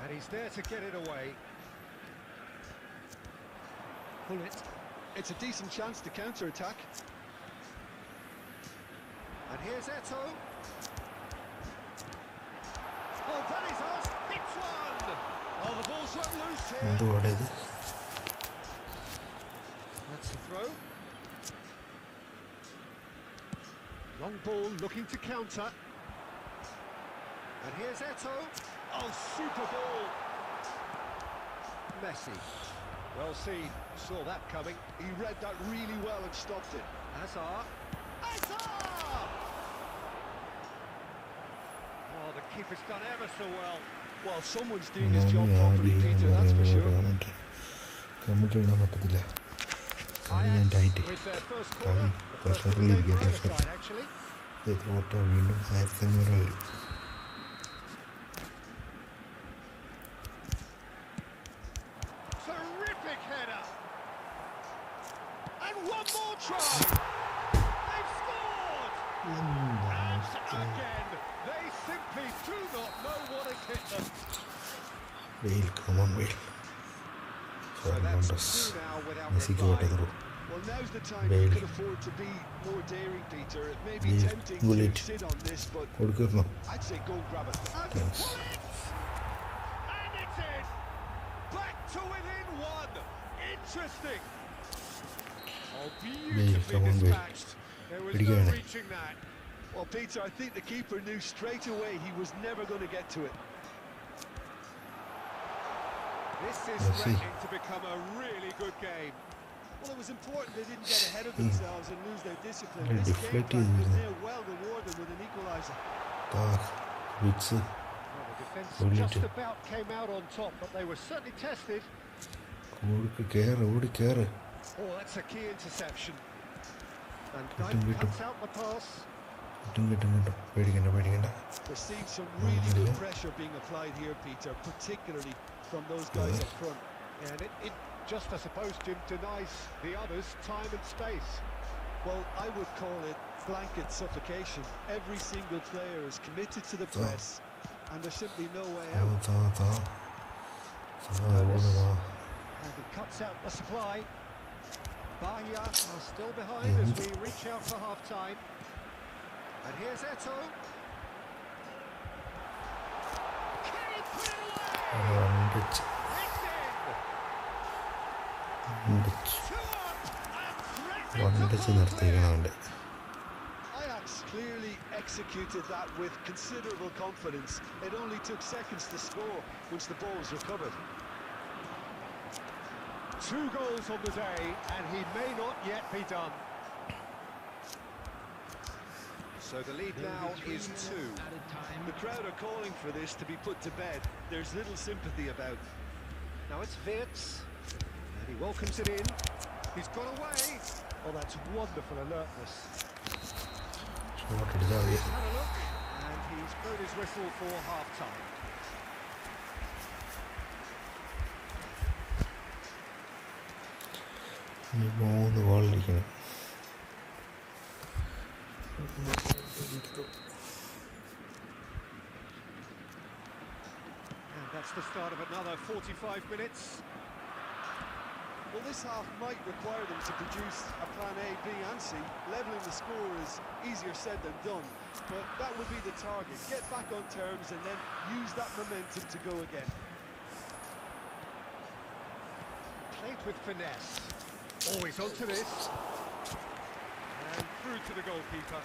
and he's there to get it away. Pull it. It's a decent chance to counter-attack. And here's Eto. Oh, that is us. Hits one. Oh, the ball's run loose here. That's the throw. Long ball looking to counter. And here's Eto. Oh, super ball. Messi. Well seen. Saw that coming. He read that really well and stopped it. Hazard. Hazard! Oh, the keeper's done ever so well. Well, someone's doing his job properly, Peter, that's for sure. With their first corner, the first of the game on the side, actually. Terrific header. And one more try. They've scored. And again, they simply do not know what has hit them. Whale, come on, Whale. So that's two now without reply. Well, now's the time you can afford to be more daring, Peter. It may be tempting to sit on this, but I'd say go grab it. And pull it! And it's in! Back to within one! Interesting! Oh, beautifully dispatched. There was no reaching that. Well, Peter, I think the keeper knew straight away he was never going to get to it. This is threatening to become a really good game. Well, it was important they didn't get ahead of themselves and lose their discipline. This game plan was now well rewarded with an equaliser. Well, the defence just about came out on top, but they were certainly tested. Oh, that's a key interception. And Knight cuts out the pass. We're seeing some really good pressure being applied here, Peter, particularly from those guys up front. And it just, I suppose, Jim, denies the others time and space. Well, I would call it blanket suffocation. Every single player is committed to the press, and there's simply no way out. And he cuts out the supply. Bahia are still behind as we reach out for half-time. And here's Eto. Can he put it away? It's in. 2-1 and Ajax clearly executed that with considerable confidence. It only took seconds to score once the ball was recovered. 2 goals on the day, and he may not yet be done. So the lead now is 2. The crowd are calling for this to be put to bed. There's little sympathy about. Now it's Wirtz, and he welcomes it in. He's got away. Oh, that's wonderful alertness. He's had a look, and he's blown his whistle for half-time. And that's the start of another 45 minutes. Well, this half might require them to produce a plan A, B and C. Levelling the score is easier said than done, but that would be the target. Get back on terms and then use that momentum to go again. Played with finesse. Always onto this. And through to the goalkeeper.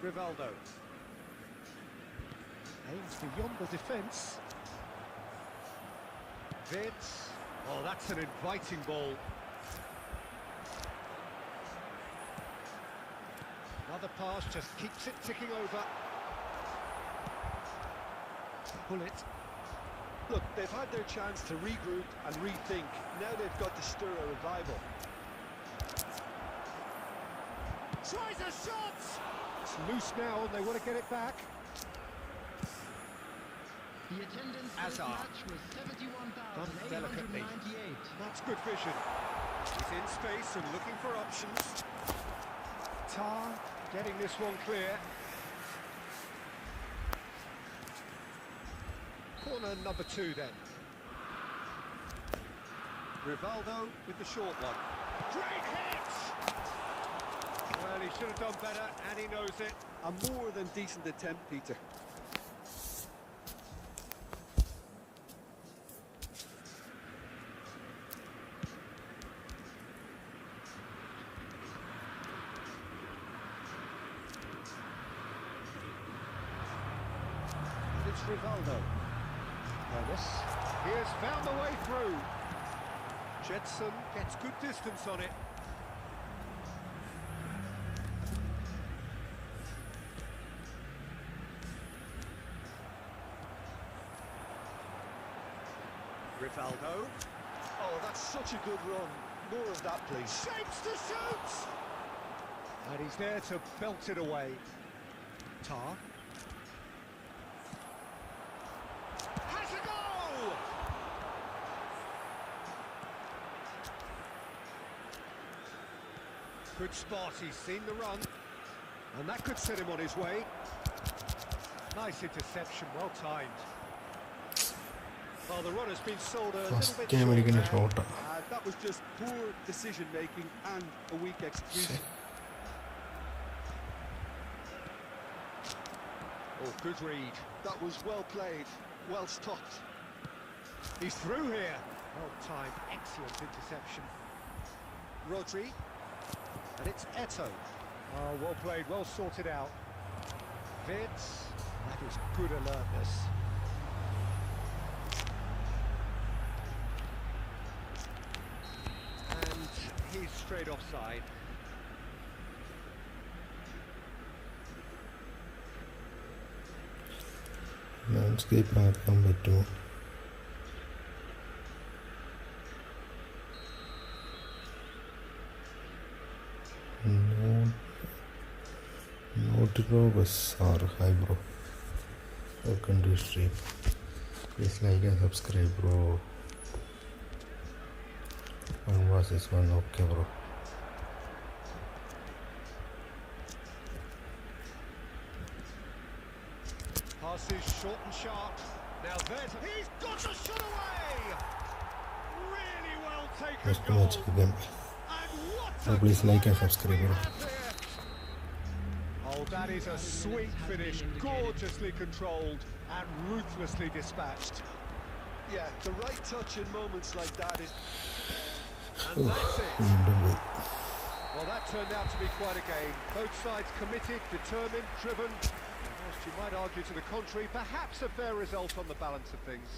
Rivaldo. Aims beyond the defence. Wirtz. Oh, that's an inviting ball. Another pass just keeps it ticking over. Bullet. Look, they've had their chance to regroup and rethink. Now they've got to stir a revival. Tries a shot! It's loose now and they want to get it back. The attendance for this match was 71,898. That's good vision. He's in space and looking for options. Tar getting this one clear. Corner number 2 then. Rivaldo with the short one. Great hit! Well, he should have done better, and he knows it. A more than decent attempt, Peter. And it's Rivaldo. Nervous. He has found the way through. Jetson gets good distance on it. Rivaldo. Oh, that's such a good run. More of that, please. Shapes to shoot! And he's there to belt it away. Tar. Has a goal! Good spot, he's seen the run. And that could set him on his way. Nice interception, well timed. Well, the run has been sold a little bit short. That was just poor decision-making and a weak execution. Oh, good read. That was well played, well stopped. He's through here. Well timed, excellent interception. Rodri. And it's Eto. Oh, well played, well sorted out. Wirtz. That is good alertness. And he's straight offside. Landscape ആക്കാൻ പറ്റുമോ? Not bro, bus or hi bro. Welcome to stream. Please like and subscribe, bro. 1 versus 1, okay, bro. Passes short and sharp. Now there's... He's got the shot away! Really well taken Next goal. match again. And what So a please like and climax subscribe, we bro. have here. Oh, that is a sweet finish, gorgeously controlled and ruthlessly dispatched. Yeah, the right touch in moments like that is... And that's it. വീണ്ടും പോയി. Well, that turned out to be quite a game. Both sides committed, determined, driven. And whilst you might argue to the contrary, perhaps a fair result on the balance of things.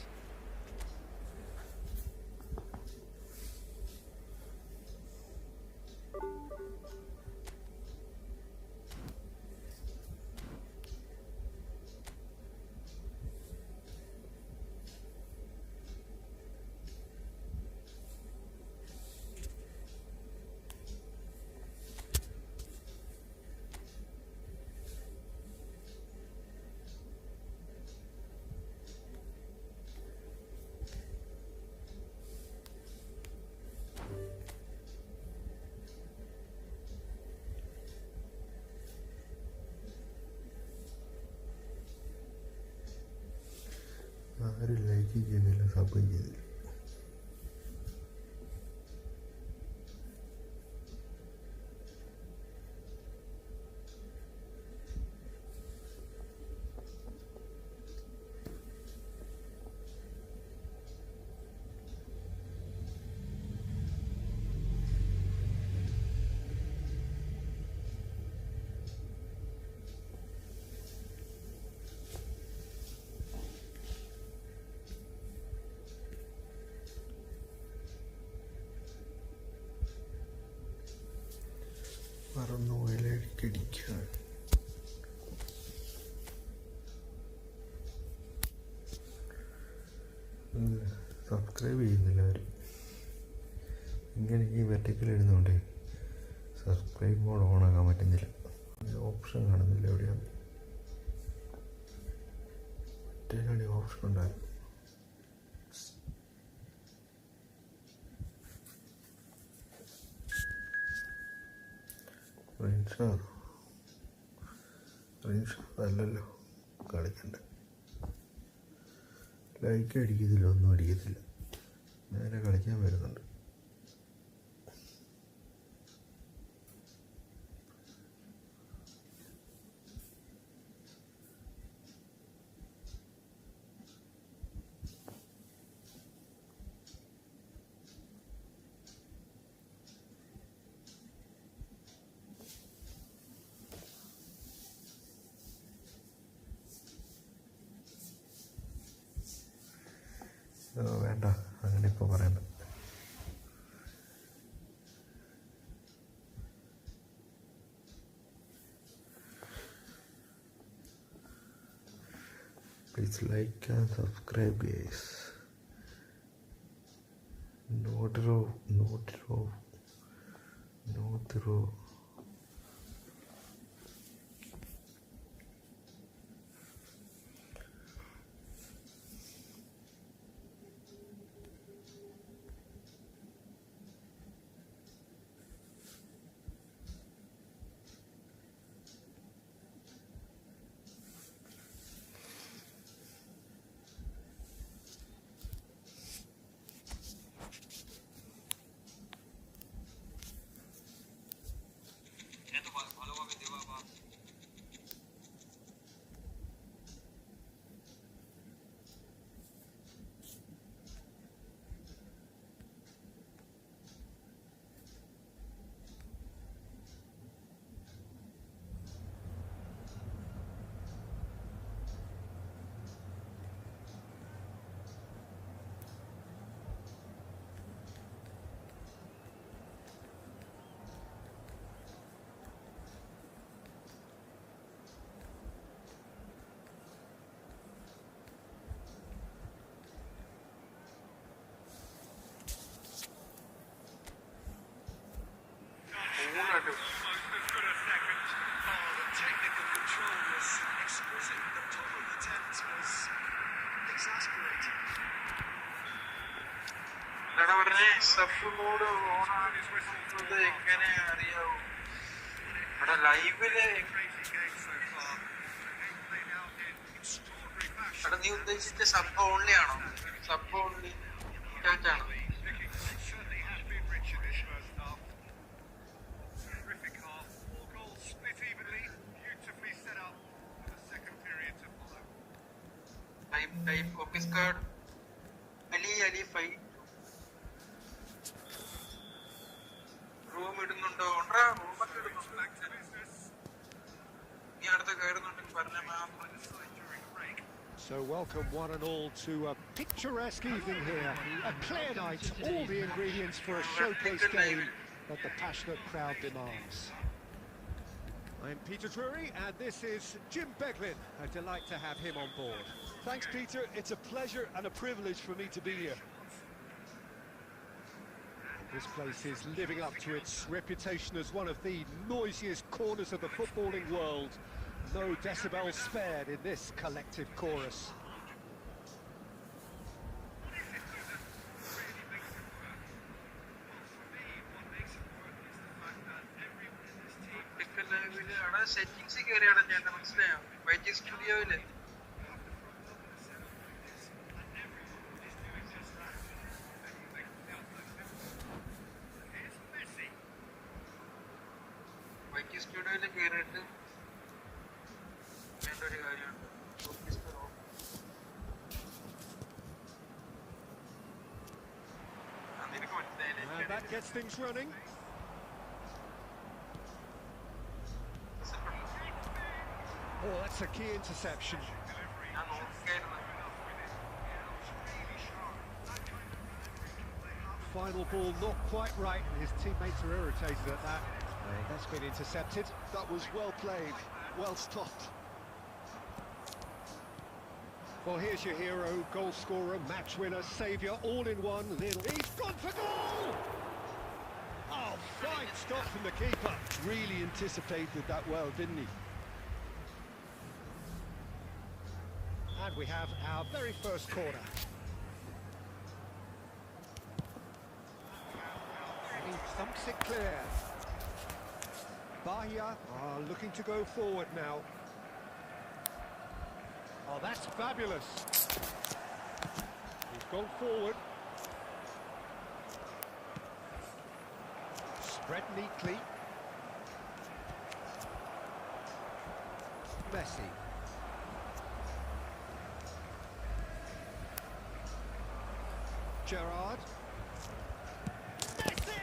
ആരും like ചെയ്യുന്നില്ല, sub ചെയ്യുന്നില്ല. മറന്നു വിലടിക്കടിക്കാൻ. Subscribe ചെയ്യുന്നില്ല ആരും. ഇങ്ങനെ ഈ vertical എഴുതുന്നുണ്ടേ subscribe mode ഓണാക്കാൻ പറ്റുന്നില്ല. Option കാണുന്നില്ല എവിടെയാണ്. മറ്റേ ഓപ്ഷൻ ഉണ്ടായിരുന്നു. അല്ലല്ലോ കളിക്കണ്ട. ലൈക്ക് അടിക്കത്തില്ല, ഒന്നും അടിക്കത്തില്ല. നേരെ കളിക്കാൻ വരുന്നുണ്ട്. വേണ്ട, അങ്ങനെ ഇപ്പോൾ പറയണ്ട. Please like and subscribe, guys. No draw. നീ ഉദ്ദേശിച്ച സബ് ഓൺലി ആണോ? സബ് ഓൺലി ആണോ? Type office card Ali 5 room ഇടുന്നുണ്ടോ? റൂമൊക്കെ ഇടുന്നുണ്ട്. നീ അടുത്ത കയറുന്നുണ്ടെങ്കിൽ പറഞ്ഞ മാത്രം. So welcome one and all to a picturesque evening here, a clear night, all the ingredients for a showcase game that the passionate crowd demands. I'm Peter Drury and this is Jim Beglin. A delight to have him on board. Thanks, Peter. It's a pleasure and a privilege for me to be here. This place is living up to its reputation as one of the noisiest corners of the footballing world. No decibels spared in this collective chorus. Settings കയറിയാണ് ചേട്ടൻ, മനസ്സിലായോ? വൈറ്റി സ്റ്റുഡിയോയില് കയറിയിട്ട് വേണ്ട ഒരു കാര്യമുണ്ട്. And that gets things running. Oh, that's a key interception. Final ball not quite right, and his teammates are irritated at that. That's been intercepted. That was well played, well stopped. Well, here's your hero, goal scorer, match winner, saviour, all in one. He's gone for goal! Oh, fine stop from the keeper. Really anticipated that well, didn't he? And we have our very first corner. He thumps it clear. Bahia are looking to go forward now. Oh, that's fabulous. He's gone forward. Spread neatly. Messi. Gerrard. Messi!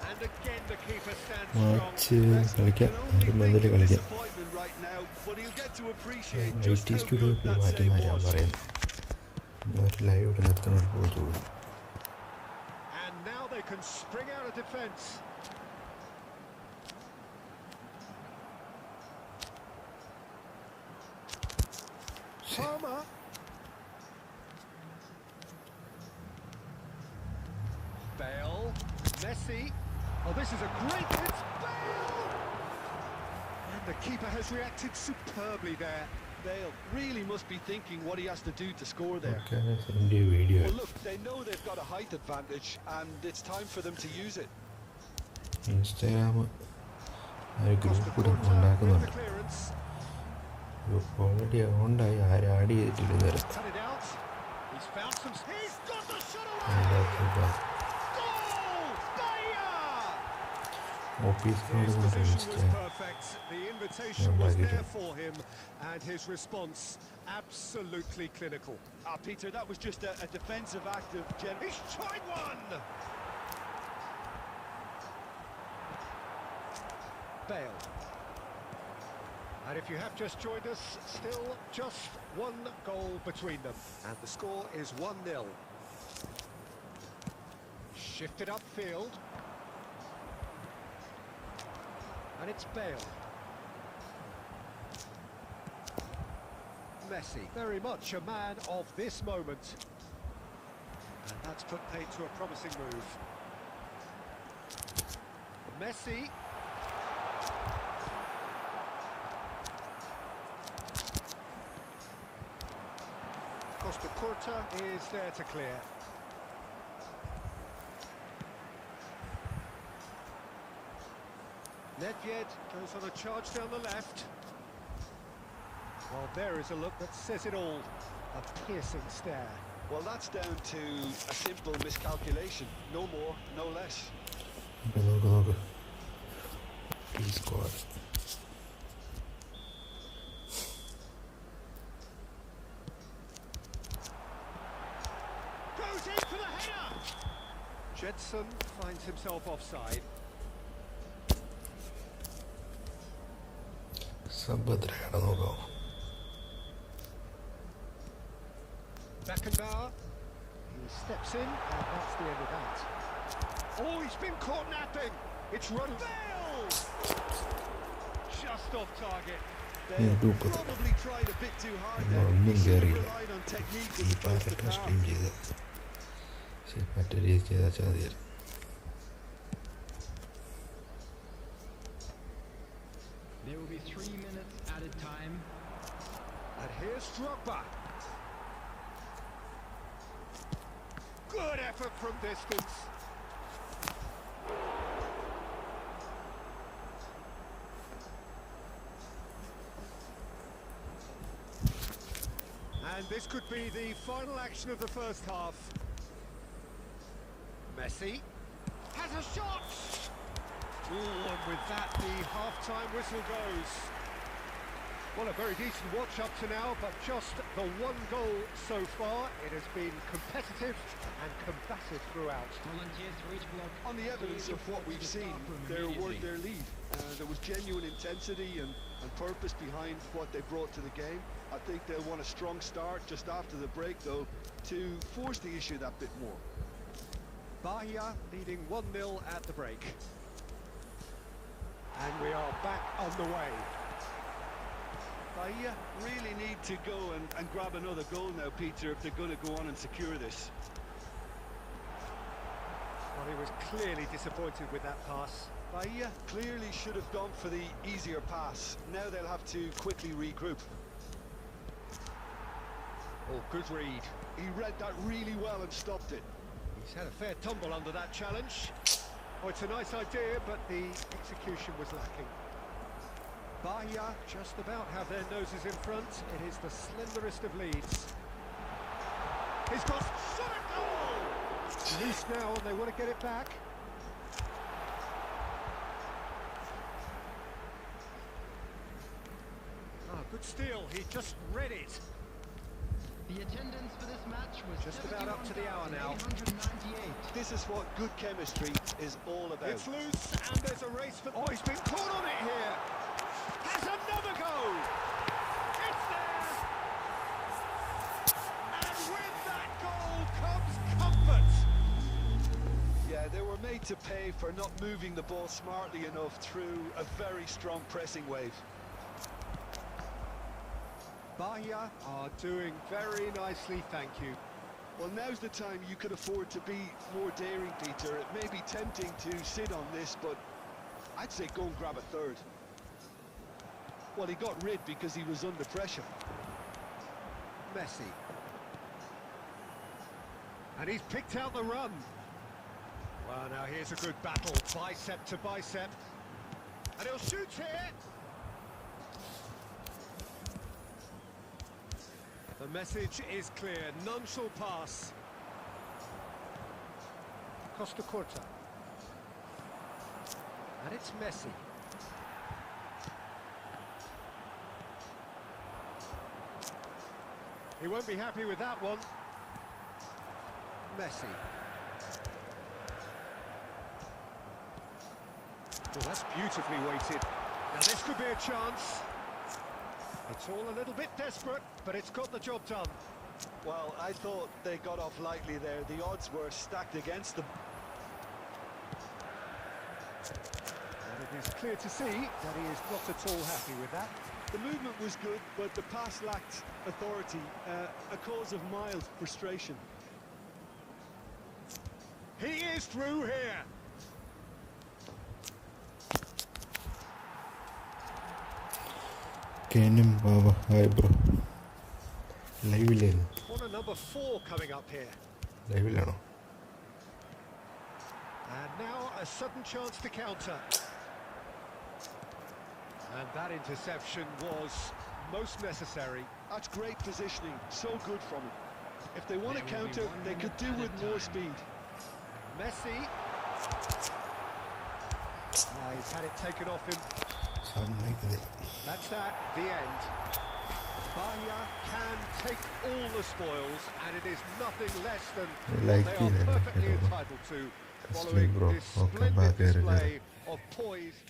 And again the keeper stands strong. കളിക്കാം, മന്ദിരം കളിക്കാം. Disappointment right now, but he'll get to appreciate I just T how studio good that മാറ്റി save മാറ്റാൻ was. പറയാം. ഒരു live ഇവിടെ നിർത്തുന്ന പോയി. And now they can spring out of defence. Palmer. Bale. Messi. Oh, this is a great hit. Bale! And the keeper has reacted superbly there. Bale really must be thinking what he has to do to score there. Video Well, look, they know they've got a height advantage, and it's time for them to use it. Instagram ഒരു Costa group കൂടെ Curta with the ഉണ്ടാക്കുന്നുണ്ട്. clearance. Already ഉണ്ടായി, ആരും add ചെയ്തിട്ടില്ല ഇതുവരെ. Cut it out. He's found some. He's got the shot away. അതിനകത്ത് Goal! Bahia! Office His card കൊണ്ട് position insta was perfect. The invitation was there for him, and his response absolutely clinical. Peter, that was just a defensive act of He's tried one. Bale. And if you have just joined us, still just one goal between them, and the score is 1-0. Shifted upfield. And it's Bale. Messi, very much a man of this moment. And that's put paid to a promising move. Messi. Kurta is there to clear. Nedved goes on a charge down the left. Well, there is a look that says it all. A piercing stare. Well, that's down to a simple miscalculation. No more, no less. നോക്ക് ഈ score Goes in for the header! Jetson finds himself offside. Sub എത്രയാണ് നോക്കാം. Beckenbauer. He steps in, and that's the end of that. Oh, he's been caught napping. It's run. Bale! Just off target. They probably tried a bit too hard there. ഒന്നും Should have കയറിയില്ല. relied on technique ഈ as opposed to പാർട്ടിട്ട് power. Stream ചെയ്ത് ശരി മറ്റൊരു രീതി ചെയ്താൽ മതിയായിരുന്നു. There will be 3 minutes added time. And here's Drogba. Good effort from distance. And this could be the final action of the first half. Messi has a shot! Ooh, and with that, the half-time whistle goes. Well, a very decent watch up to now, but just the one goal so far. It has been competitive and combative throughout. Volunteers for each block. On the evidence of what we've seen, they're worth their lead. There was genuine intensity and purpose behind what they brought to the game. I think they'll want a strong start just after the break, though, to force the issue that bit more. Bahia leading 1-0 at the break. And we are back on the way. Bahia really need to go and grab another goal now, Peter, if they're going to go on and secure this. Well, he was clearly disappointed with that pass. Bahia clearly should have gone for the easier pass. Now they'll have to quickly regroup. Oh, good read. He read that really well and stopped it. He's had a fair tumble under that challenge. Oh, it's a nice idea, but the execution was lacking. Bahia just about have their noses in front. It is the slenderest of leads. He's got shot at goal! Loose now, and they want to get it back. Ah, good steal. He just read it. The attendance for this match was Just about up to the hour now. 71,898. This is what good chemistry is all about. It's loose, and there's a race for... Oh, he's been caught on it here! Has another go! It's there! And with that goal comes comfort! Yeah, they were made to pay for not moving the ball smartly enough through a very strong pressing wave. Bahia are doing very nicely, thank you. Well, now's the time you could afford to be more daring, Peter. It may be tempting to sit on this, but I'd say go and grab a third. Well, he got rid because he was under pressure. Messi. And he's picked out the run. Well, now here's a good battle, bicep to bicep. And he'll shoot here. The message is clear, none shall pass. Costa Curta. And it's Messi. He won't be happy with that one. Messi. Oh, that's beautifully weighted. Now this could be a chance. It's all a little bit desperate, but it's got the job done. Well, I thought they got off lightly there. The odds were stacked against them. And it is clear to see that he is not at all happy with that. The movement was good, but the pass lacked authority, a cause of mild frustration. He is through here. Kenim Baba, hi bro. Live lane. Corner number number 4 coming up here. ലൈവിലാണോ? And now a sudden chance to counter. And that interception was most necessary. That's great positioning, so good from him. If they want to counter, they could do with more speed. Messi. He's had it taken off him. സമ്മതിക്കുന്നത്. That's that, the end. Bahia can take all the spoils, and it is nothing less than Like what they are it, perfectly bro. entitled to, Sleep, following bro. this Okay, splendid back here, display of poise.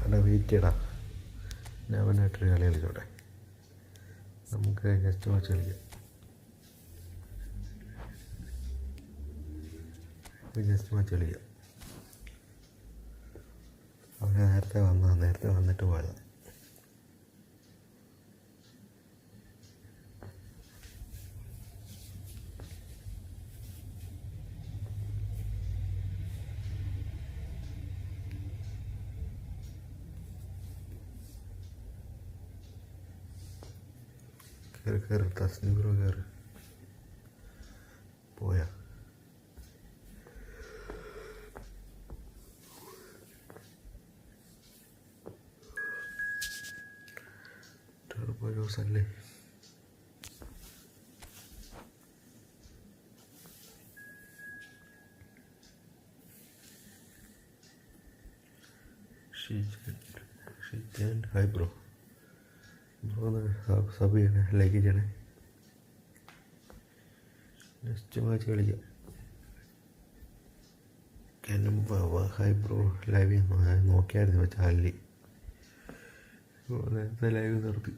അല്ല wait ചെയ്യടാ, ഞാൻ അവനായിട്ടൊരു കളി കളിച്ചോട്ടെ. നമുക്ക് next match കളിക്കാം. Next match കളിക്കാം. അവനെ നേരത്തെ വന്നിട്ട് പോയതാണ്. കയറി തസ്നീബ്രോ കയറി പോയാ. ടർബോജോസല്ലേ? Shijan hi bro. സബ് ചെയ്യണേ, ലൈക്ക് ചെയ്യണേ. നെക്സ്റ്റ് മാച്ച് കളിക്കാം. Hi bro. ലൈവ് നോക്കിയായിരുന്നു ചാനലിൽ. നേരത്തെ ലൈവ് നിർത്തി.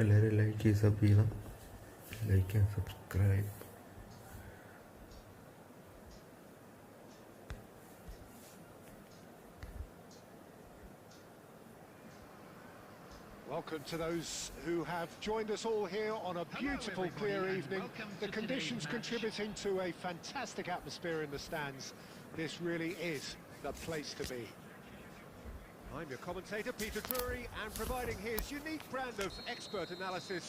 എല്ലാവരും ലൈക്ക് ചെയ്ത് സബ് ചെയ്യണം. Like and subscribe. Welcome to those who have joined us all here on a beautiful, clear evening. The conditions contributing to a fantastic atmosphere in the stands. This really is the place to be. I'm your commentator, Peter Drury, and providing his unique brand of expert analysis,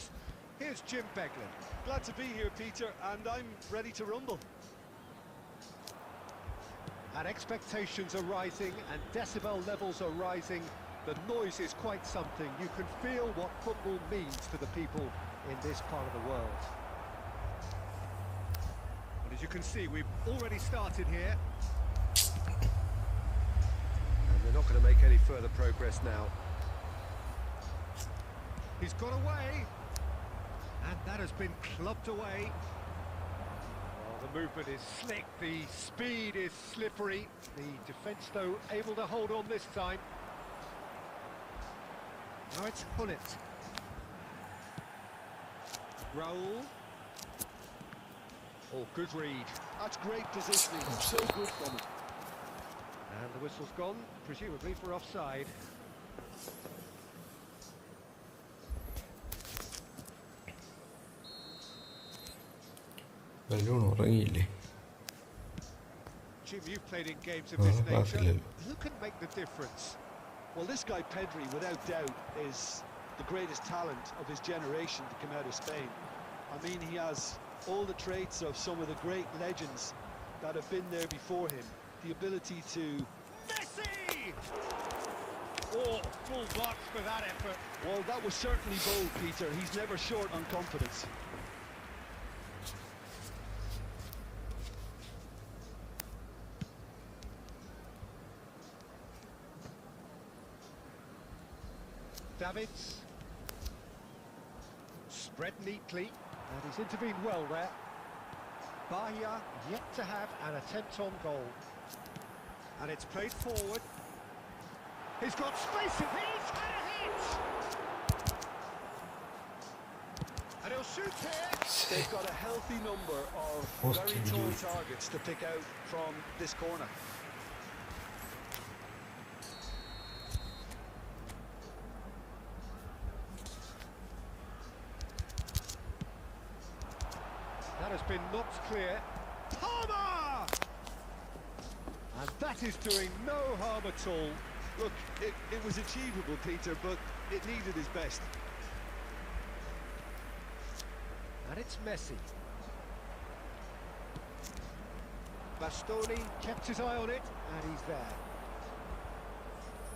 here's Jim Beglin. Glad to be here, Peter, and I'm ready to rumble. And expectations are rising and decibel levels are rising. The noise is quite something. You can feel what football means to the people in this part of the world. And as you can see, we've already started here. They're not going to make any further progress now. He's got away, and that has been clubbed away. Well, the movement is slick, the speed is slippery. The defence, though, able to hold on this time. Now it's Hullet. Raul. Oh, good read. That's great positioning, so good from him. And the whistle's gone, presumably for offside. Balloon ഉറങ്ങിയില്ലേ? Jim, you've played in games of this nature. Absolutely. Who can make the difference? Well, this guy Pedri, without doubt, is the greatest talent of his generation to come out of Spain. I mean, he has all the traits of some of the great legends that have been there before him. The ability to... Messi! Oh, full box for that effort. Well, that was certainly bold, Peter. He's never short on confidence. Davids. Spread neatly. And he's intervened well there. Bahia yet to have an attempt on goal. And it's played forward. He's got space. He's had a hit! And he'll shoot here. They've got a healthy number of Most very injuries. tall targets to pick out from this corner. That has been knocked clear. Palmer! And that is doing no harm at all. Look, it was achievable, Peter, but it needed his best. And it's Messi. Bastoni kept his eye on it, and he's there.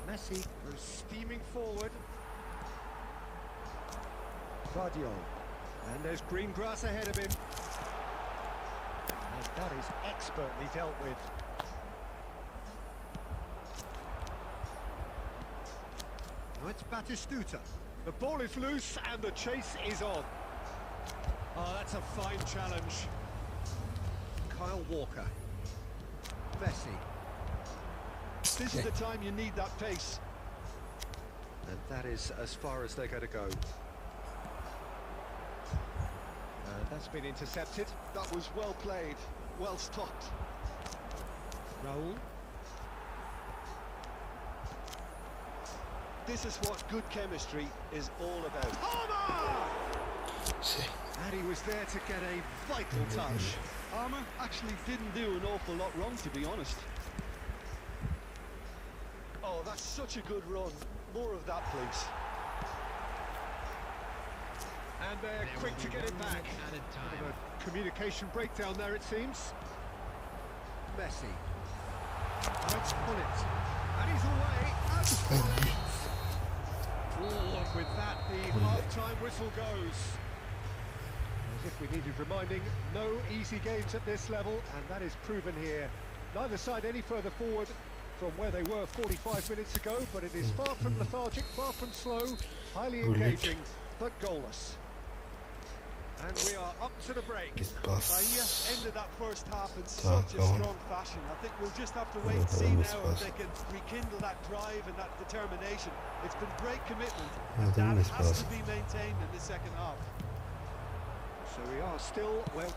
Messi goes steaming forward. Guardiola. And there's green grass ahead of him. And that is expertly dealt with. Now it's Batistuta. The ball is loose and the chase is on. Oh, that's a fine challenge. Kyle Walker. Messi. This is the time you need that pace. And that is as far as they're going to go. And that's been intercepted. That was well played, well stopped. Raul. This is what good chemistry is all about. Palmer! And he was there to get a vital touch. Palmer actually didn't do an awful lot wrong, to be honest. Oh, that's such a good run. More of that, please. And they're quick to get it back. Added Bit time. of a communication breakdown there, it seems. Messi. Now it's Pullet. And he's away. And and with that, the half-time whistle goes. As if we needed reminding, no easy games at this level, and that is proven here. Neither side any further forward from where they were 45 minutes ago, but it is far from lethargic, far from slow, highly engaging, but goalless. And we are up to the break. Bahia ended that first half in such a strong fashion. I think we'll just have to wait and see now if they can rekindle that drive and that determination. It's been great commitment, and that has to be maintained in the second half. So we are still, well,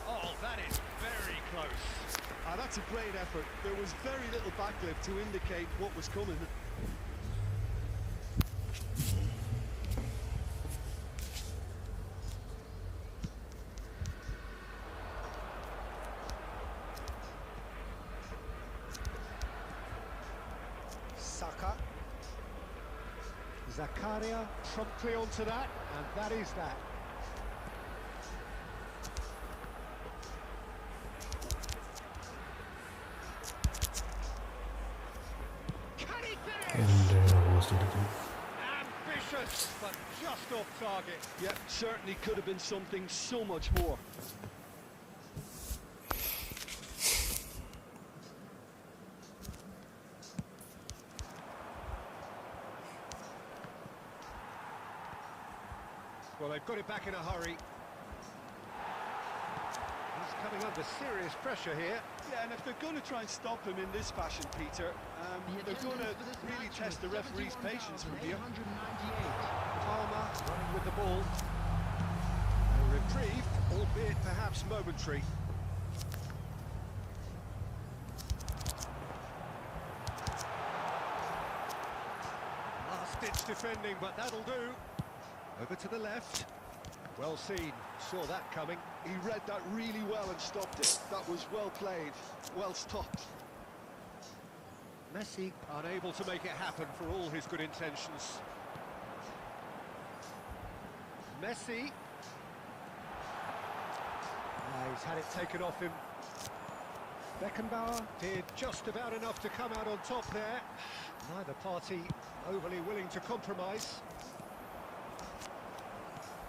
Oh, that is very close. That's a great effort. There was very little backlift to indicate what was coming. Saka. Zakaria promptly onto that, and that is that. Can he finish? Ambitious, but just off target. Yeah, certainly could have been something so much more. Well, they've got it back in a hurry. He's coming under serious pressure here. Yeah, and if they're going to try and stop him in this fashion, Peter, they're going to really test the referee's patience from here. Palmer running with the ball. A reprieve, albeit perhaps momentary. Last-ditch defending, but that'll do. Over to the left. Well seen, saw that coming. He read that really well and stopped it. That was well played, well stopped. Messi unable to make it happen for all his good intentions. Messi. He's had it taken off him. Beckenbauer did just about enough to come out on top there. Neither party overly willing to compromise.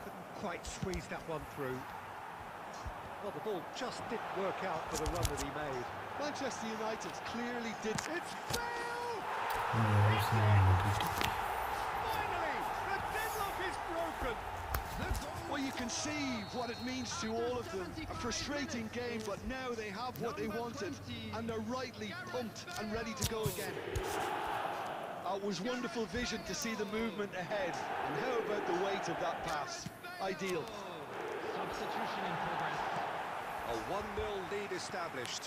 Couldn't quite squeeze that one through. Well, the ball just didn't work out for the run that he made. Manchester United clearly did. It's failed! Finally, the deadlock is broken. Well, you can see what it means to all of them. A frustrating game, but now they have what they wanted, and they're rightly pumped and ready to go again. It was wonderful vision to see the movement ahead, and how about the weight of that pass? Ideal. Substitution in progress. A 1-0 lead established.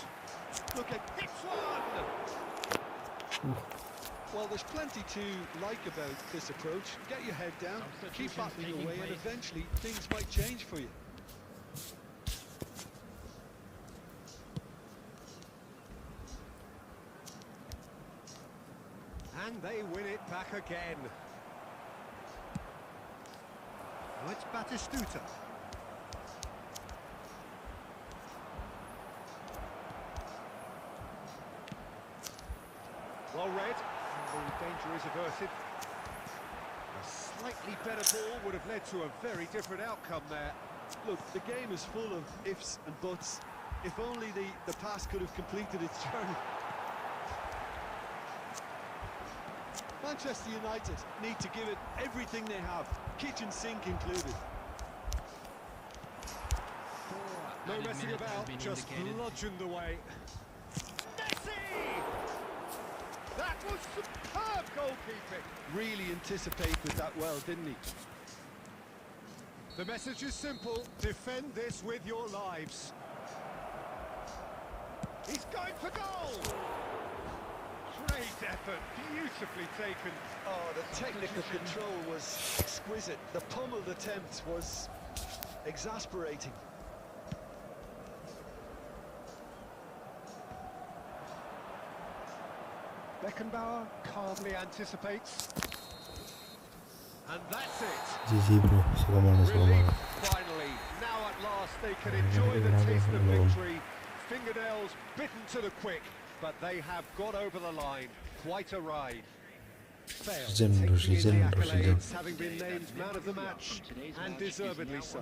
Look at Hits one! Well, there's plenty to like about this approach. Get your head down, keep battling away, and eventually things might change for you. And they win it back again. Now it's Batistuta. Well read. The danger is averted. A slightly better ball would have led to a very different outcome there. Look, the game is full of ifs and buts. If only the pass could have completed its journey. Manchester United need to give it everything they have, kitchen sink included. No messing about, just bludgeoned away. Messi! That was superb goalkeeping. Really anticipated that well, didn't he? The message is simple: defend this with your lives. He's going for goal! Great effort, beautifully taken. Oh, the technical control was exquisite. The pummeled attempt was exasperating. Beckenbauer calmly anticipates. And that's it. GG bro, സുഖമാണ് സുഖമാണ്. Finally, now at last they can enjoy the taste of victory. Fingernails bitten to the quick, but they have got over the line. Quite a ride. Failed, taking in the accolades, having been named man of the match, and deservedly so.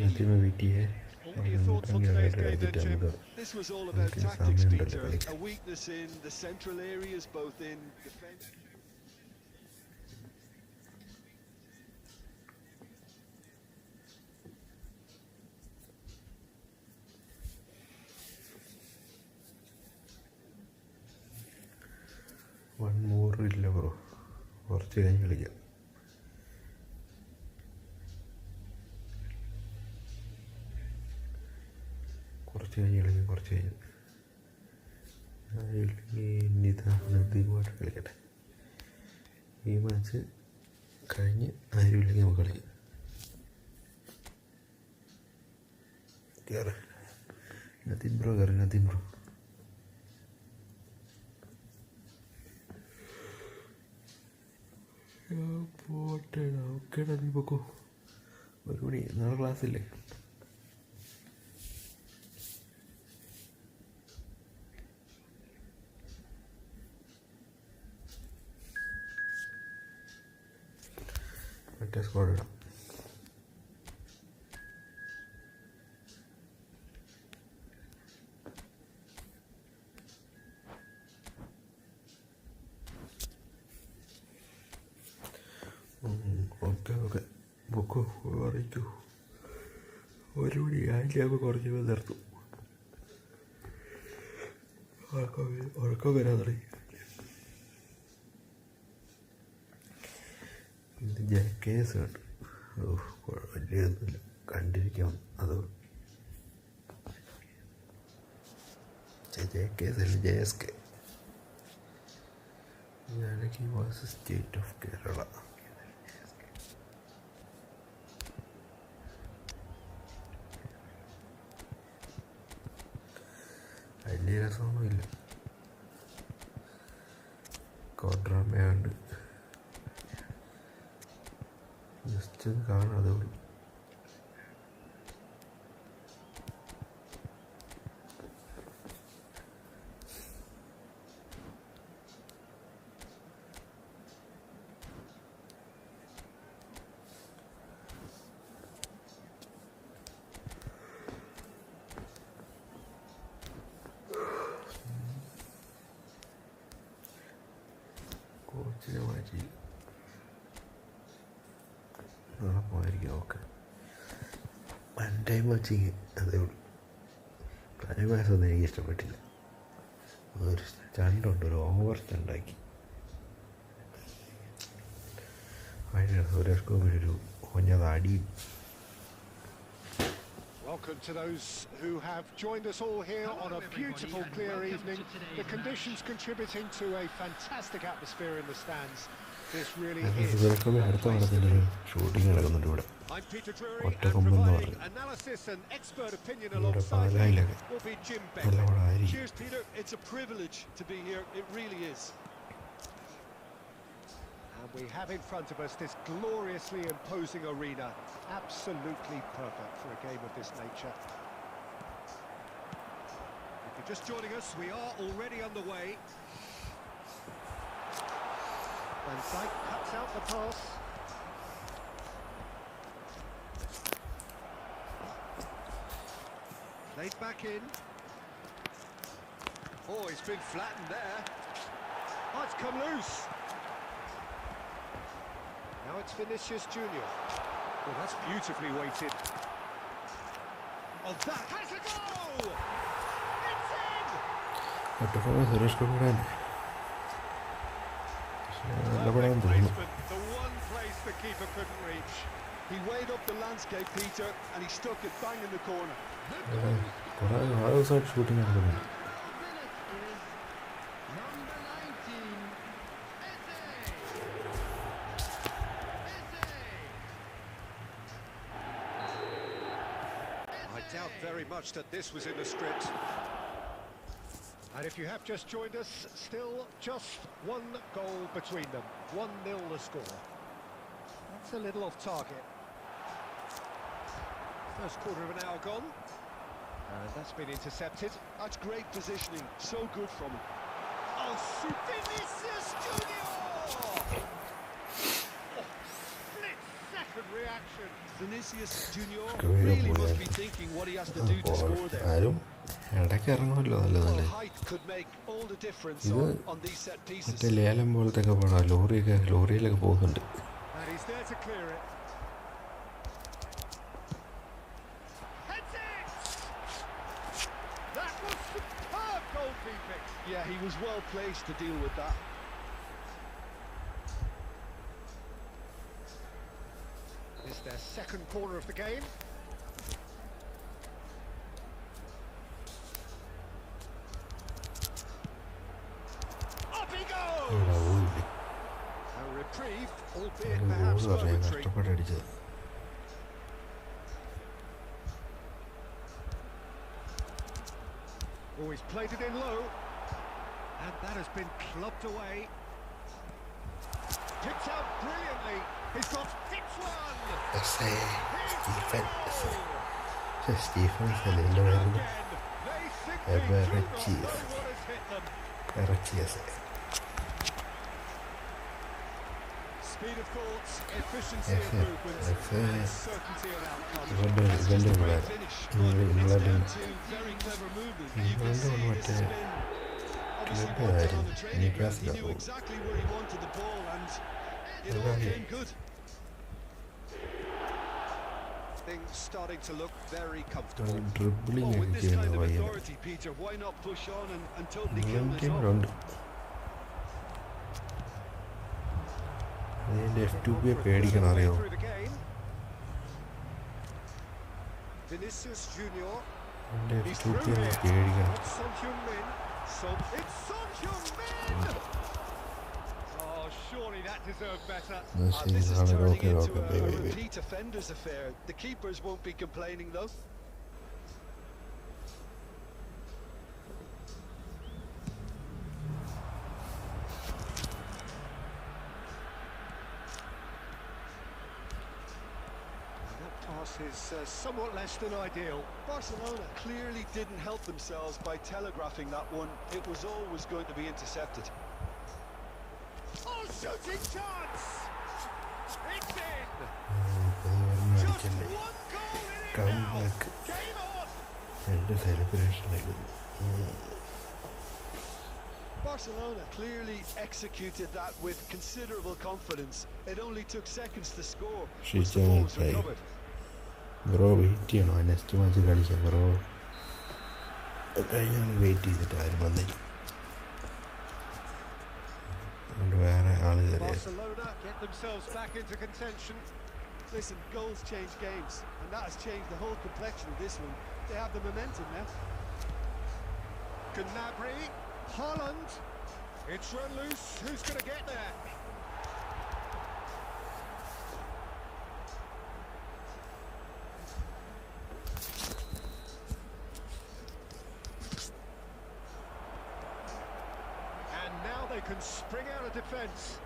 ആദ്യമേ വീട്ടിയെ What are your thoughts on today's game then, Jim? This was all about tactics, Peter. A weakness in the central areas, both in defence. One more ഇല്ല bro, കുറച്ച് കഴിഞ്ഞ് കളിക്കാം. കുറച്ച് കഴിഞ്ഞ് നിർത്തിയുമായിട്ട് കളിക്കട്ടെ. ഈ match കഴിഞ്ഞ് ആരുമില്ലെങ്കിൽ നമുക്ക് കളിക്കാം. കയറി നദീം ബ്രോ, നദീം ബ്രോ. പോട്ടേടാ, ഓക്കേടാ, നീ പൊക്കോ. 1 മണി, നാളെ ക്ലാസ്സില്ലേ? മറ്റേ സ്ക്വാഡ് ഇടാം. ഓക്കെ ബുക്കോ അറിയിക്കൂ. 1 മണി ആയില്ലാകുമ്പോൾ കുറച്ച് നിർത്തും. ഉറക്കം വരാൻ തുടങ്ങി. ഇത് ജക്കേസ് കണ്ടു. വലിയ ഇതൊന്നുമില്ല, കണ്ടിരിക്കാം. അത് ജക്കേസ് അല്ല, JSK. Janaki was state of Kerala. വലിയ രസമൊന്നുമില്ല. കോഡ്രാമയുണ്ട്, ജസ്റ്റ് കാണാതെ ഉള്ളൂ. കോച്ചിനെ മാറ്റി നാളെ പോയിരിക്കും. ഓക്കെ, വൺ ടൈം വാച്ചിങ് അതേ ഉള്ളൂ. ക്ലൈമാക്സൊന്നും എനിക്ക് ഇഷ്ടപ്പെട്ടില്ല. ഒരു സ്റ്റണ്ടുണ്ട്, ഒരു ഓവർ സ്റ്റണ്ടാക്കി. അതിനാണ് സുരേഷ് ഗോപിയുടെ ഒരു അടിയും. Welcome to those who have joined us all here on a beautiful, clear evening. The conditions contributing to a fantastic atmosphere in the stands. This really is. Suresh Gopi അടുത്ത പടത്തിൻ്റെ ഒരു ഷൂട്ടിംഗ് നടക്കുന്നുണ്ട് ഇവിടെ. I'm Peter Drury, ഒറ്റ and കൊമ്പെന്ന് providing പറയും. analysis and expert opinion ഇവിടെ alongside me പാലായിലൊക്കെ will be Jim നല്ല Beck. പടമായിരിക്കും. Cheers, Peter. It's a privilege to be here. It really is. And we have in front of us this gloriously imposing arena. Absolutely perfect for a game of this nature. If you're just joining us, we are already underway. Van Dijk cuts out the pass. Played back in. Oh, he's been flattened there. Oh, it's come loose. Now it's Vinicius Junior. Well, that's beautifully weighted. Oh, that has a goal! It's in! ഒറ്റക്കൊമ്പൻ Suresh ഗോപിയുടെ നല്ല പടം തോന്നുന്നു. Placement, the one place the keeper couldn't reach. He weighed up the landscape, Peter, and he stuck it bang in the corner. കുറേ ദിവസമായിട്ട് shooting നടക്കുന്നുണ്ട്. I doubt very much that this was in the script. And if you have just joined us, still just one goal between them. 1-0 the score. That's a little off target. First quarter of an hour gone. And that's been intercepted. That's great positioning. So good from him. Oh, Vinicius Junior! Split-second reaction. Vinicius Junior Good really boy. must be thinking what he has to do to score there. ആരും ഇടയ്ക്ക് ഇറങ്ങുമല്ലോ നല്ല നല്ല. Well, height could make all the difference on these set pieces. മറ്റേ ലേലം പോലത്തെ ഒക്കെ പടം ലോറിയിലൊക്കെ പോകുന്നുണ്ട്. And he's there to clear it. Heads it! That was superb goalkeeping. Yeah, he was well placed to deal with that. This is their second corner of the game. Up he goes! A reprieve, albeit perhaps momentary. കഷ്ടപ്പെട്ടടിച്ചത്. Oh, he's played it in low. And that has been clubbed away. Picked out brilliantly. He's got this one. Stephen സെലിൻ്റെ പേരുന്നു. They simply do not know Cheers. what has hit them. ഇറച്ചിയസ്. Speed of thought, efficiency of movement, and certainty of outcome. ഇവൻ്റെ പിള്ളേർ Finish. ഇംഗ്ലണ്ടിന് To very clever movement. You can England see കൊണ്ട് this മറ്റേ has been obviously club worked on ആയിരുന്നു. the training ground. He knew ന്യൂക്കാസിലാണ്. exactly where he wanted the ball, and it all Okay. came good. Things starting to look very comfortable. Dribbling Well, ഒക്കെ with this ചെയ്യുന്ന kind of പയ്യൻ. authority, Peter, why not push on and totally kill England this off? ടീമിലുണ്ട്. അതിൻ്റെ F2P പേടിക്കണം, അറിയാമോ? Through the game. Vinicius Junior. അതിൻ്റെ He's F2P through here. പേടിക്കണം. It's Son Heung-min. It's Son Heung-min! Oh, surely that deserved better. ശരി, This is നാളെ turning okay into okay a bye bye bye. repeat offenders affair. The keepers won't be complaining though. pass is somewhat less than ideal. Barcelona clearly didn't help themselves by telegraphing that one. It was always going to be intercepted. Oh, shooting chance! It's in! Just one goal in it Come now! back. Game on! എൻ്റെ സെലിബ്രേഷനിലേക്ക് Barcelona clearly executed that with considerable confidence. It only took seconds to score once the ball was recovered. Bro wait ചെയ്യണോ next match കളിക്കാം bro കഴിഞ്ഞാൽ wait ചെയ്തിട്ട് ആരും വന്നില്ല അതുകൊണ്ട് വേറെ ആൾ കയറിയത്. Barcelona get themselves back into contention. Listen, goals change games, and that has changed the whole complexion of this one. They have the momentum now. Gnabry, Haaland. It's run loose. Who's going to get there? And now they can spring out of defence.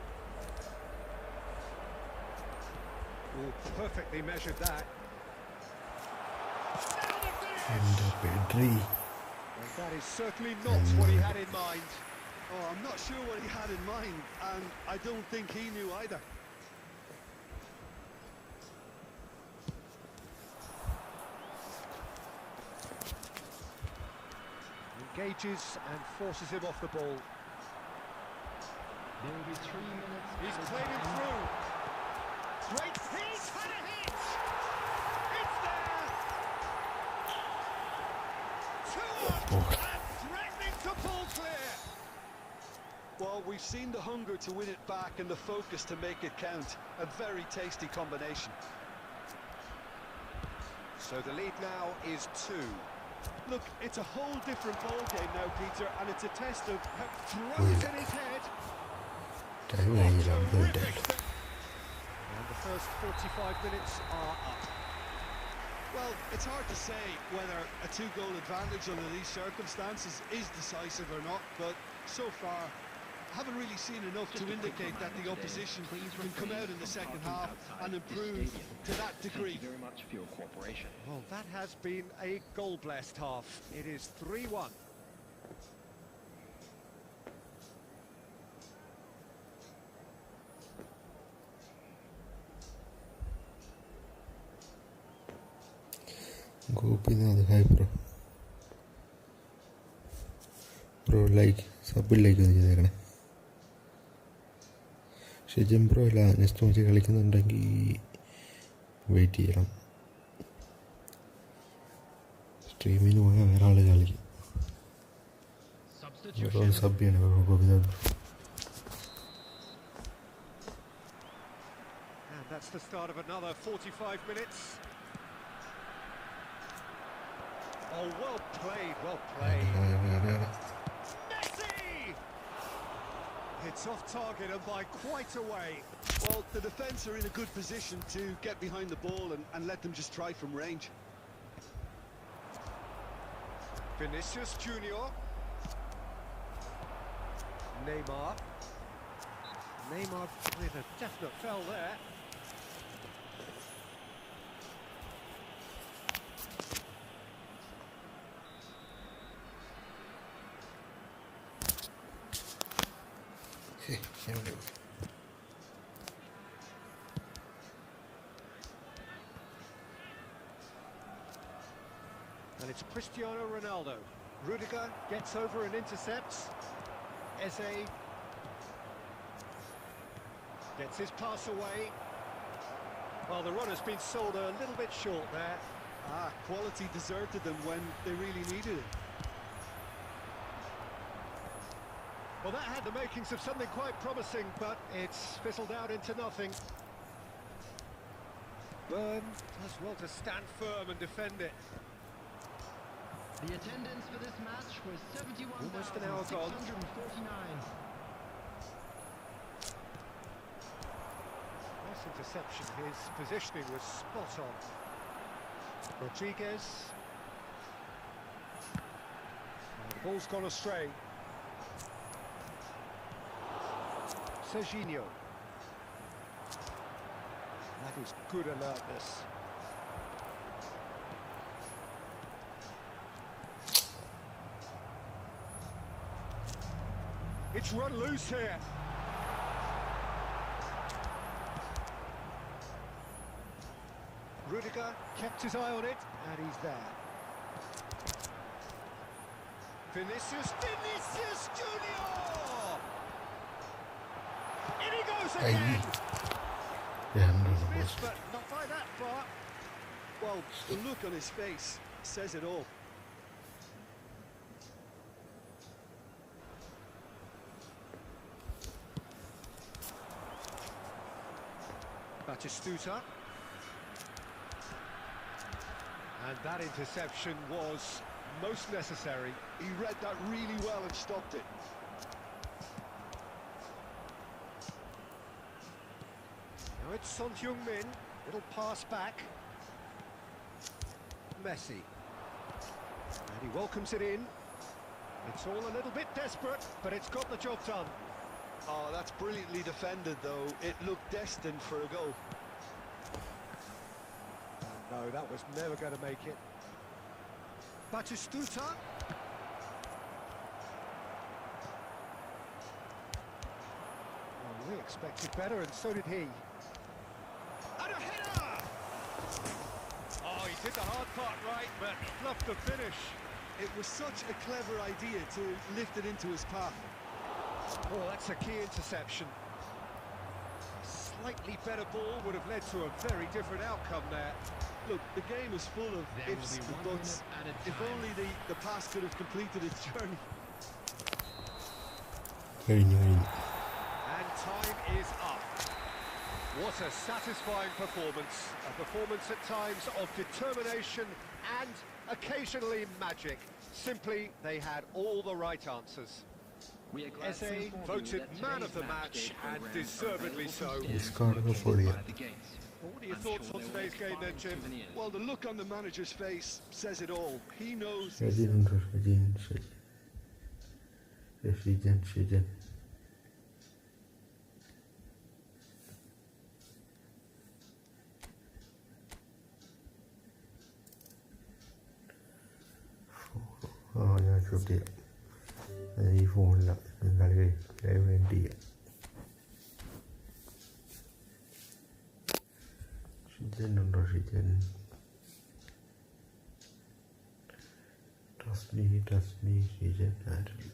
Oh, perfectly measured that. എൻ്റെ Pedri And that is certainly not what he had in mind. Oh, I'm not sure what he had in mind, and I don't think he knew either. Engages and forces him off the ball. There will be 3 minutes. He's added played him time. through. Great hit! Had a hit! It's there! 2-1 and threatening to pull clear. Well, we've seen the hunger to win it back and the focus to make it count. A very tasty combination. So the lead now is 2. Look, it's a whole different ball game now, Peter, and it's a test of Throws in his head. Time കഴിഞ്ഞില്ല നമുക്ക് Terrific വിട്ടാലോ step. And the first 45 minutes are up. Well, it's hard to say whether a two-goal advantage under these circumstances is decisive or not, but so far, I haven't really seen enough to indicate that the opposition can come out in the second half and improve to that degree. Thank you very much for your cooperation. Well, that has been a goal-blessed half. It is 3-1. Gopinath hi bro bro like Sabil like ഒന്ന് ചെയ്തേക്കണേ ഷിജിം bro അല്ല next match കളിക്കുന്നുണ്ടെങ്കിൽ wait ചെയ്യണം സ്ട്രീമിന് പോയാൽ വേറെ ആൾ കളിക്കും bro sub ചെയ്യണം Gopinath bro And that's the start of another 45 minutes. Oh, well played, well played. Messi! It's off target and by quite a way. Well, the defence are in a good position to get behind the ball and let them just try from range. Vinicius Junior. Neymar. Neymar with a definite foul there. And it's Cristiano Ronaldo. Rudiger gets over and intercepts. Eze gets his pass away. Well, the runner's been sold a little bit short there. Quality deserted them when they really needed it. Well, that had the makings of something quite promising, but it's fizzled out into nothing. Byrne does well to stand firm and defend it. The attendance for this match was Almost an hour gone. 71,649. Nice interception. His positioning was spot on. Rodriguez. And the ball's gone astray. Serginho. That is good alertness. It's run loose here. Rudiger kept his eye on it, and he's there. Vinicius Junior! In he goes again! He's missed, but not by that far. Well, the look on his face says it all. Batistuta. And that interception was most necessary. He read that really well and stopped it. Now it's Son Heung-min. Little pass back. Messi. And he welcomes it in. It's all a little bit desperate, but it's got the job done. Oh, that's brilliantly defended, though. It looked destined for a goal. No, that was never going to make it. Batistuta. Well, we expected better, and so did he. And a header! Oh, he did the hard part right, but fluffed the finish. It was such a clever idea to lift it into his path. Oh, that's a key interception. A slightly better ball would have led to a very different outcome there. Look, the game is full of There ifs will be and 1 buts. minute at a If time. only the pass could have completed its journey. കഴിഞ്ഞു And time is up. What a satisfying performance. A performance at times of determination and occasionally magic. Simply, they had all the right answers. We are glad to Eze inform you voted that man today's of the match, day and program deservedly available so. from This Stereo card located for you. by the gates. What are your I'm thoughts sure on there will today's be game then, fine Jim? souvenirs. Well, the look on the manager's face says it all. He knows ഷജിനുണ്ട് ഷിജൻ ആ ഞാൻ shoot ചെയ്യാം ഈ ഫോണിലാണ് കളി live end ചെയ്യാം ഷിജനുണ്ടോ Shijan Trust me, Shijan ആരില്ല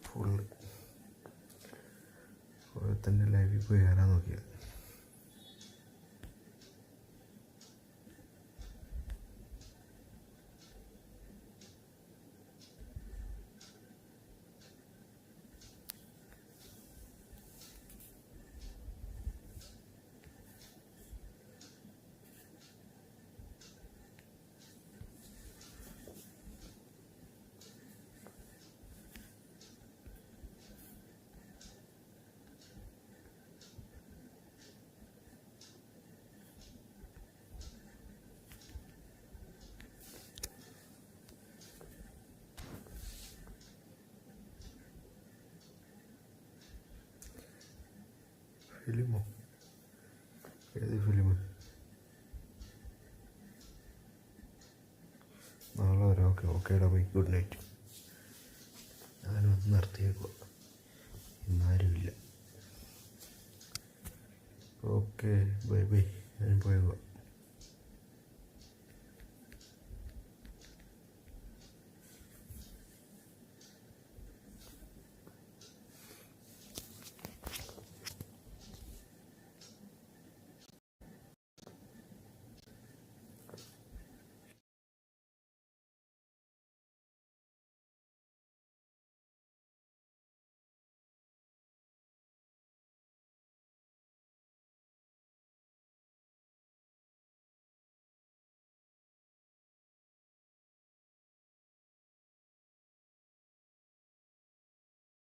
ഫുള്ള് ഓരോരുത്തൻ്റെ ലൈവിൽ പോയി കയറാൻ നോക്കിയത് ഫിലിമോ ഏത് ഫിലിം നാളെ വരാം ഓക്കേടാ ബൈ ഗുഡ് നൈറ്റ് ഞാനൊന്ന് നിർത്തിയേക്കുക ഇന്നാരുമില്ല ഓക്കെ ബൈ ഞാൻ പോയേക്കുക